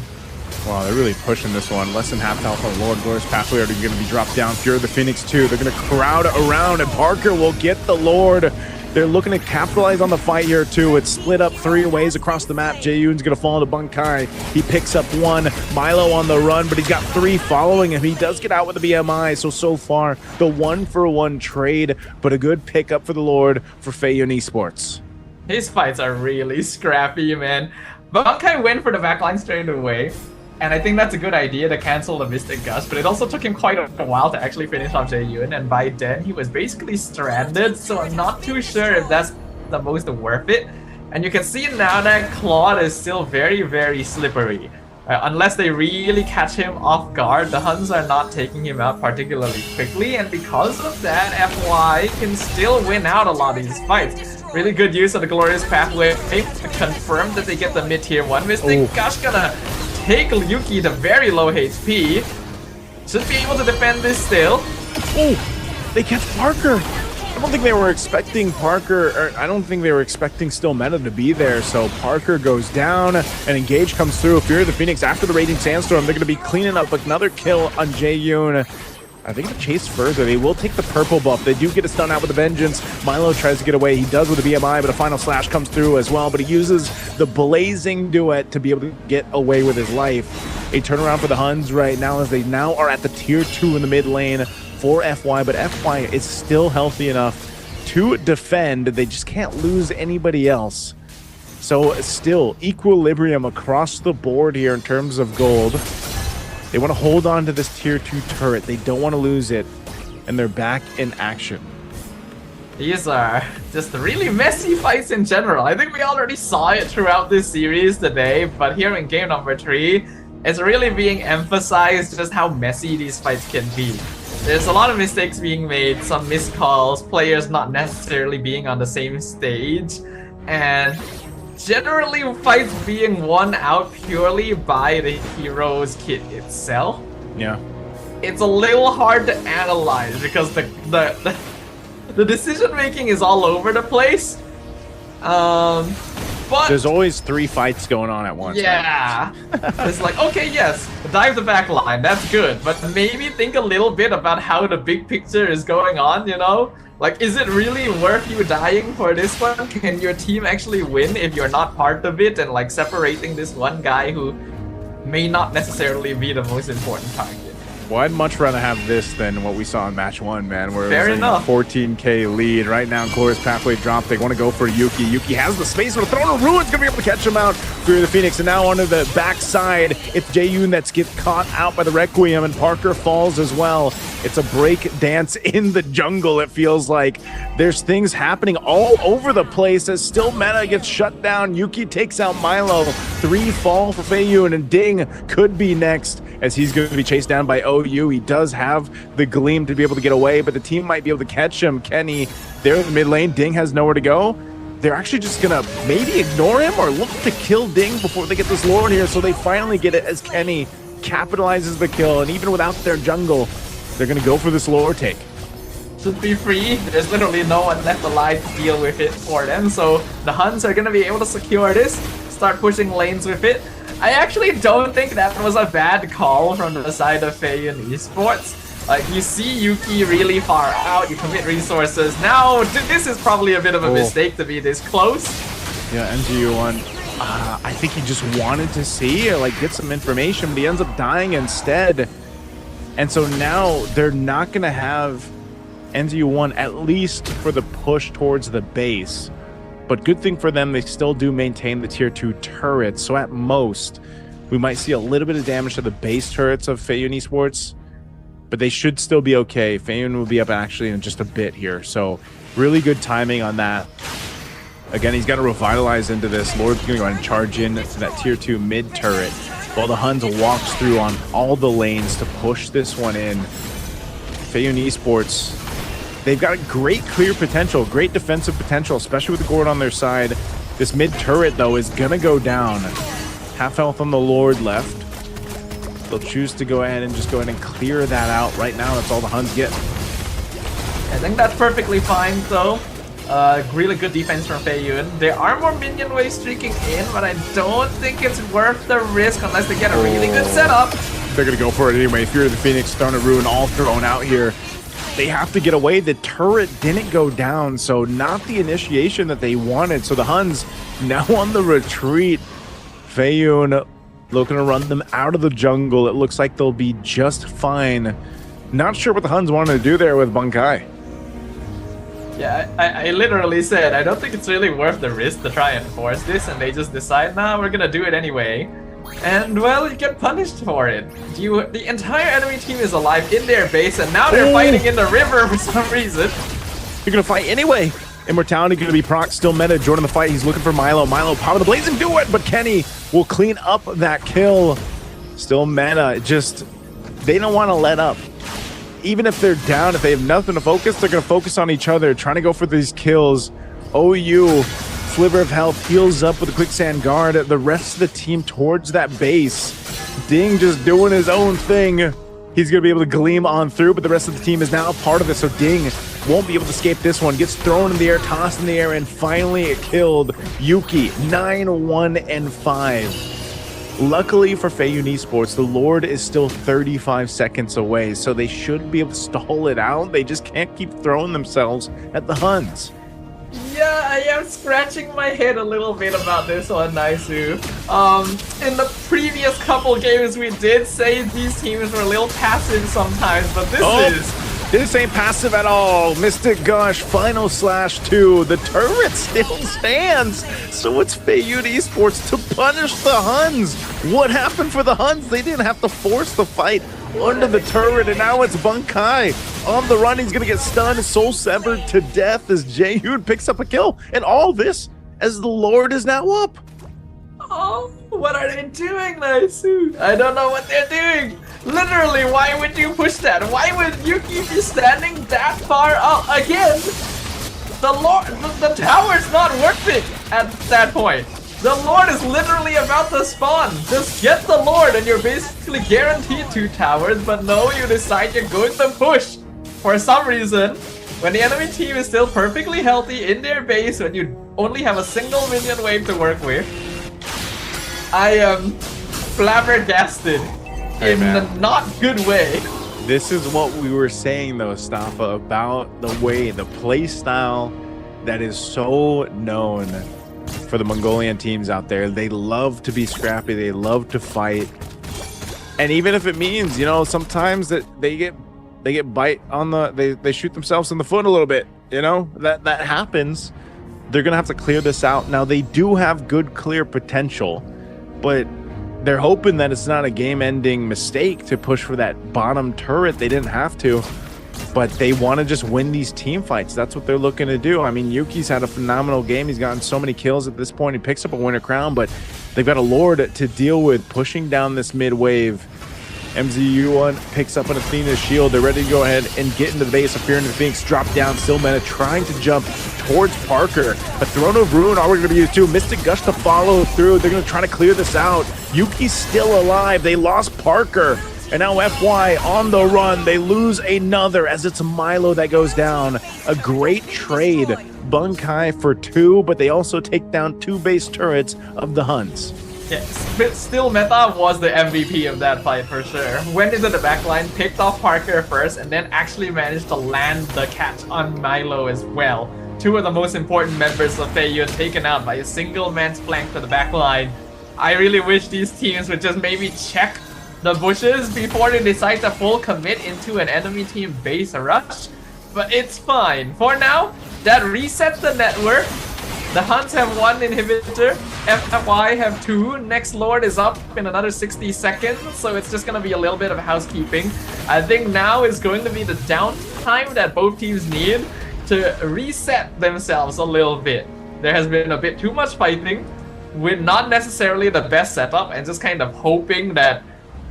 Wow, they're really pushing this one. Less than half health on Lord. Glorious Pathway are going to be dropped down. Fear of the Phoenix too. They're going to crowd around, and Parker will get the Lord. They're looking to capitalize on the fight here too. It's split up 3 ways across the map. Jae-yoon's going to fall into Bunkai. He picks up 1. Milo on the run, but he's got 3 following him. He does get out with the BMI, so far the 1-for-1 trade, but a good pickup for the Lord for Fei Yun Esports. His fights are really scrappy, man. Bunkai went for the backline straight away. And I think that's a good idea to cancel the Mystic Gust, but it also took him quite a while to actually finish off Jae-yoon, and by then he was basically stranded, so I'm not too sure if that's the most worth it. And you can see now that Claude is still very, very slippery. Unless they really catch him off guard, the Huns are not taking him out particularly quickly, and because of that, FY can still win out a lot of these fights. Really good use of the Glorious Pathway to confirm that they get the mid-tier 1 Mystic. Gosh, gonna take Yuki to very low HP. Should be able to defend this still. Oh, they catch Parker. I don't think they were expecting Parker, or I don't think they were expecting Still Meta to be there, so Parker goes down, and Engage comes through. Fear of the Phoenix after the Raging Sandstorm. They're going to be cleaning up another kill on Jae-yoon. I think to chase further, they will take the purple buff. They do get a stun out with a vengeance. Milo tries to get away. He does with the BMI, but a final slash comes through as well. But he uses the blazing duet to be able to get away with his life. A turnaround for the Huns right now as they now are at the tier 2 in the mid lane for FY, but FY is still healthy enough to defend. They just can't lose anybody else. So still equilibrium across the board here in terms of gold. They want to hold on to this tier 2 turret. They don't want to lose it, and they're back in action. These are just really messy fights in general. I think we already saw it throughout this series today, but here in game number 3, it's really being emphasized just how messy these fights can be. There's a lot of mistakes being made, some missed calls, players not necessarily being on the same stage, and generally fights being won out purely by the hero's kit itself. Yeah. It's a little hard to analyze because the decision making is all over the place. But there's always 3 fights going on at once. Yeah. It's like, okay, yes, dive the back line, that's good, but maybe think a little bit about how the big picture is going on, you know? Like, is it really worth you dying for this one? Can your team actually win if you're not part of it and like separating this one guy who may not necessarily be the most important target? Well, I'd much rather have this than what we saw in match 1, man, where Fair it was enough. a 14k lead. Right now, Glorious Pathway drop. They want to go for Yuki. Yuki has the space, but a Throne of Ruins going to be able to catch him out. Fear of the Phoenix, and now onto the backside, it's Jae-yoon that gets caught out by the Requiem, and Parker falls as well. It's a break dance in the jungle, it feels like. There's things happening all over the place as Still Meta gets shut down. Yuki takes out Milo. 3 fall for Fei Yun, and Ding could be next as he's going to be chased down by OU. He does have the Gleam to be able to get away, but the team might be able to catch him. Kenny, there in the mid lane. Ding has nowhere to go. They're actually just going to maybe ignore him or look to kill Ding before they get this Lord here, so they finally get it as Kenny capitalizes the kill, and even without their jungle, they're going to go for this Lord take. Should be free. There's literally no one left alive to deal with it for them, so the Huns are going to be able to secure this, start pushing lanes with it. I actually don't think that was a bad call from the side of Fei Yun Esports. Like, you see Yuki really far out, you commit resources. Now, this is probably a bit of a mistake to be this close. Yeah, NGU1, I think he just wanted to see or like get some information, but he ends up dying instead. And so now they're not going to have NGU1 at least for the push towards the base. But good thing for them, they still do maintain the tier 2 turrets. So at most, we might see a little bit of damage to the base turrets of Fei Yun Esports, but they should still be okay. Fei Yun will be up actually in just a bit here. So really good timing on that. Again, he's got to revitalize into this. Lord's going to go ahead and charge in to that tier 2 mid turret. while the Huns walks through on all the lanes to push this one in. Feiyun Esports, they've got great clear potential, great defensive potential, especially with the Gord on their side. This mid turret, though, is gonna go down. Half health on the Lord left. They'll choose to go ahead and just go ahead and clear that out. Right now, that's all the Huns get. I think that's perfectly fine, though. Really good defense from Feiyun. There are more minion waves streaking in, but I don't think it's worth the risk unless they get a really good setup. They're gonna go for it anyway. Fear of the Phoenix, Stone of Ruin, all thrown out here. They have to get away. The turret didn't go down, so not the initiation that they wanted. So the Huns now on the retreat. Feiyun looking to run them out of the jungle. It looks like they'll be just fine. Not sure what the Huns wanted to do there with Bunkai. Yeah, I literally said, I don't think it's really worth the risk to try and force this, and they just decide, nah, we're gonna do it anyway. And, well, you get punished for it. The entire enemy team is alive in their base, and now they're fighting in the river for some reason. You're gonna fight anyway. Immortality gonna be proc, still meta, joining the fight. He's looking for Milo. Milo, power the blaze and do it, but Kenny will clean up that kill. Still meta, just, they don't want to let up. Even if they're down, if they have nothing to focus, they're going to focus on each other, trying to go for these kills. OU, sliver of health, heals up with a quicksand guard. The rest of the team towards that base. Ding just doing his own thing. He's going to be able to gleam on through, but the rest of the team is now a part of it, so Ding won't be able to escape this one. Gets thrown in the air, tossed in the air, and finally it killed Yuki. 9-1-5. Luckily for Feiyun Esports, the Lord is still 35 seconds away, so they should be able to stall it out. They just can't keep throwing themselves at the Huns. Yeah, I am scratching my head a little bit about this one, Naisu. In the previous couple games, we did say these teams were a little passive sometimes, but this ain't passive at all. Mystic Gush, final /2. The turret still stands. So it's Feiyun Esports to punish the Huns. What happened for the Huns? They didn't have to force the fight under the turret, and now it's Bunkai on the run. He's gonna get stunned, soul severed to death as Jaehoon picks up a kill. And all this as the Lord is now up. Oh, what are they doing, Naisu? I don't know what they're doing. Literally, why would you push that? Why would Yuki be standing that far up again? The Lord, the tower's not worth it at that point. The Lord is literally about to spawn. Just get the Lord and you're basically guaranteed 2 towers, but no, you decide you're going to push. For some reason, when the enemy team is still perfectly healthy in their base, when you only have a single minion wave to work with, I am flabbergasted in a not good way. This is what we were saying though, Staffa, about the way, the play style that is so known for the Mongolian teams out there. They love to be scrappy, they love to fight. And even if it means, you know, sometimes that they get bite on the, they shoot themselves in the foot a little bit, you know, that happens. They're gonna have to clear this out. Now they do have good clear potential, but they're hoping that it's not a game-ending mistake to push for that bottom turret. They didn't have to, but they want to just win these team fights. That's what they're looking to do. I mean, Yuki's had a phenomenal game. He's gotten so many kills at this point. He picks up a winner crown, but they've got a Lord to deal with, pushing down this mid wave. MZU1 picks up an Athena's shield. They're ready to go ahead and get into the base. A Fear into the Phoenix drop down. Still meta trying to jump towards Parker. A Throne of Ruin already going to be used too. Mystic Gush to follow through. They're going to try to clear this out. Yuki's still alive. They lost Parker. And now FY on the run. They lose another as it's Milo that goes down. A great trade. Bunkai for 2, but they also take down 2 base turrets of the Huns. Yes, but still Meta was the MVP of that fight for sure. Went into the backline, picked off Parker first, and then actually managed to land the catch on Milo as well. 2 of the most important members of Feiyun taken out by a single man's flank to the backline. I really wish these teams would just maybe check the bushes before they decide to full commit into an enemy team base rush. But it's fine. For now, that resets the network. The Huns have 1 inhibitor, FY have 2, next Lord is up in another 60 seconds, so it's just going to be a little bit of housekeeping. I think now is going to be the downtime that both teams need to reset themselves a little bit. There has been a bit too much fighting. with not necessarily the best setup and just kind of hoping that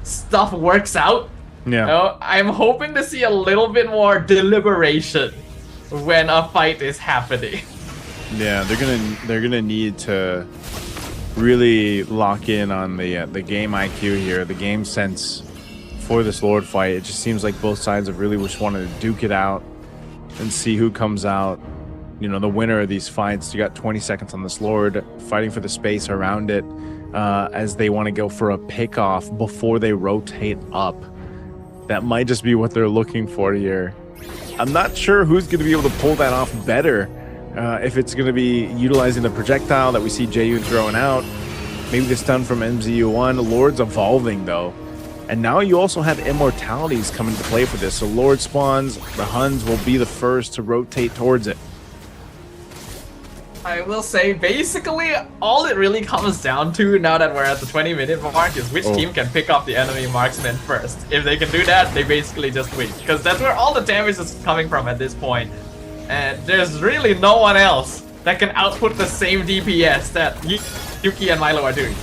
stuff works out. Yeah. You know, I'm hoping to see a little bit more deliberation when a fight is happening. Yeah, they're gonna need to really lock in on the game IQ here, the game sense for this Lord fight. It just seems like both sides have really just wanted to duke it out and see who comes out, you know, the winner of these fights. You got 20 seconds on this Lord, fighting for the space around it as they want to go for a pick-off before they rotate up. That might just be what they're looking for here. I'm not sure who's going to be able to pull that off better. If it's going to be utilizing the projectile that we see Jaeyoon throwing out, maybe the stun from MZU1. Lord's evolving though. And now you also have immortalities coming to play for this. So Lord spawns, the Huns will be the first to rotate towards it. I will say, basically, all it really comes down to now that we're at the 20-minute mark is which team can pick up the enemy marksman first. If they can do that, they basically just win. Because that's where all the damage is coming from at this point. And there's really no one else that can output the same DPS that Yuki and Milo are doing.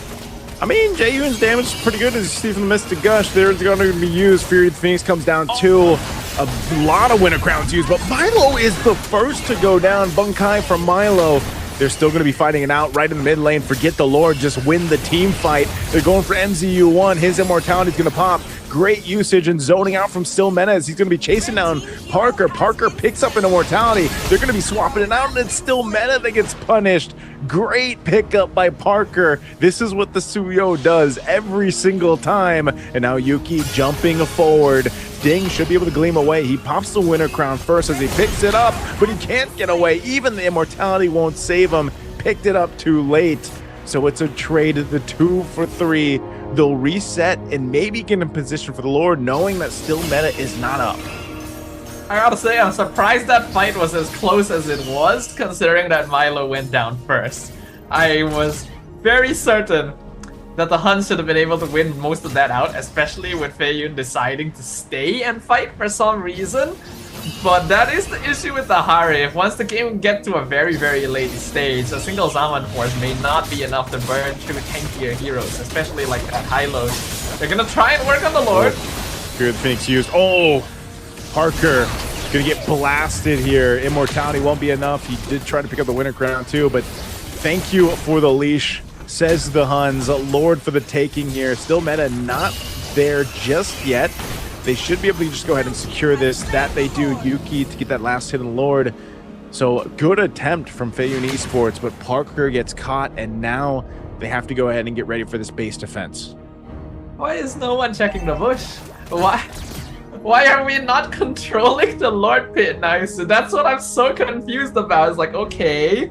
I mean, Jaeyoon's damage is pretty good, as you see from the Mystic Gush. There's going to be used. Fury of the Phoenix comes down too. A lot of Winter Crowns used, but Milo is the first to go down. Bunkai from Milo. They're still going to be fighting it out right in the mid lane. Forget the Lord, just win the team fight. They're going for MZU1. His immortality is going to pop. Great usage and zoning out from Still Meta as he's going to be chasing down Parker. Parker picks up an immortality. They're going to be swapping it out, and it's Still Meta that gets punished. Great pickup by Parker. This is what the Suyo does every single time. And now Yuki jumping forward. Ding should be able to gleam away. He pops the Winter Crown first as he picks it up, but he can't get away. Even the immortality won't save him. Picked it up too late. So it's a trade of the 2 for 3. They'll reset and maybe get in position for the Lord, knowing that Still Meta is not up. I gotta say, I'm surprised that fight was as close as it was, considering that Milo went down first. I was very certain that the Huns should have been able to win most of that out, especially with Feiyun deciding to stay and fight for some reason. But that is the issue with the Harif. Once the game gets to a very, very late stage, a single Zaman force may not be enough to burn through tankier heroes, especially like at high load. They're gonna try and work on the Lord. Fear of the Phoenix used. Oh, Parker gonna get blasted here. Immortality won't be enough. He did try to pick up the Winter Crown too, but thank you for the leash, says the Huns. Lord for the taking here. Still Meta not there just yet. They should be able to just go ahead and secure this. That they do. Yuki to get that last hit on the Lord. So good attempt from Feiyun Esports, but Parker gets caught, and now they have to go ahead and get ready for this base defense. Why is no one checking the bush? Why are we not controlling the Lord pit now? So that's what I'm so confused about. It's like, okay,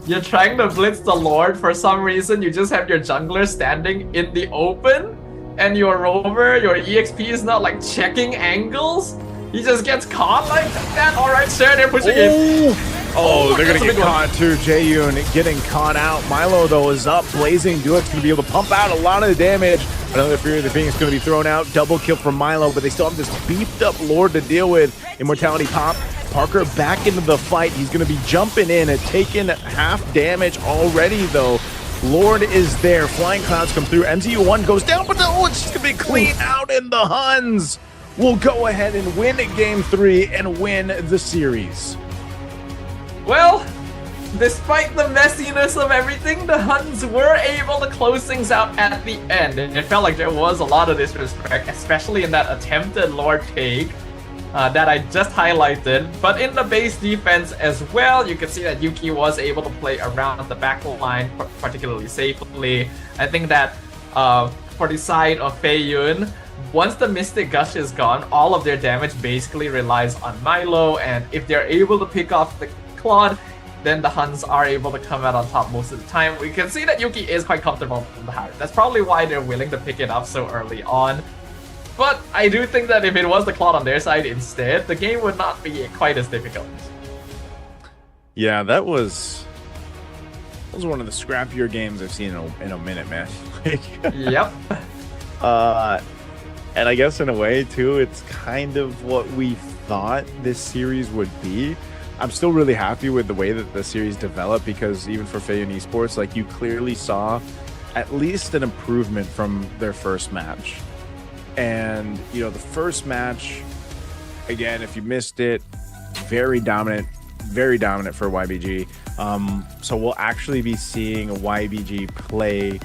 you're trying to blitz the Lord for some reason. You just have your jungler standing in the open, and your rover, your EXP is not like checking angles. He just gets caught like that. All right, sure, they're pushing in. Oh, they're gonna get caught too. Jaeyoon getting caught out. Milo though is up, blazing. Duet's gonna be able to pump out a lot of the damage. Another Fury of the Phoenix gonna be thrown out. Double kill from Milo, but they still have this beefed up Lord to deal with. Immortality pop. Parker back into the fight. He's gonna be jumping in and taking half damage already though. Lord is there. Flying Clouds come through. MZU1 goes down, but no, it's just gonna be clean out, and the Huns will go ahead and win Game 3 and win the series. Well, despite the messiness of everything, the Huns were able to close things out at the end. And it felt like there was a lot of disrespect, especially in that attempted Lord take that I just highlighted. But in the base defense as well, you can see that Yuki was able to play around the back line particularly safely. I think that for the side of Feiyun, once the Mystic Gush is gone, all of their damage basically relies on Milo, and if they're able to pick off the Claude, then the Huns are able to come out on top most of the time. We can see that Yuki is quite comfortable in the Harif. That's probably why they're willing to pick it up so early on. But I do think that if it was the Claude on their side instead, the game would not be quite as difficult. Yeah, that was one of the scrappier games I've seen in a minute, man. Yep. And I guess in a way too, it's kind of what we thought this series would be. I'm still really happy with the way that the series developed, because even for Feiyun Esports, like, you clearly saw at least an improvement from their first match. And, you know, the first match, again, if you missed it, very dominant for YBG. So we'll actually be seeing YBG play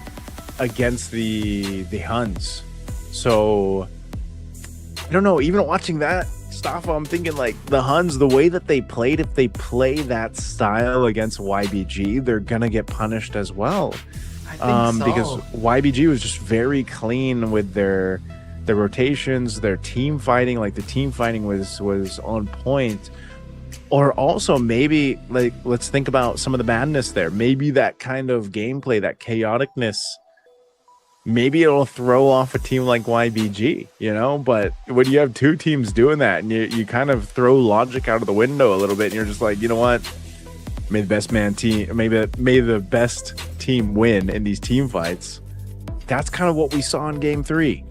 against the HUNS. So I don't know, even watching that stuff, I'm thinking, like, the HUNS, the way that they played, if they play that style against YBG, they're gonna get punished as well. I think so. Because YBG was just very clean with their rotations, their team fighting. Like, the team fighting was on point. Or also, maybe, like, let's think about some of the madness there. Maybe that kind of gameplay, that chaoticness, maybe it'll throw off a team like YBG, you know? But when you have two teams doing that, and you kind of throw logic out of the window a little bit, and you're just like, you know what? May the best team win in these team fights. That's kind of what we saw in Game 3.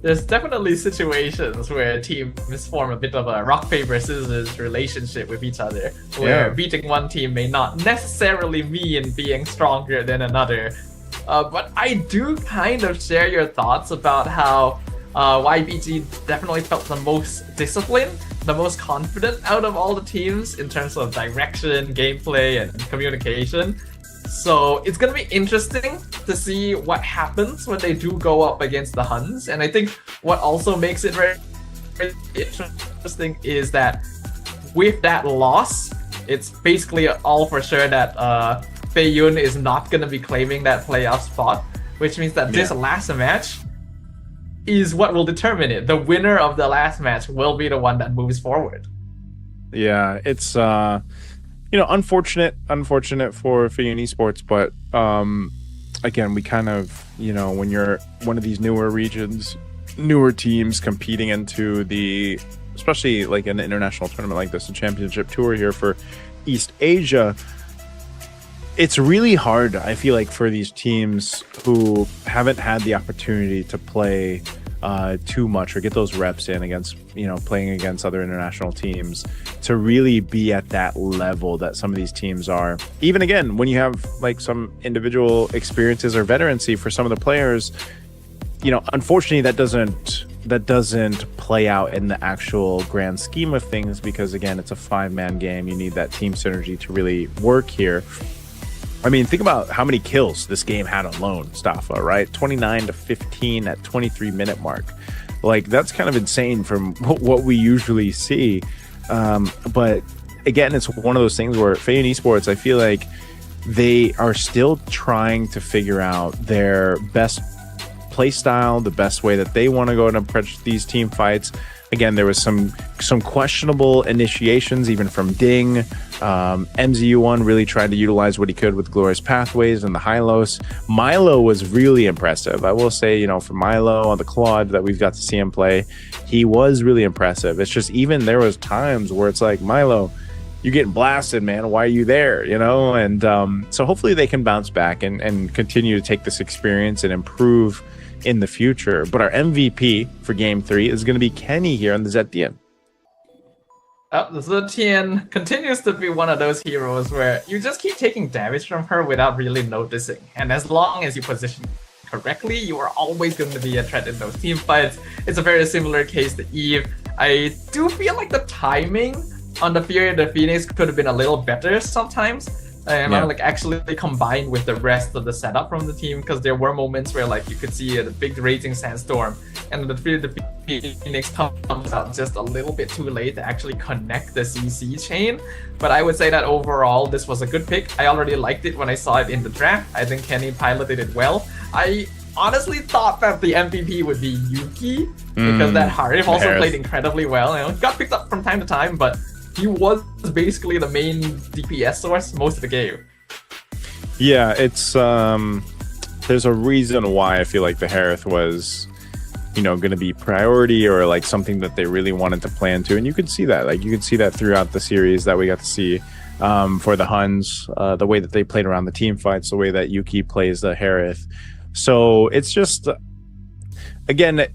There's definitely situations where teams form a bit of a rock, paper, scissors relationship with each other, where beating one team may not necessarily mean being stronger than another. But I do kind of share your thoughts about how YBG definitely felt the most disciplined, the most confident out of all the teams in terms of direction, gameplay, and communication. So it's going to be interesting to see what happens when they do go up against the HUNS. And I think what also makes it very, very interesting is that with that loss, it's basically all for sure that Feiyun is not going to be claiming that playoff spot, which means that this last match is what will determine it. The winner of the last match will be the one that moves forward. Yeah, it's you know, unfortunate for Feiyun Esports, but again, we kind of, you know, when you're one of these newer regions, newer teams competing into the, especially like an international tournament like this, a championship tour here for East Asia, it's really hard, I feel like, for these teams who haven't had the opportunity to play too much or get those reps in against, you know, playing against other international teams, to really be at that level that some of these teams are. Even again, when you have like some individual experiences or veterancy for some of the players, you know, unfortunately that doesn't play out in the actual grand scheme of things, because again, it's a 5-man game. You need that team synergy to really work here. I mean, think about how many kills this game had alone, Staffa, right? 29-15 at 23-minute mark. Like, that's kind of insane from what we usually see. But again, it's one of those things where Feiyun Esports, I feel like they are still trying to figure out their best play style, the best way that they want to go and approach these team fights. Again, there was some questionable initiations, even from Ding. MZU1 really tried to utilize what he could with Glorious Pathways and the Hylos. Milo was really impressive. I will say, you know, for Milo on the Claude that we've got to see him play, he was really impressive. It's just, even there was times where it's like, Milo, you're getting blasted, man. Why are you there? You know? And so hopefully they can bounce back and continue to take this experience and improve in the future. But our MVP for Game 3 is going to be Kenny here on the Zetian. The Zetian continues to be one of those heroes where you just keep taking damage from her without really noticing. And as long as you position correctly, you are always going to be a threat in those team fights. It's a very similar case to Eve. I do feel like the timing on the Fury of the Phoenix could have been a little better sometimes. And like actually combined with the rest of the setup from the team, because there were moments where like you could see a big raging sandstorm and the Phoenix comes out just a little bit too late to actually connect the CC chain. But I would say that overall this was a good pick. I already liked it when I saw it in the draft. I think Kenny piloted it well. I honestly thought that the MVP would be Yuki, because that Harif also played incredibly well. You know, he got picked up from time to time, but he was basically the main DPS source most of the game. Yeah, it's there's a reason why I feel like the Harith was, you know, going to be priority, or like something that they really wanted to play into. And you could see that, like you could see that throughout the series that we got to see for the HUNS, the way that they played around the team fights, the way that Yuki plays the Harith. So it's just, again,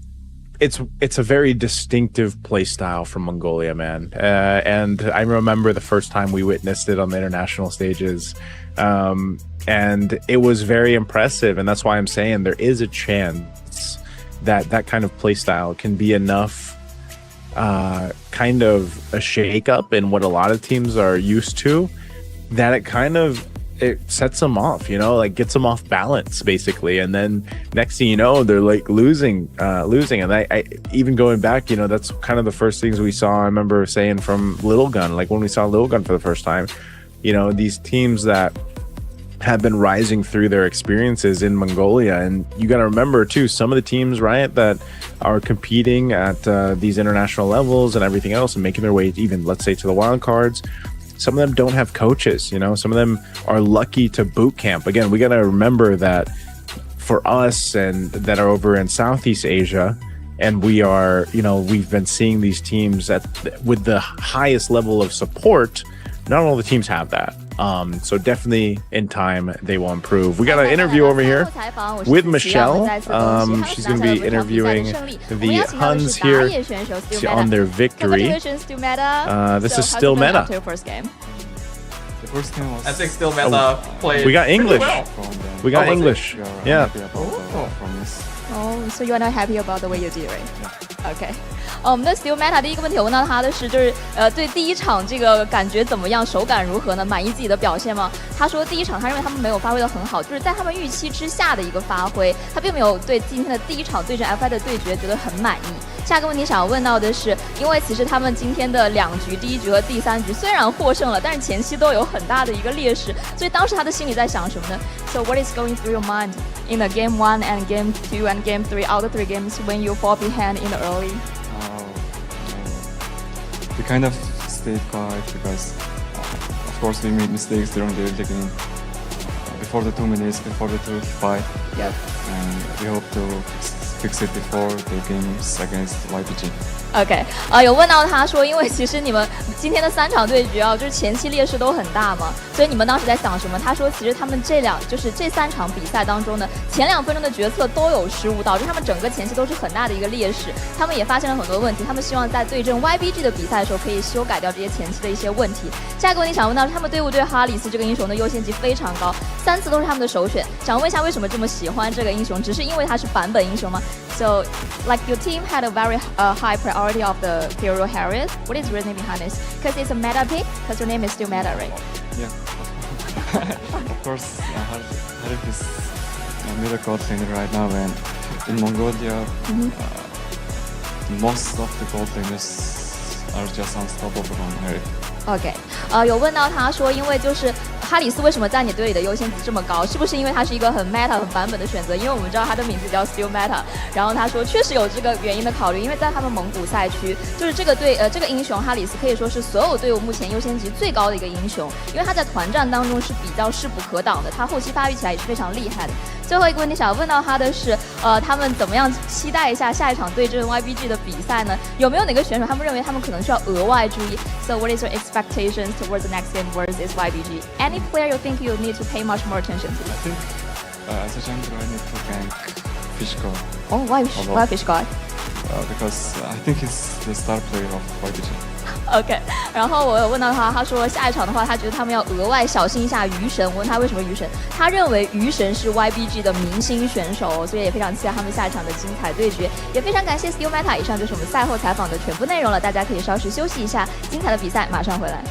it's a very distinctive play style from Mongolia, man. And I remember the first time we witnessed it on the international stages, and it was very impressive. And that's why I'm saying there is a chance that that kind of play style can be enough kind of a shake up in what a lot of teams are used to, that it sets them off, you know, like gets them off balance basically. And then next thing you know, they're like losing. And I even going back, you know, that's kind of the first things we saw. I remember saying from Little Gun, like when we saw Little Gun for the first time, you know, these teams that have been rising through their experiences in Mongolia. And you got to remember too, some of the teams, right, that are competing at these international levels and everything else and making their way even, let's say, to the wild cards, some of them don't have coaches, you know, some of them are lucky to boot camp. Again, we got to remember that for us and that are over in Southeast Asia, and we are, you know, we've been seeing these teams with the highest level of support. Not all the teams have that. So definitely in time they will improve. We got an interview over here with Michelle. She's going to be interviewing the HUNS here on their victory. This is still meta. The first game was, I think still meta played. We got English. Well. We got English. Yeah. Oh, so you are not happy about the way you did, right? Okay. 我们的 Still Meta 第一个问题我问到他的是，就是对第一场这个感觉怎么样，手感如何呢？满意自己的表现吗？他说第一场他认为他们没有发挥得很好，就是在他们预期之下的一个发挥，他并没有对今天的第一场对阵 FI 的对决觉得很满意。下个问题想要问到的是，因为其实他们今天的2局，第1局和第3局虽然获胜了，但是前期都有很大的一个劣势，所以当时他的心里在想什么呢？ So what is going through your mind in the game 1 and game 2 and game 3 out of 3 games when you fall behind in the early? We kind of stayed quiet because, of course, we made mistakes during the early game. Before the 2 minutes, before the 2-5. Yep. And we hope to fix it before the games against YPG. OK， 有问到他说，因为其实你们今天的3场对决啊，就是前期劣势都很大嘛，所以你们当时在想什么？他说，其实他们这3场比赛当中呢，前2分钟的决策都有失误，导致他们整个前期都是很大的一个劣势。他们也发现了很多问题，他们希望在对阵 YBG 的比赛的时候可以修改掉这些前期的一些问题。下一个问题想问到，他们队伍对哈里斯这个英雄的优先级非常高，3次都是他们的首选。想问一下，为什么这么喜欢这个英雄？只是因为他是版本英雄吗？ So, like your team had a very high priority of the hero Harriet. What is the reason behind this? Because it's a meta pick. Because your name is still meta, right? Yeah. Of course, Harif is a middle god laner right now, and in Mongolia, most of the gold laners are just unstoppable on Harif. OK， 有问到他说，因为就是哈里斯为什么在你队里的优先级这么高？是不是因为他是一个很 meta 很版本的选择？因为我们知道他的名字叫 Still Meta， 然后他说确实有这个原因的考虑，因为在他们蒙古赛区，就是这个英雄哈里斯可以说是所有队伍目前优先级最高的一个英雄，因为他在团战当中是比较势不可挡的，他后期发育起来也是非常厉害的。最后一个问题想要问到他的是，他们怎么样期待一下下一场对阵 YBG 的比赛呢？有没有哪个选手他们认为他们可能需要额外注意 ？So what is your expectations towards the next game versus YBG? Any player you think you need to pay much more attention to? I think as a jungler, I need to gank Fish God. Oh, why Fish God? Because I think he's the star player of YBG. OK， 然后我有问到他，他说下一场的话，他觉得他们要额外小心一下鱼神。我问他为什么鱼神，他认为鱼神是 YBG 的明星选手，所以也非常期待他们下一场的精彩对决。也非常感谢 Still Meta， 以上就是我们赛后采访的全部内容了，大家可以稍事休息一下，精彩的比赛马上回来。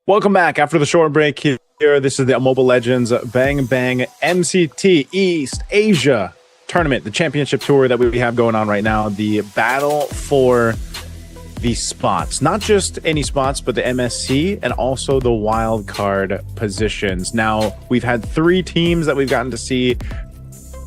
Welcome back after the short break here. This is the Mobile Legends Bang Bang MCT East Asia tournament, the championship tour that we have going on right now. The battle for the spots, not just any spots, but the MSC and also the wild card positions. Now, we've had 3 teams that we've gotten to see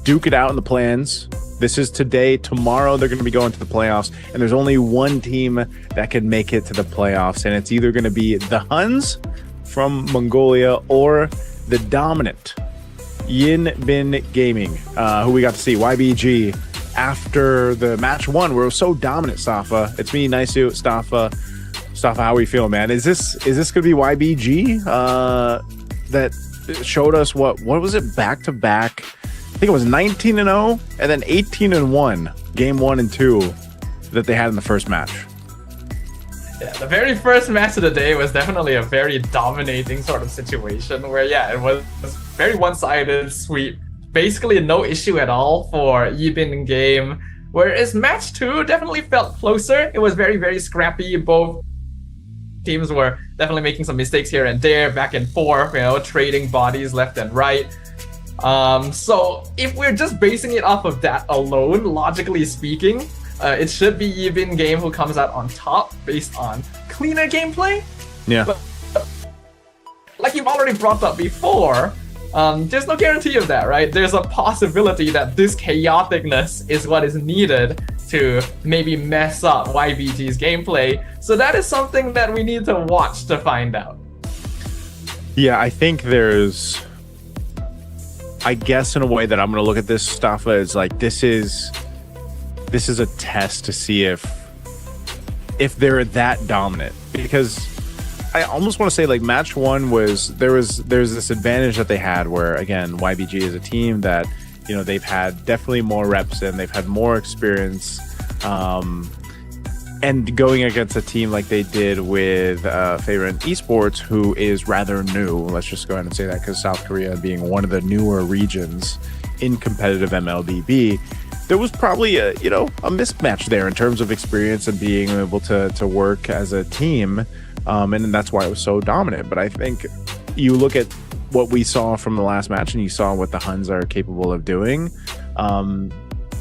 duke it out in the plans. This is today. Tomorrow, they're going to be going to the playoffs, and there's only one team that can make it to the playoffs, and it's either going to be the HUNS from Mongolia or the dominant Yin Bin Gaming, who we got to see, YBG, after the match 1 where it was so dominant. Safa, it's me, Naisu, Stafa, how are we feeling, man? Is this going to be YBG that showed us what was it, back-to-back? I think it was 19-0 and then 18-1, game 1 and 2 that they had in the first match. Yeah, the very first match of the day was definitely a very dominating sort of situation where, yeah, it was very one-sided sweep. Basically no issue at all for Yibin game. Whereas match 2 definitely felt closer. It was very, very scrappy. Both teams were definitely making some mistakes here and there, back and forth, trading bodies left and right. So if we're just basing it off of that alone, logically speaking, it should be Yibin game who comes out on top based on cleaner gameplay. Yeah. But like you've already brought up before, there's no guarantee of that, right? There's a possibility that this chaoticness is what is needed to maybe mess up YBG's gameplay. So that is something that we need to watch to find out. Yeah, I think there's, I guess in a way that I'm going to look at this stuff as like, this is a test to see if they're that dominant, because I almost want to say like match 1 was there's this advantage that they had where, again, YBG is a team that, they've had definitely more reps and they've had more experience, and going against a team like they did with Favorite Esports, who is rather new, let's just go ahead and say that, because South Korea being one of the newer regions in competitive MLBB, there was probably a mismatch there in terms of experience and being able to work as a team, and that's why it was so dominant. But I think you look at what we saw from the last match and you saw what the HUNS are capable of doing.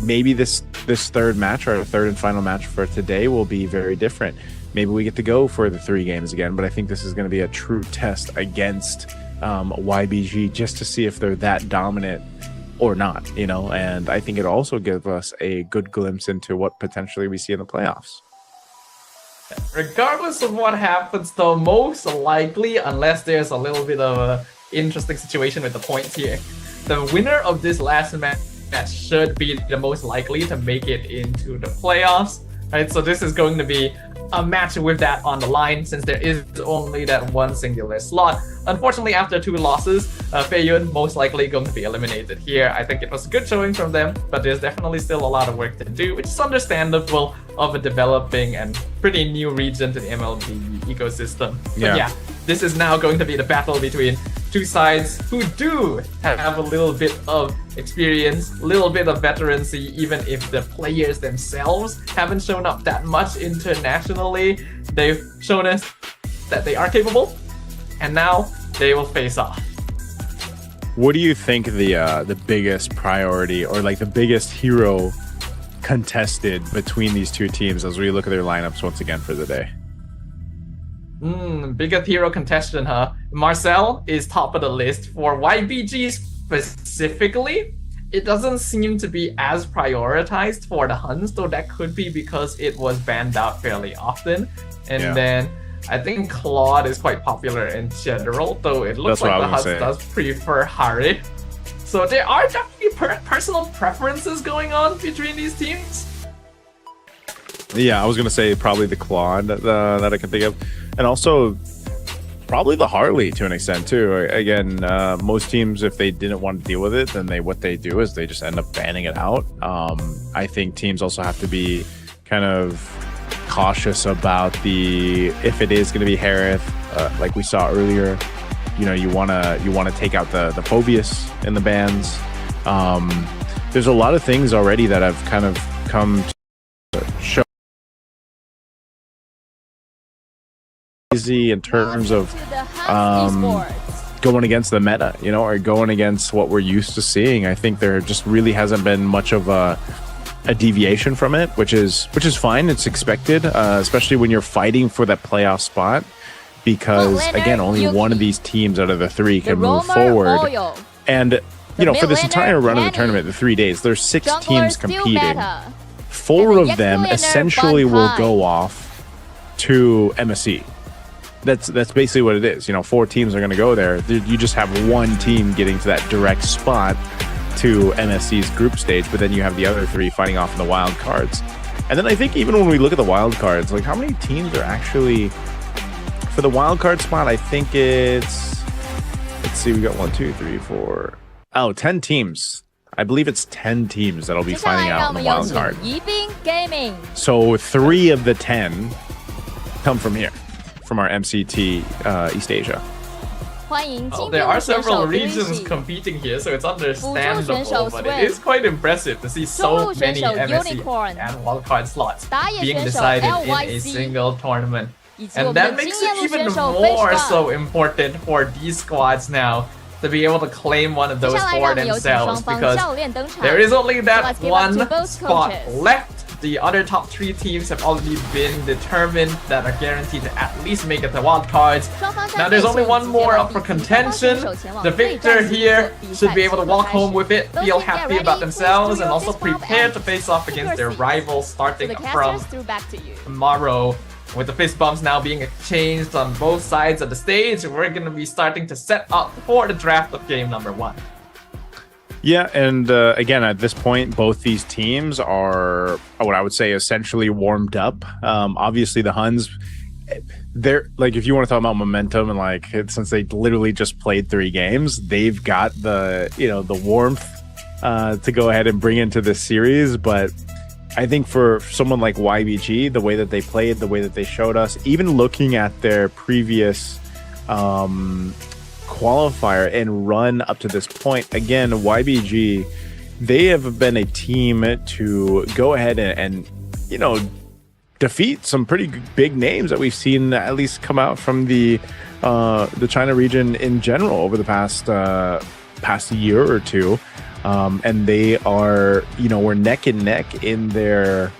Maybe this third match, or third and final match for today, will be very different. Maybe we get to go for the 3 games again, but I think this is going to be a true test against YBG, just to see if they're that dominant or not, and I think it also gives us a good glimpse into what potentially we see in the playoffs. Regardless of what happens, though, most likely, unless there's a little bit of an interesting situation with the points here, the winner of this last match should be the most likely to make it into the playoffs, right? So this is going to be a match with that on the line, since there is only that one singular slot. Unfortunately, after 2 losses, Feiyun most likely going to be eliminated here. I think it was a good showing from them, but there's definitely still a lot of work to do, which is understandable of a developing and pretty new region to the MLB ecosystem. But yeah, this is now going to be the battle between 2 sides who do have a little bit of experience, a little bit of veterancy, even if the players themselves haven't shown up that much internationally. They've shown us that they are capable, and now they will face off. What do you think the biggest priority, or like the biggest hero contested between these 2 teams as we look at their lineups once again for the day? Biggest hero contestant, huh? Marcel is top of the list. For YBG specifically, it doesn't seem to be as prioritized for the HUNS, though that could be because it was banned out fairly often. And then I think Claude is quite popular in general, though it looks like the HUNS does prefer Harry. So there are definitely personal preferences going on between these teams. Yeah, I was gonna say probably the Claude that I can think of, and also probably the Harley to an extent too. Again, most teams, if they didn't want to deal with it, then what they do is they just end up banning it out. I think teams also have to be kind of cautious about if it is going to be Harith, like we saw earlier. You want to take out the Phobius in the bans. There's a lot of things already that have kind of come to show crazy in terms of To the HUNS Esports. going against the meta, you know, or going against what we're used to seeing. I think there just really hasn't been much of a deviation from it, which is fine. It's expected, especially when you're fighting for that playoff spot, because Mid laner, again, only Yuki. one of these teams out of the three The can move roamer, forward. Oil. And you know, mid for this laner, entire run of the Kenny. tournament, the 3 days, there's 6 Jungler teams still competing. meta. Four And of the them next laner, essentially will Buntai. go off to MSC. That's basically what it is. You know, 4 teams are going to go there. You just have one team getting to that direct spot to MSC's group stage, but then you have the other 3 fighting off in the wild cards. And then I think even when we look at the wild cards, like how many teams are actually for the wild card spot? I think it's, let's see, we got 1, 2, 3, 4. Oh, 10 teams. I believe it's 10 teams that'll be 接下来 fighting 让 out 我 in 们 the 有 wild 请 card. 宜宾 Gaming。 So 3 of the 10 come from here, from our MCT East Asia. 欢迎 Well, 今 there 天 are 的选手 several 刘一 regions 喜。 competing here, so it's 辅助选手 understandable, but it Swift is quite impressive to see 中路 so 选 many 手 MSC Unicorn and wildcard slots 打野 being 选手 decided in a LYC single tournament. 以及我 And 们 that 的经 makes 验 it 路 even 选手 more Fishbone so important for these squads now to be able to claim one of 接 those 下来 for 让我们有请双 themselves 方 because 教练登场。 there is only that Let's give up one to both spot coaches. left. The other top 3 teams have already been determined that are guaranteed to at least make it to wild cards. 双方 Now 战队 there's only 就 one 直接 more 来 up for 比拼，双方选 contention. 手前往 The 对 victor 战组 here 比 should 赛 be able to 即刻 walk 开始 home with it, Those feel who get happy ready, about please themselves, do and your also fist bump prepare and to face off take against your their seats. rivals So starting the from casters threw back to you. tomorrow. With the fist bumps now being exchanged on both sides of the stage, we're going to be starting to set up for the draft of game number 1. Yeah, and again, at this point, both these teams are what I would say essentially warmed up. Obviously, the HUNS, they're like, if you want to talk about momentum and like, since they literally just played 3 games, they've got the, you know, the warmth to go ahead and bring into this series. But I think for someone like YBG, the way that they played, the way that they showed us, even looking at their previous qualifier and run up to this point, again, YBG, they have been a team to go ahead and you know, defeat some pretty big names that we've seen at least come out from the China region in general over the past year or 2. And they are, you know, we're neck and neck in their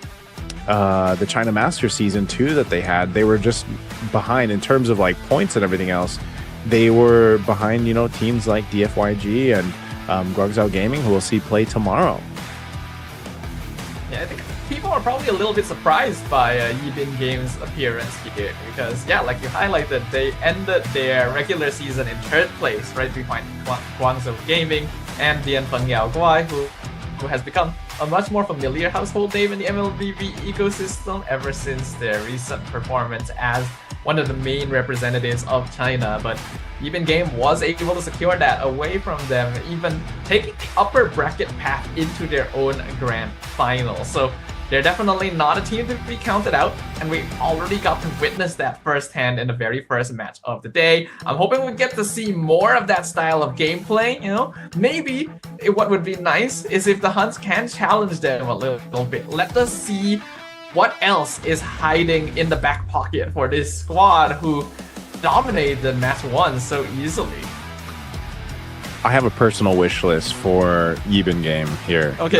the China Masters season 2 that they had. They were just behind in terms of like points and everything else. They were behind, you know, teams like DFYG and Guangzhou Gaming, who we'll see play tomorrow. Yeah, I think people are probably a little bit surprised by Yibin Games' appearance here because, yeah, like you highlighted, they ended their regular season in 3rd place, right behind Guangzhou Gaming and Dianfeng Yaoguai, who has become a much more familiar household name in the MLBB ecosystem ever since their recent performance as one of the main representatives of China. But Yibin Game was able to secure that away from them, even taking the upper bracket path into their own grand final. So they're definitely not a team to be counted out, and we already got to witness that firsthand in the very first match of the day. I'm hoping we get to see more of that style of gameplay, you know? Maybe what would be nice is if the HUNS can challenge them a little bit. Let us see what else is hiding in the back pocket for this squad who dominated match 1 so easily. I have a personal wish list for Yibin Game here. Okay.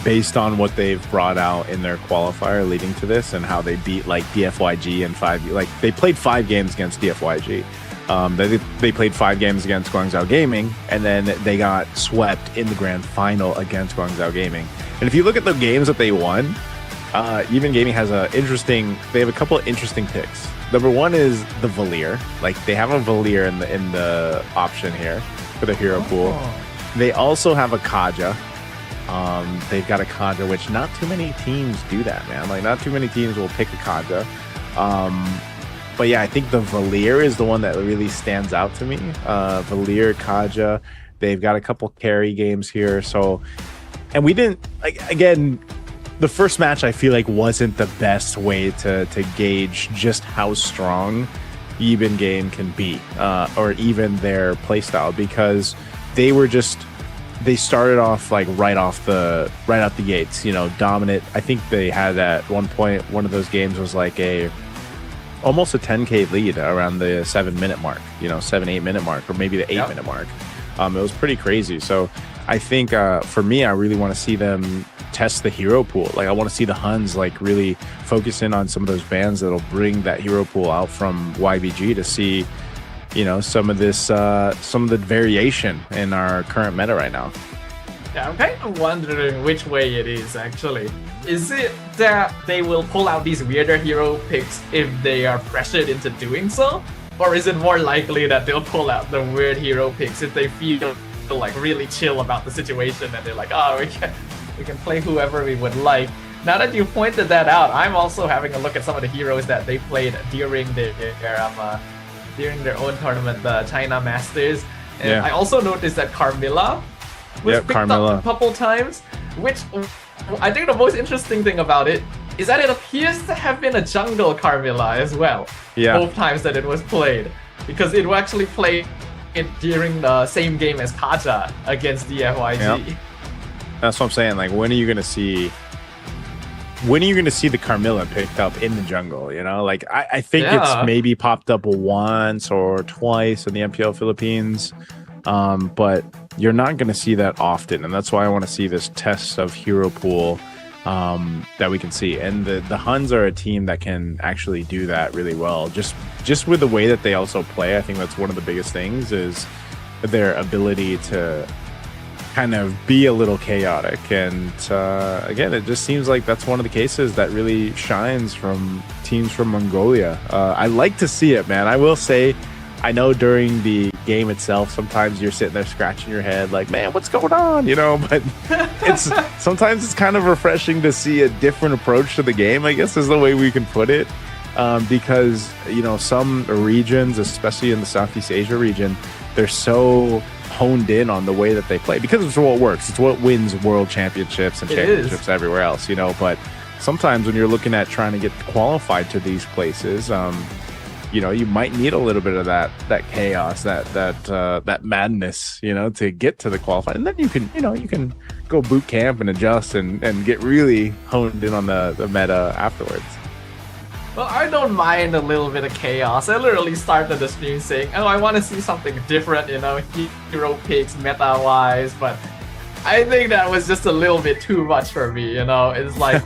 Based on what they've brought out in their qualifier leading to this and how they beat like DFYG and 5, like they played 5 games against DFYG. They played 5 games against Guangzhou Gaming, and then they got swept in the grand final against Guangzhou Gaming. And if you look at the games that they won, Yibin Gaming has they have a couple of interesting picks. Number 1 is the Valier. Like they have a Valier in the option here for the hero pool. They also have a Kaja. They've got a Kaja, which not too many teams do that, man. Like not too many teams will pick a Kaja. But yeah, I think the Valier is the one that really stands out to me. Valier, Kaja. They've got a couple carry games here. So, and we didn't, like, again, the first match I feel like wasn't the best way to gauge just how strong Yibin Game can be, or even their playstyle, because they started off like right out the gates, you know, dominant. I think they had at one point, one of those games was like a almost a 10K lead around the 7-minute mark, 7-8 minute mark, or maybe the 8-minute mark. It was pretty crazy. So I think for me, I really want to see them test the hero pool. Like I want to see the HUNS like really focus in on some of those bans that'll bring that hero pool out from YBG to see, some of the variation in our current meta right now. Yeah, I'm kind of wondering which way it is actually. Is it that they will pull out these weirder hero picks if they are pressured into doing so? Or is it more likely that they'll pull out the weird hero picks if they feel like really chill about the situation and they're like, oh, we can play whoever we would like. Now that you pointed that out, I'm also having a look at some of the heroes that they played during their own tournament, the China Masters. And I also noticed that Carmilla was picked up a couple times, which I think the most interesting thing about it is that it appears to have been a jungle Carmilla as well. Both times that it was played, because it will actually play it during the same game as Kaja against DFYG. That's what I'm saying. Like, when are you gonna see the Carmilla picked up in the jungle? Like I think it's maybe popped up once or twice in the MPL Philippines, but you're not gonna see that often, and that's why I want to see this test of hero pool that we can see. And the HUNS are a team that can actually do that really well. Just with the way that they also play, I think that's one of the biggest things is their ability to kind of be a little chaotic. And again, it just seems like that's one of the cases that really shines from teams from Mongolia. I like to see it, man. I will say, I know during the game itself, sometimes you're sitting there scratching your head like, man, what's going on? But sometimes it's kind of refreshing to see a different approach to the game, I guess is the way we can put it. Because, some regions, especially in the Southeast Asia region, they're so honed in on the way that they play because it's what works. It's what wins world championships and championships everywhere else, But sometimes when you're looking at trying to get qualified to these places, you might need a little bit of that chaos, that madness, to get to the qualifying. And then you can go boot camp and adjust and get really honed in on the meta afterwards. Well, I don't mind a little bit of chaos. I literally started the stream saying, oh, I want to see something different, hero picks meta-wise, but I think that was just a little bit too much for me, It's like,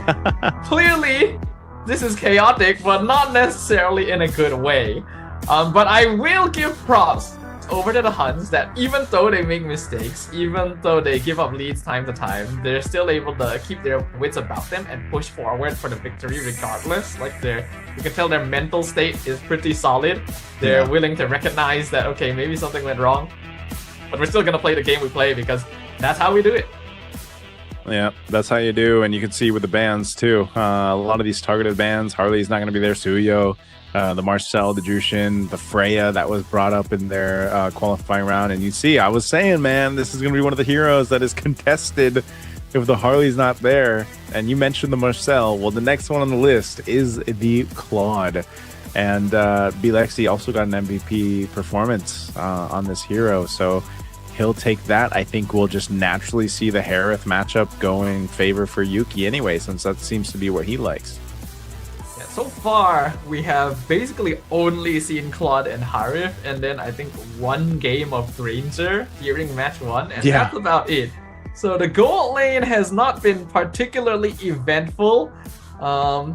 clearly, this is chaotic, but not necessarily in a good way. But I will give props over to the HUNS that even though they make mistakes, even though they give up leads time to time, they're still able to keep their wits about them and push forward for the victory regardless. Like you can tell their mental state is pretty solid. They're willing to recognize that, okay, maybe something went wrong, but we're still gonna play the game we play because that's how we do it. Yeah, that's how you do. And you can see with the bans too, a lot of these targeted bans, Harley's not going to be there, Suyo, the Marcel, the Jushin, the Freya that was brought up in their qualifying round. And you see, I was saying, man, this is going to be one of the heroes that is contested if the Harley's not there. And you mentioned the Marcel. Well, the next one on the list is the Claude. And Bilexi also got an MVP performance on this hero. So he'll take that. I think we'll just naturally see the Harith matchup going favor for Yuki anyway, since that seems to be what he likes. Yeah, so far, we have basically only seen Claude and Harith, and then I think one game of Ranger during match 1, and that's about it. So the gold lane has not been particularly eventful,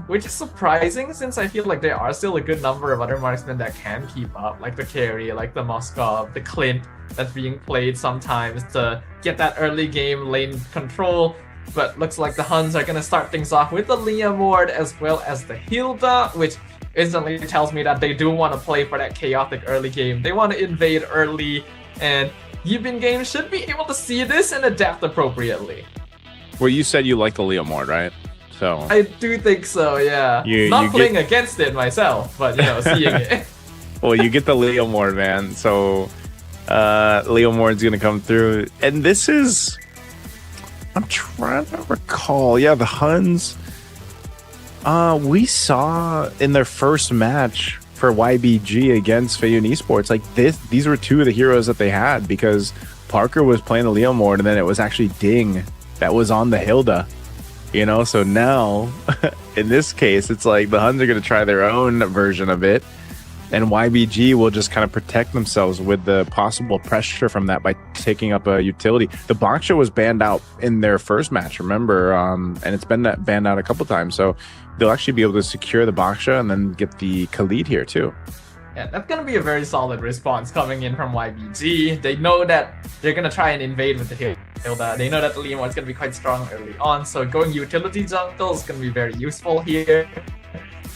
which is surprising since I feel like there are still a good number of other marksmen that can keep up, like the Carry, like the Moskov, the Clint, that's being played sometimes to get that early game lane control. But looks like the HUNS are going to start things off with the Liam Ward as well as the Hilda, which instantly tells me that they do want to play for that chaotic early game. They want to invade early, and Yibin Games should be able to see this and adapt appropriately. Well, you said you like the Liam Ward, right? So I do think so, yeah. Not playing against it myself, but seeing it. Well, you get the Liam Ward, man. So Liam Ward's gonna come through, and this is, I'm trying to recall, the HUNS we saw in their first match for YBG against Feiyun Esports, like these were two of the heroes that they had, because Parker was playing the Liam Ward and then it was actually Ding that was on the Hilda. you know. So now, in this case, it's like the Huns are going to try their own version of it, and YBG will just kind of protect themselves with the possible pressure from that by taking up a utility. The Baksha was banned out in their first match, remember, and it's been banned out a couple times. So they'll actually be able to secure the Baksha and then get the Khalid here too. Yeah, that's going to be a very solid response coming in from YBG. They know that they're going to try and invade with the Hilda. They know that the Liam is going to be quite strong early on, so going utility jungle is going to be very useful here,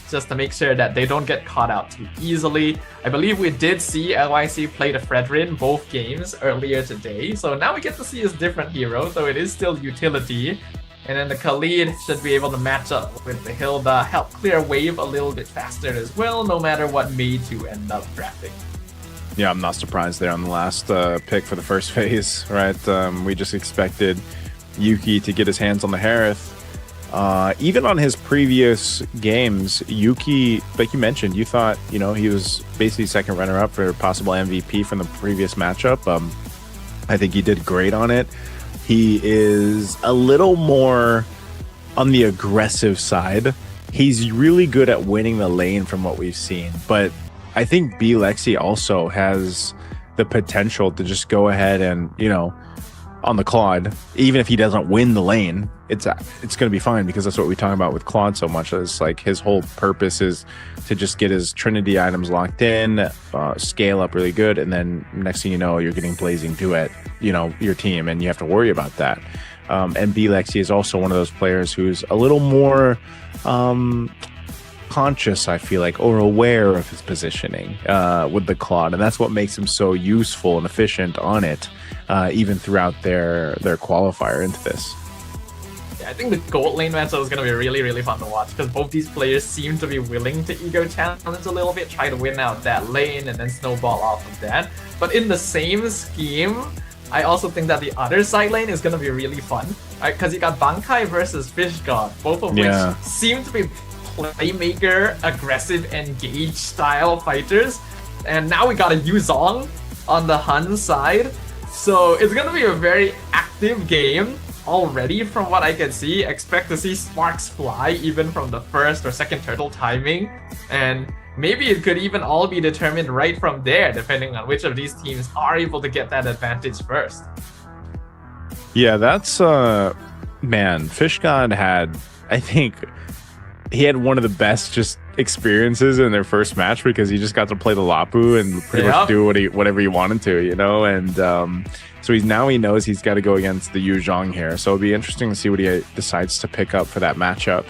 just to make sure that they don't get caught out too easily. I believe we did see LYC play the Fredrin both games earlier today, so now we get to see his different hero, so it is still utility. And then the Khalid should be able to match up with the Hilda, help clear wave a little bit faster as well, no matter what mid to end up drafting. Yeah, I'm not surprised there on the last pick for the first phase, right? We just expected Yuki to get his hands on the Harith. Even on his previous games, Yuki, like you mentioned, you thought, you know, he was basically second runner-up for possible MVP from the previous matchup. I think he did great on it. He is a little more on the aggressive side. He's really good at winning the lane from what we've seen, but I think B Lexi also has the potential to just go ahead and, you know, on the Claude, even if he doesn't win the lane, it's going to be fine, because that's what we talk about with Claude so much. It's like his whole purpose is to just get his Trinity items locked in, scale up really good, and then next thing you know, you're getting Blazing Duet, you know, your team, and you have to worry about that. And B Lexi is also one of those players who's a little more conscious, I feel like, or aware of his positioning with the Claude, and that's what makes him so useful and efficient on it, even throughout their qualifier into this. Yeah, I think the gold lane matchup is going to be really, really fun to watch, because both these players seem to be willing to ego challenge a little bit, try to win out that lane and then snowball off of that. But in the same scheme, I also think that the other side lane is going to be really fun, right? Because you got Bankai versus Fish God, both of which seem to be playmaker, aggressive, engage style fighters. And now we got a Yuzong on the HUNS side. So it's going to be a very active game already from what I can see. Expect to see sparks fly even from the first or second turtle timing. And maybe it could even all be determined right from there, depending on which of these teams are able to get that advantage first. Yeah, that's, man, Fish God had, I think, he had one of the best just experiences in their first match, because he just got to play the Lapu and pretty much do whatever he wanted to, you know. And so he knows he's got to go against the Yu Zhang here. So it'll be interesting to see what he decides to pick up for that matchup.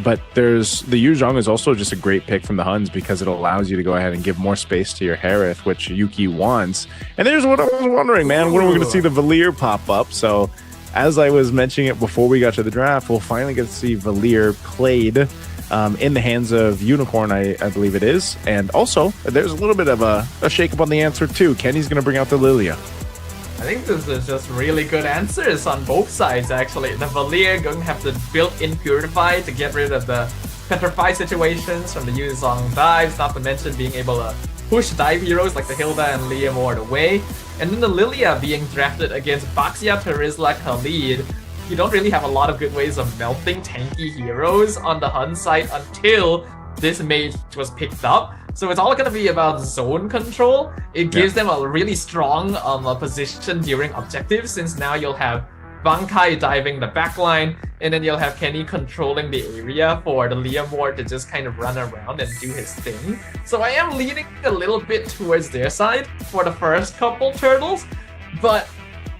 But there's the Yu Zhang is also just a great pick from the Huns, because it allows you to go ahead and give more space to your Harith, which Yuki wants. And there's what I was wondering, man, when are we going to see the Valir pop up? So as I was mentioning it before we got to the draft, we'll finally get to see Valir played in the hands of Unicorn, I believe it is. And also, there's a little bit of a shake-up on the answer, too. Kenny's going to bring out the Lilia. I think this is just really good answers on both sides, actually. The Valir going to have the built-in Purify to get rid of the Petrify situations from the Yuzong dives, not to mention being able to push dive heroes like the Hilda and Liam away. And then the Lilia being drafted against Baxia, Terizla, Khalid. You don't really have a lot of good ways of melting tanky heroes on the HUN side until this mage was picked up. So it's all going to be about zone control. It gives them a really strong position during objectives, since now you'll have Bankai diving the backline, and then you'll have Kenny controlling the area for the Liam Ward to just kind of run around and do his thing. So I am leaning a little bit towards their side for the first couple turtles, but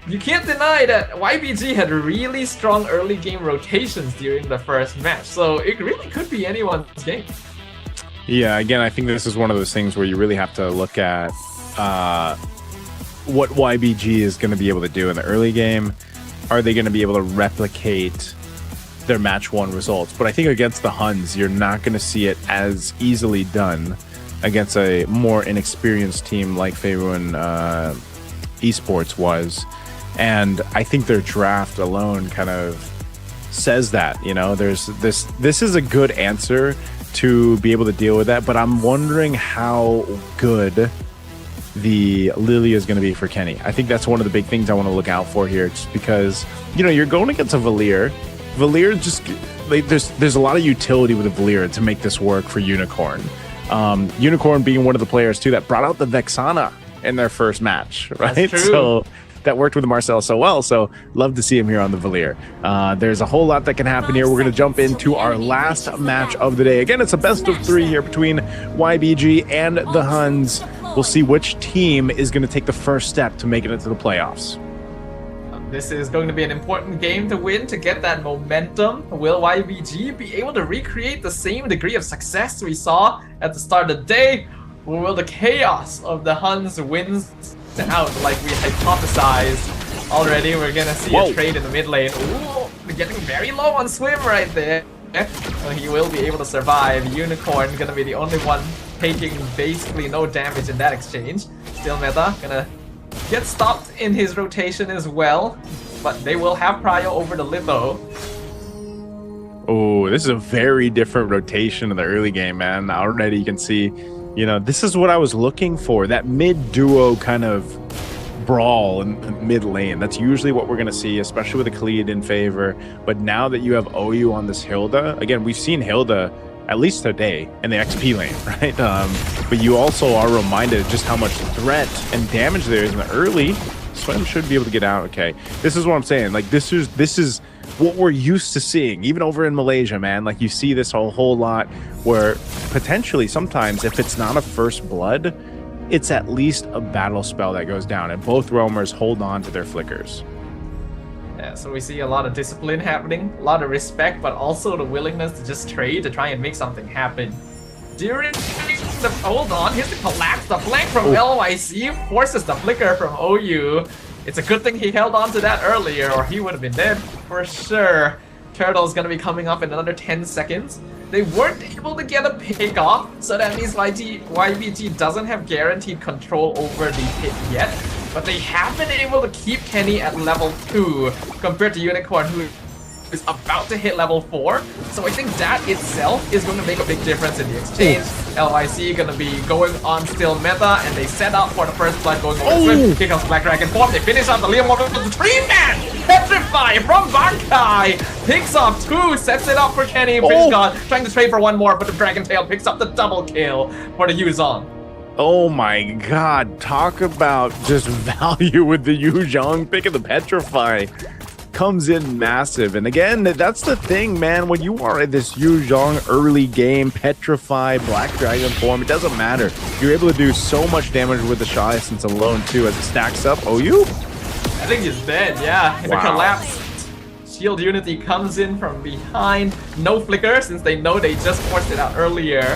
you can't deny that YBG had really strong early game rotations during the first match, so it really could be anyone's game. Yeah, again, I think this is one of those things where you really have to look at what YBG is going to be able to do in the early game. Are they going to be able to replicate their match one results? But I think against the Huns, you're not going to see it as easily done against a more inexperienced team like Faerun Esports was. And I think their draft alone kind of says that, you know, there's this is a good answer to be able to deal with that, but I'm wondering how good the Lilia is going to be for Kenny. I think that's one of the big things I want to look out for here, just because, you know, you're going against a Valir Valier just there's a lot of utility with the Valier to make this work for Unicorn. Unicorn being one of the players too that brought out the Vexana in their first match, right? That's true. So that worked with Marcel so well. So love to see him here on the Valier. There's a whole lot that can happen here. We're going to jump into our last match of the day. Again, it's a best of 3 here between YBG and the Huns. We'll see which team is going to take the first step to make it into the playoffs. This is going to be an important game to win to get that momentum. Will YBG be able to recreate the same degree of success we saw at the start of the day? Or will the chaos of the Huns wins out like we hypothesized already? We're going to see a trade in the mid lane. Ooh, getting very low on Swim right there. He will be able to survive. Unicorn going to be the only one taking basically no damage in that exchange. Still Meta gonna get stopped in his rotation as well, but they will have prio over the Litho. Oh, this is a very different rotation in the early game, man. Already you can see, you know, this is what I was looking for, that mid-duo kind of brawl in the mid lane. That's usually what we're going to see, especially with the Khalid in favor. But now that you have OU on this Hilda, again, we've seen Hilda at least today in the XP lane, right? But you also are reminded just how much threat and damage there is in the early. Swim should be able to get out. Okay, this is what I'm saying. Like this is what we're used to seeing, even over in Malaysia, man. Like you see this whole lot where potentially sometimes if it's not a first blood, it's at least a battle spell that goes down, and both roamers hold on to their flickers. Yeah, so we see a lot of discipline happening, a lot of respect, but also the willingness to just trade to try and make something happen. During the hold on, here's the collapse, the flank from LYC forces the flicker from OU. It's a good thing he held on to that earlier, or he would have been dead for sure. Turtle's gonna be coming up in another 10 seconds. They weren't able to get a pick off, so that means YBG doesn't have guaranteed control over the hit yet. But they have been able to keep Kenny at level 2 compared to Unicorn, who is about to hit level 4. So I think that itself is going to make a big difference in the exchange. LYC going to be going on still meta, and they set up for the first blood going over Swim. Here comes Black Dragon form. They finish up the Liam over the 3-man! Petrify from Bankai! Picks up 2, sets it up for Kenny. Fish God trying to trade for one more, but the Dragon Tail picks up the double kill for the Yuzong. Oh my god, talk about just value with the Yuzhong pick of the Petrify. Comes in massive. And again, that's the thing, man. When you are at this Yuzhong early game, Petrify, Black Dragon form, it doesn't matter. You're able to do so much damage with the Shy Essence alone too as it stacks up. OU? I think he's dead, yeah. In the collapse. Shield Unity comes in from behind. No flicker since they know they just forced it out earlier.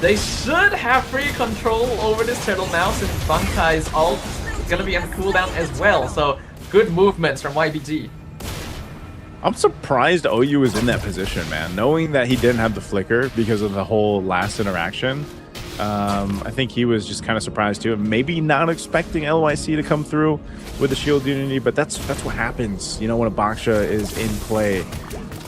They should have free control over this turtle now since Bankai's ult is gonna be on cooldown as well. So good movements from YBG. I'm surprised OU was in that position, man. Knowing that he didn't have the flicker because of the whole last interaction. I think he was just kind of surprised too. Maybe not expecting LYC to come through with the Shield Unity, but that's what happens, you know, when a Baksha is in play.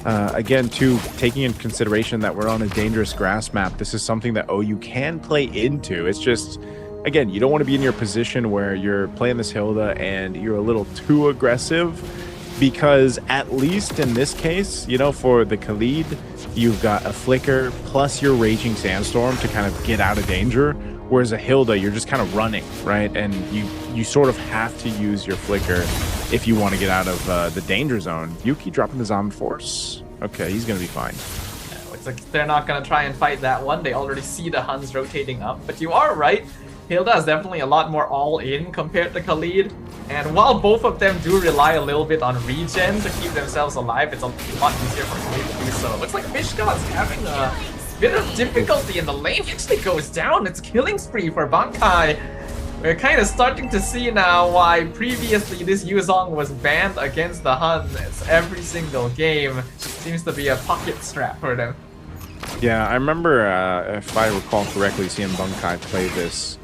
Again, too, taking in consideration that we're on a dangerous grass map, this is something that OU can play into. It's just, again, you don't want to be in your position where you're playing this Hilda and you're a little too aggressive, because at least in this case, you know, for the Khalid, you've got a flicker plus your Raging Sandstorm to kind of get out of danger, whereas a Hilda, you're just kind of running, right? And you sort of have to use your flicker if you want to get out of the danger zone. Yuki dropping the Zombie Force. Okay, he's going to be fine. It's like they're not going to try and fight that one. They already see the Huns rotating up. But you are right. Hilda is definitely a lot more all-in compared to Khalid. And while both of them do rely a little bit on regen to keep themselves alive, it's a lot easier for Khalid to do so. Looks like Fish God's having a bit of difficulty in the lane. Actually goes down. It's killing spree for Bankai. We're kind of starting to see now why previously this Yuzong was banned against the Huns. Every single game seems to be a pocket strap for them. Yeah, I remember, if I recall correctly, seeing Bankai play this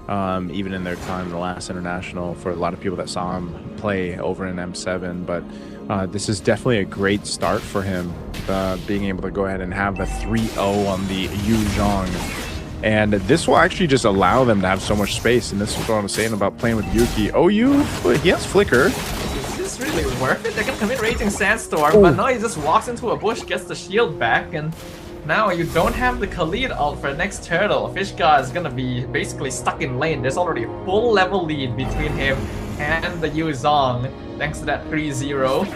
even in their time in the last international, for a lot of people that saw him play over in M7. But this is definitely a great start for him, being able to go ahead and have a 3-0 on the Yuzhong. And this will actually just allow them to have so much space. And this is what I was saying about playing with Yuki. OU, he has flicker. Is this really worth it. They're gonna commit Raging Sandstorm, but no, he just walks into a bush, gets the shield back, and now you don't have the Khalid ult for next turtle. Fish God is gonna be basically stuck in lane. There's already a full level lead between him and the Yu Zhong, thanks to that 3-0.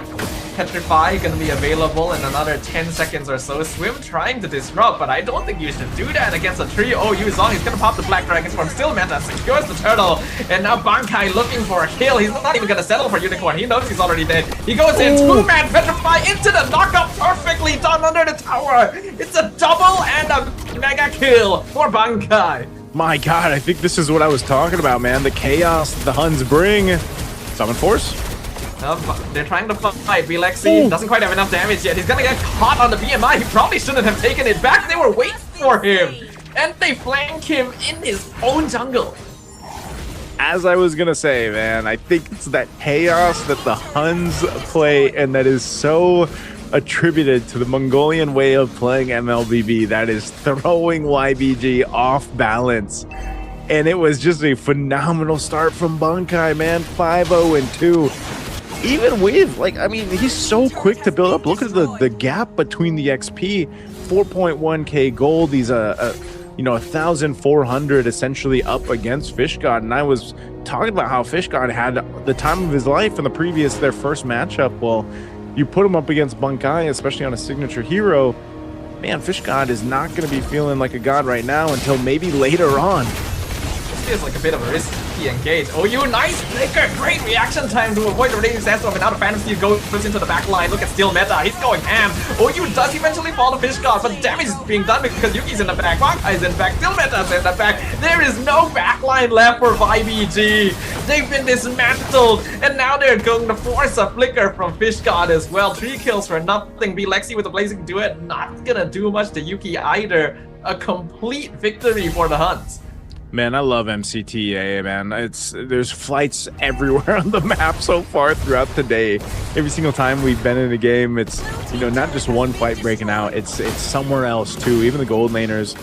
Petrify gonna be available in another 10 seconds or so. Swim trying to disrupt, but I don't think you should do that against a trio. Oh, Yu Zhong is gonna pop the Black Dragons from Still Meta, secures the turtle, and now Bankai looking for a kill. He's not even gonna settle for Unicorn. He knows he's already dead. He goes in, two-man Petrify into the knockup, perfectly done under the tower. It's a double and a mega kill for Bankai. My God, I think this is what I was talking about, man. The chaos the Huns bring. Summon Force. They're trying to fight. Bilexi doesn't quite have enough damage yet. He's gonna get caught on the BMI. He probably shouldn't have taken it back. They were waiting for him. And they flank him in his own jungle. As I was gonna say, man, I think it's that chaos that the Huns play and that is so attributed to the Mongolian way of playing MLBB that is throwing YBG off balance. And it was just a phenomenal start from Bankai, man. 5-0-2. Even with, like, I mean, he's so quick to build up. Look at the gap between the XP. 4.1k gold. He's you know, 1,400 essentially up against Fish God. And I was talking about how Fish God had the time of his life in their first matchup. Well, you put him up against Bankai, especially on a signature hero. Man, Fish God is not going to be feeling like a god right now until maybe later on. This feels like a bit of a risky engage. Oh, you nice flicker! Great reaction time to avoid the Raging Sandstorm, and now the Phantom Steed goes into the back line. Look at Still Meta, he's going ham. Oh, you does eventually fall to Fish God, but damage is being done because Yuki's in the back, Bankai's in the back, Still Meta's in the back. There is no backline left for YBG. They've been dismantled, and now they're going to force a flicker from Fish God as well. 3 kills for nothing. Bilexi with the Blazing Duet, not gonna do much to Yuki either. A complete victory for the Huns. Man, I love MCT EA, man. There's flights everywhere on the map so far throughout the day. Every single time we've been in a game, it's, you know, not just one fight breaking out, it's somewhere else too. Even the gold laners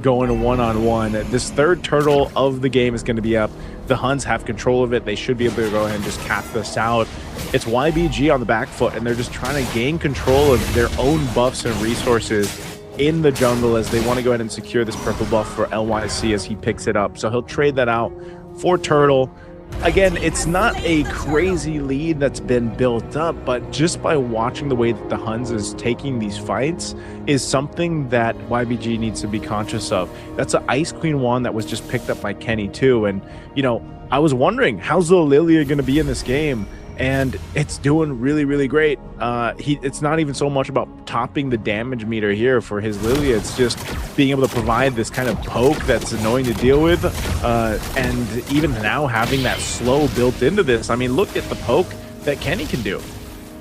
going to one-on-one. This third turtle of the game is going to be up. The Huns have control of it. They should be able to go ahead and just cap this out. It's YBG on the back foot, and they're just trying to gain control of their own buffs and resources in the jungle as they want to go ahead and secure this purple buff for LYC as he picks it up. So he'll trade that out for Turtle. Again, it's not a crazy lead that's been built up, but just by watching the way that the Huns is taking these fights is something that YBG needs to be conscious of. That's an Ice Queen wand that was just picked up by Kenny too. And, you know, I was wondering, how's the Lilia going to be in this game? And it's doing really, really great. It's not even so much about topping the damage meter here for his Lilia. It's just being able to provide this kind of poke that's annoying to deal with. And even now having that slow built into this. I mean, look at the poke that Kenny can do.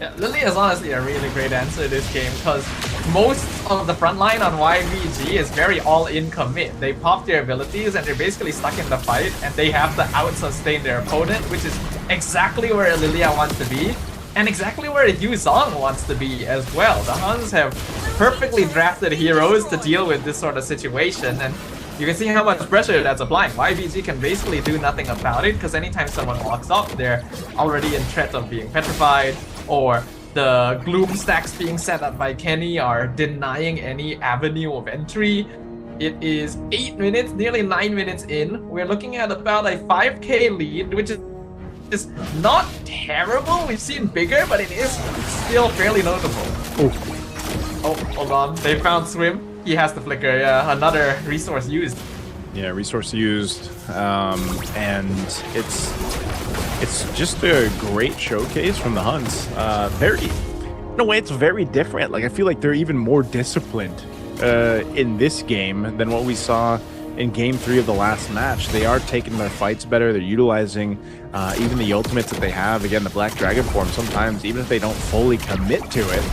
Yeah, Lilia is honestly a really great answer to this game because most of the front line on YBG is very all-in commit. They pop their abilities and they're basically stuck in the fight and they have to out-sustain their opponent, which is exactly where Lilia wants to be and exactly where Yu Zhong wants to be as well. The Huns have perfectly drafted heroes to deal with this sort of situation, and you can see how much pressure that's applying. YBG can basically do nothing about it because anytime someone walks up, they're already in threat of being petrified, or the gloom stacks being set up by Kenny are denying any avenue of entry. It is 8 minutes, nearly 9 minutes in. We're looking at about a 5k lead, which is not terrible. We've seen bigger, but it is still fairly notable. Oh, hold on. They found Swim. He has the flicker. Yeah, another resource used. Yeah, resource used. And it's just a great showcase from the Huns. In a way, it's very different. Like, I feel like they're even more disciplined in this game than what we saw in game 3 of the last match. They are taking their fights better. They're utilizing even the ultimates that they have. Again, the Black Dragon form, sometimes, even if they don't fully commit to it,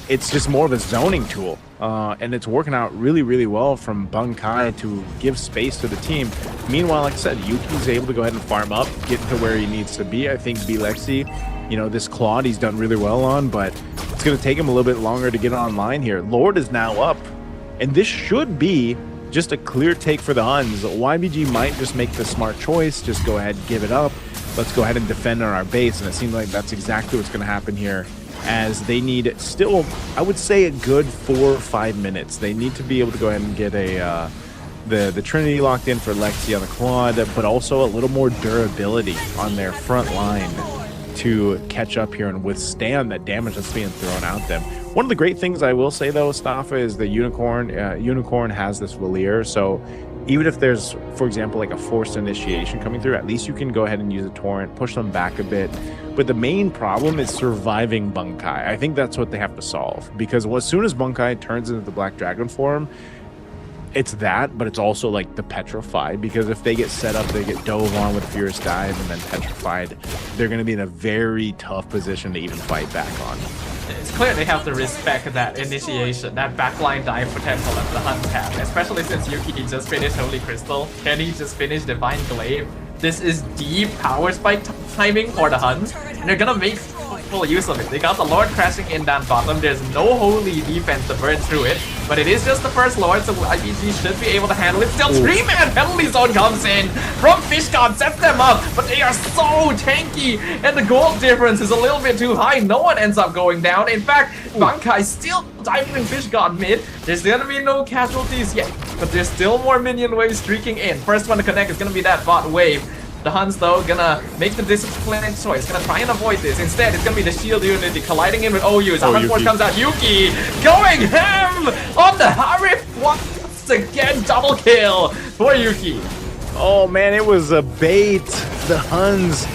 it's just more of a zoning tool. And it's working out really, really well from Bankai to give space to the team. Meanwhile, like I said, Yuki's able to go ahead and farm up, get to where he needs to be. I think Bilexi, you know, this Claude he's done really well on, but it's going to take him a little bit longer to get online here. Lord is now up, and this should be just a clear take for the Huns. YBG might just make the smart choice, just go ahead, give it up. Let's go ahead and defend on our base, and it seems like that's exactly what's going to happen here, as they need still, I would say, a good 4 or 5 minutes. They need to be able to go ahead and get a the Trinity locked in for Lexi on the quad, but also a little more durability on their front line to catch up here and withstand that damage that's being thrown at them. One of the great things I will say though, Staffa, is the Unicorn has this Valier, so even if there's, for example, like a forced initiation coming through, at least you can go ahead and use a torrent, push them back a bit. But the main problem is surviving Bunkai. I think that's what they have to solve, because as soon as Bunkai turns into the Black Dragon form, it's that, but it's also like the Petrified, because if they get set up, they get dove on with Furious Dive and then Petrified, they're going to be in a very tough position to even fight back on. It's clear they have to respect that initiation, that backline dive potential that the Huns have, especially since Yuki just finished Holy Crystal, Kenny just finished Divine Glaive. This is deep power spike timing for the Huns, and they're gonna make full use of it. They got the Lord crashing in down bottom. There's no holy defense to burn through it, but it is just the first Lord, so IBG should be able to handle it. Still, 3-man penalty zone comes in from Fish God, sets them up, but they are so tanky, and the gold difference is a little bit too high. No one ends up going down. In fact, Bankai still diving Fish God mid. There's gonna be no casualties yet, but there's still more minion waves streaking in. First one to connect is gonna be that bot wave. The Huns, though, gonna make the disciplined choice, gonna try and avoid this. Instead, it's gonna be the shield unity colliding in with OUs. The Hunt Force comes out. Yuki going ham on the Harif once again. Double kill for Yuki. Oh man, it was a bait. The Huns,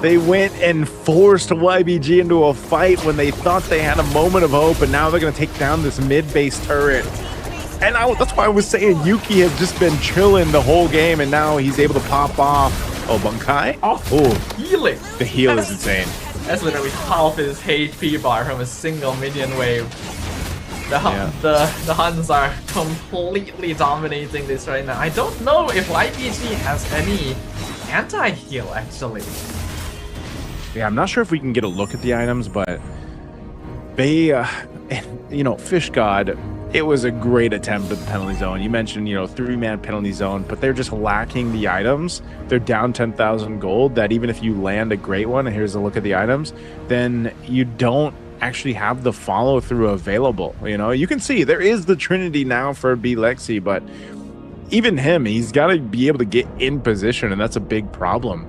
they went and forced YBG into a fight when they thought they had a moment of hope, and now they're gonna take down this mid-base turret. And that's why I was saying Yuki has just been chilling the whole game, and now he's able to pop off. Oh, Bunkai? Oh, healing. The heal is insane. That's literally half his HP bar from a single minion wave. The Huns are completely dominating this right now. I don't know if YBG has any anti-heal, actually. Yeah, I'm not sure if we can get a look at the items, but they, Fish God, it was a great attempt at the penalty zone. You mentioned, 3-man penalty zone, but they're just lacking the items. They're down 10,000 gold, that even if you land a great one, and here's a look at the items, then you don't actually have the follow through available. You can see there is the Trinity now for B Lexi, but even him, he's got to be able to get in position, and that's a big problem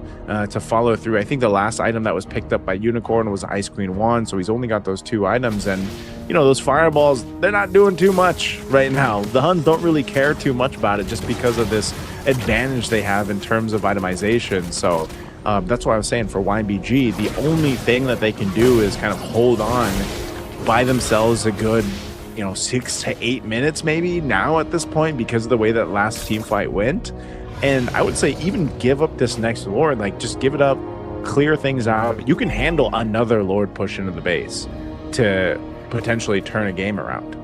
to follow through. I think the last item that was picked up by Unicorn was Ice Queen 1, so he's only got those 2 items, and those fireballs, they're not doing too much right now. The Huns don't really care too much about it just because of this advantage they have in terms of itemization. So that's why I was saying for YBG, the only thing that they can do is kind of hold on by themselves a good 6 to 8 minutes maybe now at this point, because of the way that last team fight went. And I would say even give up this next Lord, like just give it up, clear things out. You can handle another Lord push into the base to potentially turn a game around.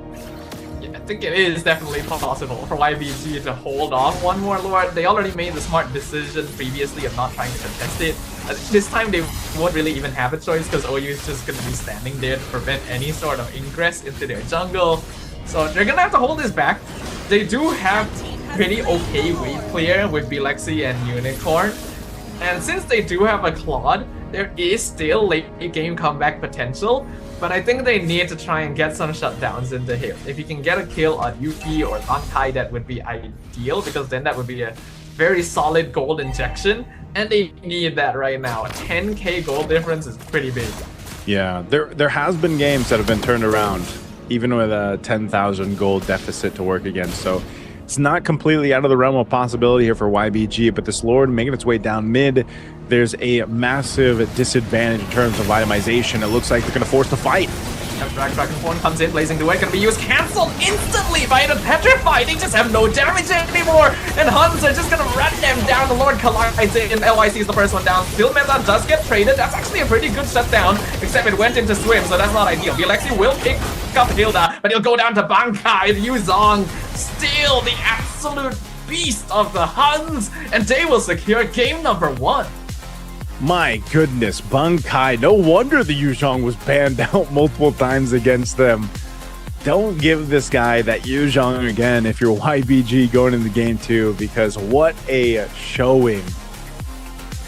Yeah, I think it is definitely possible for YBG to hold off one more Lord. They already made the smart decision previously of not trying to contest it. This time they won't really even have a choice, because OU is just going to be standing there to prevent any sort of ingress into their jungle. So they're going to have to hold this back. They do have pretty okay wave clear with Bilexi and Unicorn. And since they do have a Claude, there is still late game comeback potential. But I think they need to try and get some shutdowns into here. If you can get a kill on Yuki or Bankai, that would be ideal, because then that would be a very solid gold injection. And they need that right now. A 10k gold difference is pretty big. Yeah, there has been games that have been turned around, even with a 10,000 gold deficit to work against. So it's not completely out of the realm of possibility here for YBG, but this Lord making its way down mid, there's a massive disadvantage in terms of itemization. It looks like they're going to force the fight. Dragonborn comes in, Blazing Duet, gonna be used, cancelled instantly by the Petrified. They just have no damage anymore, and Huns are just gonna run them down. The Lord collides in, LYC is the first one down. Still Meta does get traded. That's actually a pretty good shutdown, except it went into swim, so that's not ideal. Bilexi will pick up Hilda, but he'll go down to Bankai. Yuzong, still the absolute beast of the Huns, and they will secure game number 1. My goodness, Bunkai. No wonder the Yuzhong was banned out multiple times against them. don't give this guy that Yu Zhang again if you're YBG going into game 2, because what a showing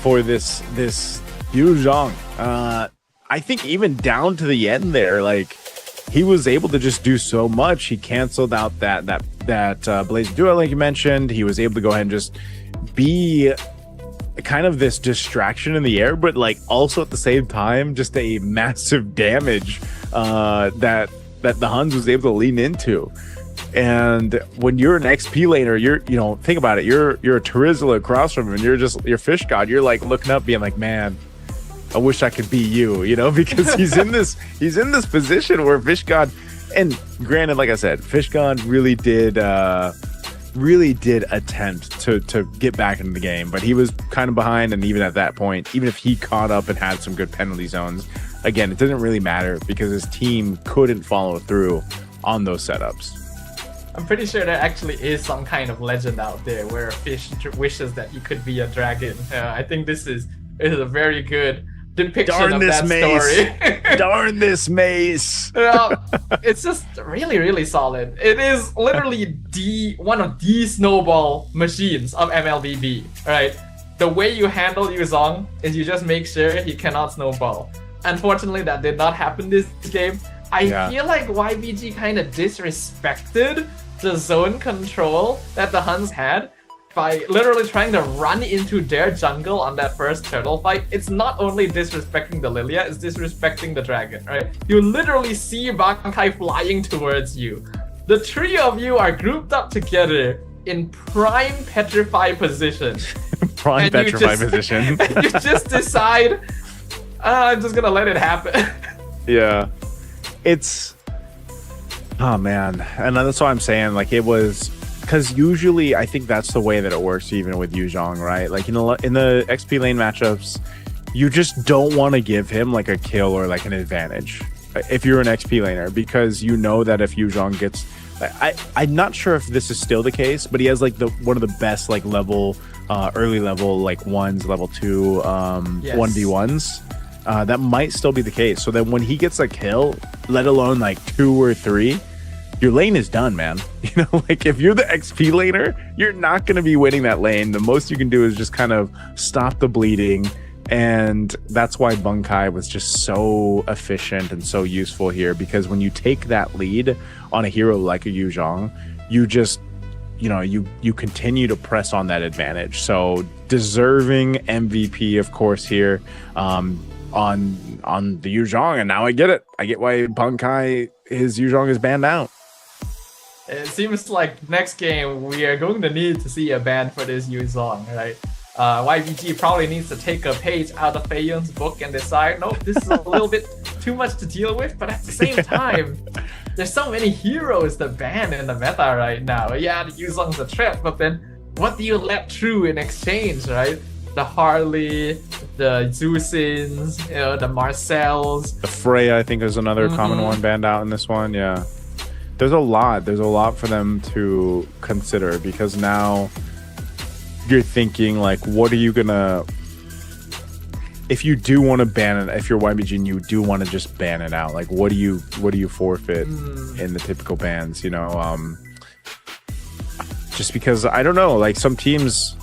for this Yu Zhang. I think even down to the end there, like, he was able to just do so much. He canceled out that Blaze duo like you mentioned. He was able to go ahead and just be kind of this distraction in the air, but like also at the same time just a massive damage that the Huns was able to lean into. And when you're an XP laner, you're think about it, you're a Terizla across from him, and you're Fish God. You're like looking up, being like, man, I wish I could be you, because he's in this position where Fish God, and granted, like I said, Fish God really did attempt to get back into the game, but he was kind of behind. And even at that point, even if he caught up and had some good penalty zones, again, it didn't really matter because his team couldn't follow through on those setups. I'm pretty sure there actually is some kind of legend out there where a fish wishes that he could be a dragon. I think this is a very good depiction of that story. Darn this mace. It's just really, really solid. It is literally one of the snowball machines of MLBB, right? The way you handle Yu Zhang is you just make sure he cannot snowball. Unfortunately, that did not happen this game. I feel like YBG kind of disrespected the zone control that the Huns had by literally trying to run into their jungle on that first turtle fight. It's not only disrespecting the Lilia, it's disrespecting the dragon, right? You literally see Bankai flying towards you. The three of you are grouped up together in prime petrify position. Prime petrify position. And you just decide, I'm just gonna let it happen. Yeah. Oh man. And that's why I'm saying, like, it was, because usually I think that's the way that it works even with Yu Zhang, right? Like, in the XP lane matchups, you just don't want to give him like a kill or like an advantage if you're an XP laner, because you know that if Yu Zhang gets, I'm not sure if this is still the case, but he has like one of the best like early level like 1s, level 2 1v1s. That might still be the case. So that when he gets a kill, let alone like 2 or 3, your lane is done, man. Like, if you're the XP laner, you're not going to be winning that lane. The most you can do is just kind of stop the bleeding. And that's why Bankai was just so efficient and so useful here, because when you take that lead on a hero like a Yu Zhang, you just, you continue to press on that advantage. So deserving MVP, of course, here. On the Yu Zhang, and now I get it. I get why Bankai, his Yu Zhang is banned out. It seems like next game we are going to need to see a ban for this Yu Zhang, right? YBG probably needs to take a page out of Feiyun's book and decide, nope, this is a little bit too much to deal with, but at the same time, there's so many heroes to ban in the meta right now. Yeah, the Yu Zhang's a threat, but then what do you let through in exchange, right? The Harley, the Zeusins, the Marcells. The Freya, I think, is another common one banned out in this one. Yeah. There's a lot for them to consider, because now you're thinking, like, what are you gonna, if you do want to ban it, if you're YBG and you do want to just ban it out, like, what do you forfeit in the typical bans, just because, I don't know, like, some teams,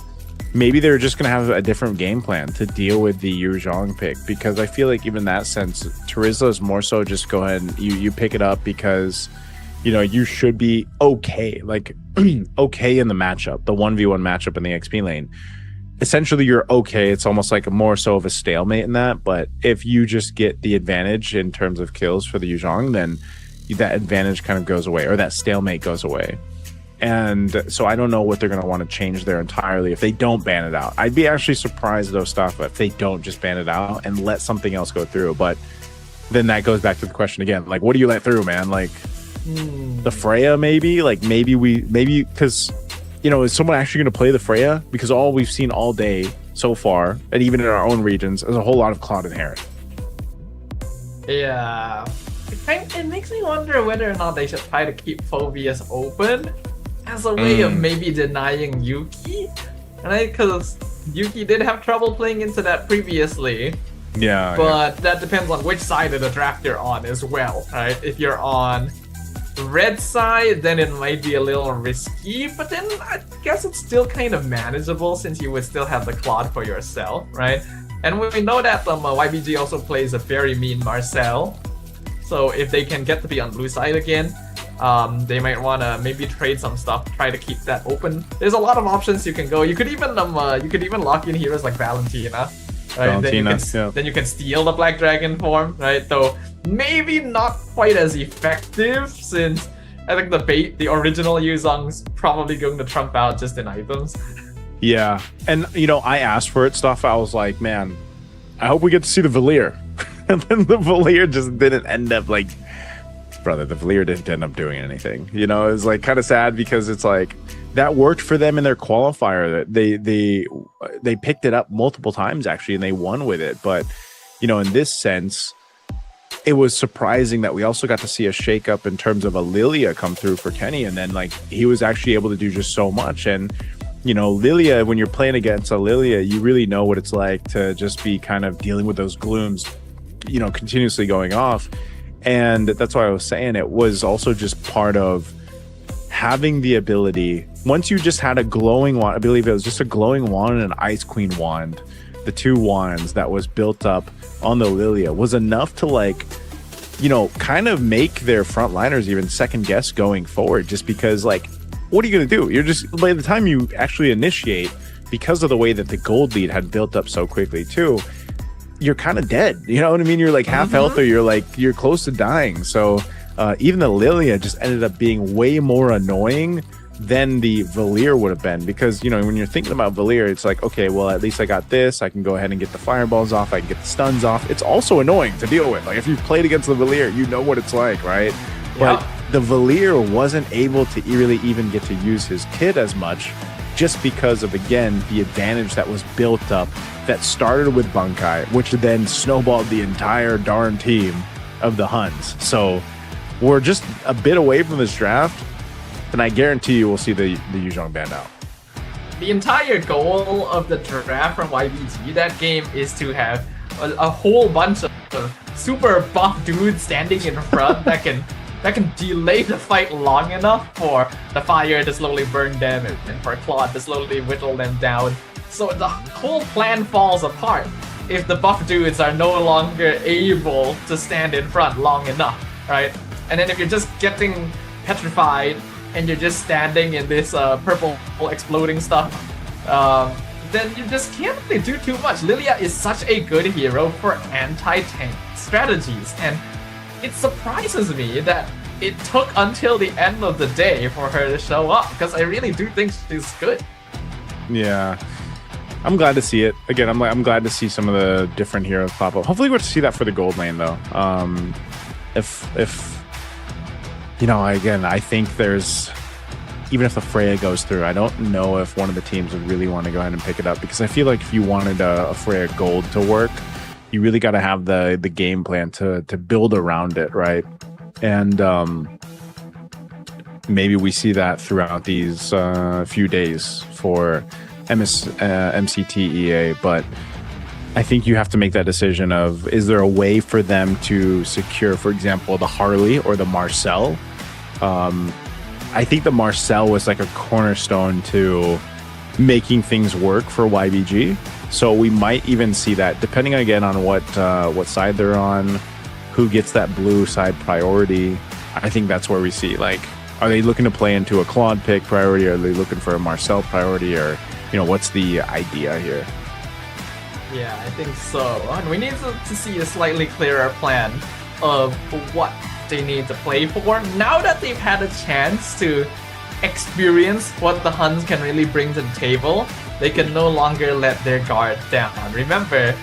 maybe they're just going to have a different game plan to deal with the Yu Zhang pick, because I feel like even in that sense, Terizla is more so just go ahead and you pick it up because, you should be okay, like okay in the matchup, the 1v1 matchup in the XP lane. Essentially, you're okay. It's almost like more so of a stalemate in that. But if you just get the advantage in terms of kills for the Yu Zhang, then that advantage kind of goes away, or that stalemate goes away. And so I don't know what they're going to want to change there entirely if they don't ban it out. I'd be actually surprised, though, Stafa, if they don't just ban it out and let something else go through. But then that goes back to the question again, like, what do you let through, man? Like, the Freya, maybe? Like, maybe because, is someone actually going to play the Freya? Because all we've seen all day so far, and even in our own regions, is a whole lot of Cloud and Herod. Yeah. It makes me wonder whether or not they should try to keep Phobius open as a way of maybe denying Yuki, right? Because Yuki did have trouble playing into that previously. Yeah. But that depends on which side of the draft you're on as well, right? If you're on red side, then it might be a little risky, but then I guess it's still kind of manageable since you would still have the Claude for yourself, right? And we know that YBG also plays a very mean Marcel, so if they can get to be on blue side again, they might want to maybe trade some stuff, try to keep that open. There's a lot of options you can go. You could even lock in heroes like Valentina, right? Then you can steal the Black Dragon form, right? Though maybe not quite as effective since I think the original Yuzong's probably going to trump out just in items. Yeah, and you know, I asked for it stuff. I was like, man, I hope we get to see the Valier. And then the Valier just didn't end up like, brother, the Valier didn't end up doing anything. You know, it was like kind of sad because it's like that worked for them in their qualifier. They picked it up multiple times actually, and they won with it. But you know, in this sense, it was surprising that we also got to see a shakeup in terms of a Lilia come through for Kenny, and then like he was actually able to do just so much. And you know, Lilia, when you're playing against a Lilia, you really know what it's like to just be kind of dealing with those glooms, you know, continuously going off. And that's why I was saying it was also just part of having the ability. Once you just had a glowing wand, I believe it was just a glowing wand and an Ice Queen wand, the two wands that was built up on the Lilia was enough to like, you know, kind of make their frontliners even second guess going forward, just because like, what are you going to do? You're just, by the time you actually initiate, because of the way that the gold lead had built up so quickly too, you're kind of dead. You know what I mean? You're like half health, or you're close to dying. So even the Lilia just ended up being way more annoying than the Valier would have been, because, you know, when you're thinking about Valier, it's like, okay, well, at least I got this. I can go ahead and get the fireballs off. I can get the stuns off. It's also annoying to deal with. Like if you've played against the Valier, you know what it's like, right? But the Valier wasn't able to really even get to use his kit as much, just because of, again, the advantage that was built up that started with Bunkai, which then snowballed the entire darn team of the Huns. So we're just a bit away from this draft, and I guarantee you we'll see the Yuzhong band out. The entire goal of the draft from YBG that game is to have a whole bunch of super buff dudes standing in front that can delay the fight long enough for the fire to slowly burn them and for Claude to slowly whittle them down. So the whole plan falls apart if the buff dudes are no longer able to stand in front long enough, right? And then if you're just getting petrified and you're just standing in this purple exploding stuff, then you just can't really do too much. Lilia is such a good hero for anti-tank strategies, and it surprises me that it took until the end of the day for her to show up, because I really do think she's good. Yeah, I'm glad to see it. Again, I'm glad to see some of the different heroes pop up. Hopefully we're to see that for the gold lane though. If you know, again, I think there's, even if the Freya goes through, I don't know if one of the teams would really want to go ahead and pick it up, because I feel like if you wanted a Freya gold to work, you really got to have the game plan to build around it, right? And maybe we see that throughout these few days for MCT EA, but I think you have to make that decision of, is there a way for them to secure, for example, the Harley or the Marcel? I think the Marcel was like a cornerstone to making things work for YBG. So we might even see that, depending again on what side they're on, who gets that blue side priority. I think that's where we see, like, are they looking to play into a Claude pick priority? Or are they looking for a Marcel priority? Or, you know, what's the idea here? Yeah, I think so. And we need to see a slightly clearer plan of what they need to play for. Now that they've had a chance to experience what the Huns can really bring to the table, they can no longer let their guard down. Remember,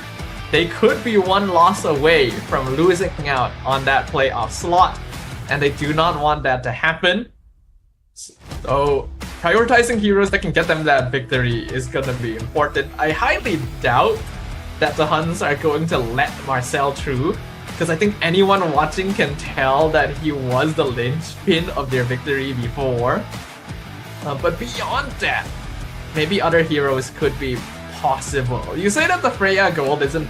they could be one loss away from losing out on that playoff slot, and they do not want that to happen. So prioritizing heroes that can get them that victory is going to be important. I highly doubt that the Huns are going to let Marcel through, because I think anyone watching can tell that he was the linchpin of their victory before. But beyond that, maybe other heroes could be possible. You say that the Freya gold isn't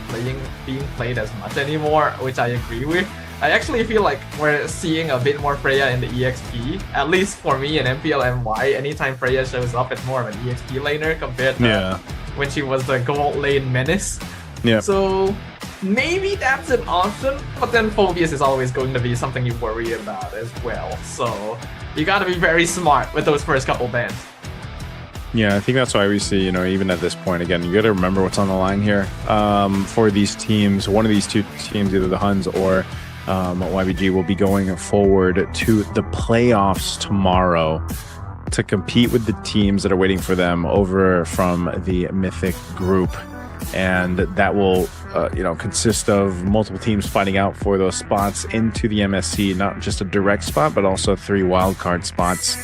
being played as much anymore, which I agree with, I actually feel like we're seeing a bit more Freya in the EXP. At least for me in MPL/MY, anytime Freya shows up, it's more of an EXP laner compared to when she was the gold lane menace. Yeah. So maybe that's an option, but then Phobius is always going to be something you worry about as well. So you gotta be very smart with those first couple bans. Yeah, I think that's why we see, you know, even at this point, again, you got to remember what's on the line here for these teams. One of these two teams, either the HUNS or YBG, will be going forward to the playoffs tomorrow to compete with the teams that are waiting for them over from the Mythic group. And that will, you know, consist of multiple teams fighting out for those spots into the MSC, not just a direct spot, but also 3 wildcard spots.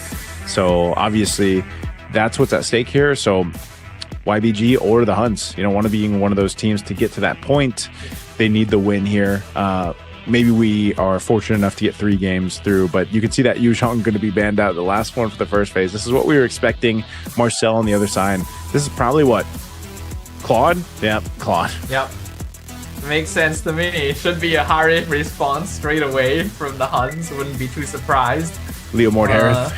So obviously, that's what's at stake here. So YBG or the HUNS, you know, want to be one of those teams to get to that point. They need the win here. Maybe we are fortunate enough to get 3 games through, but you can see that Yuzhong going to be banned out the last one for the first phase. This is what we were expecting. Marcel on the other side. This is probably what? Claude? Yep, Claude. Yep. Makes sense to me. Should be a Harif response straight away from the HUNS. Wouldn't be too surprised. Leo Mordharith.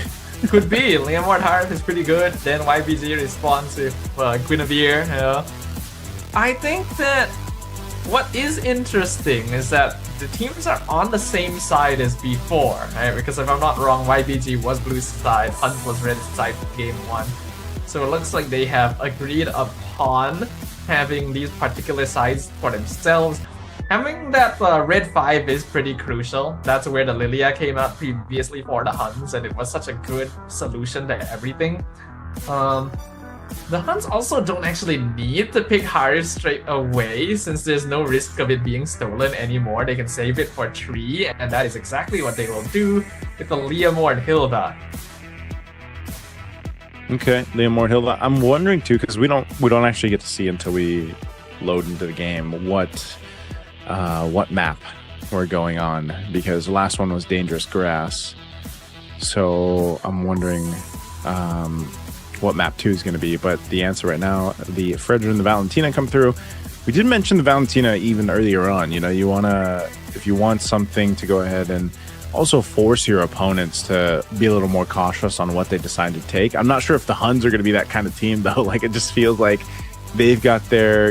Could be. Leomord Harif is pretty good. Then YBG responds with Guinevere. You know. I think that what is interesting is that the teams are on the same side as before, right? Because if I'm not wrong, YBG was blue side, HUNS was red side for game 1. So it looks like they have agreed upon having these particular sides for themselves. Having that red 5 is pretty crucial. That's where the Lilia came out previously for the HUNS, and it was such a good solution to everything. The HUNS also don't actually need to pick Harif straight away, since there's no risk of it being stolen anymore. They can save it for 3, and that is exactly what they will do with the Leomord and Hilda. Okay, Leomord Hilda. I'm wondering too, because we don't actually get to see until we load into the game what map we're going on, because the last one was Dangerous Grass. So I'm wondering what map 2 is going to be, but the answer right now, the Fredra and the Valentina come through. We did mention the Valentina even earlier on. You know, if you want something to go ahead and also force your opponents to be a little more cautious on what they decide to take. I'm not sure if the HUNS are going to be that kind of team though. Like, it just feels like they've got their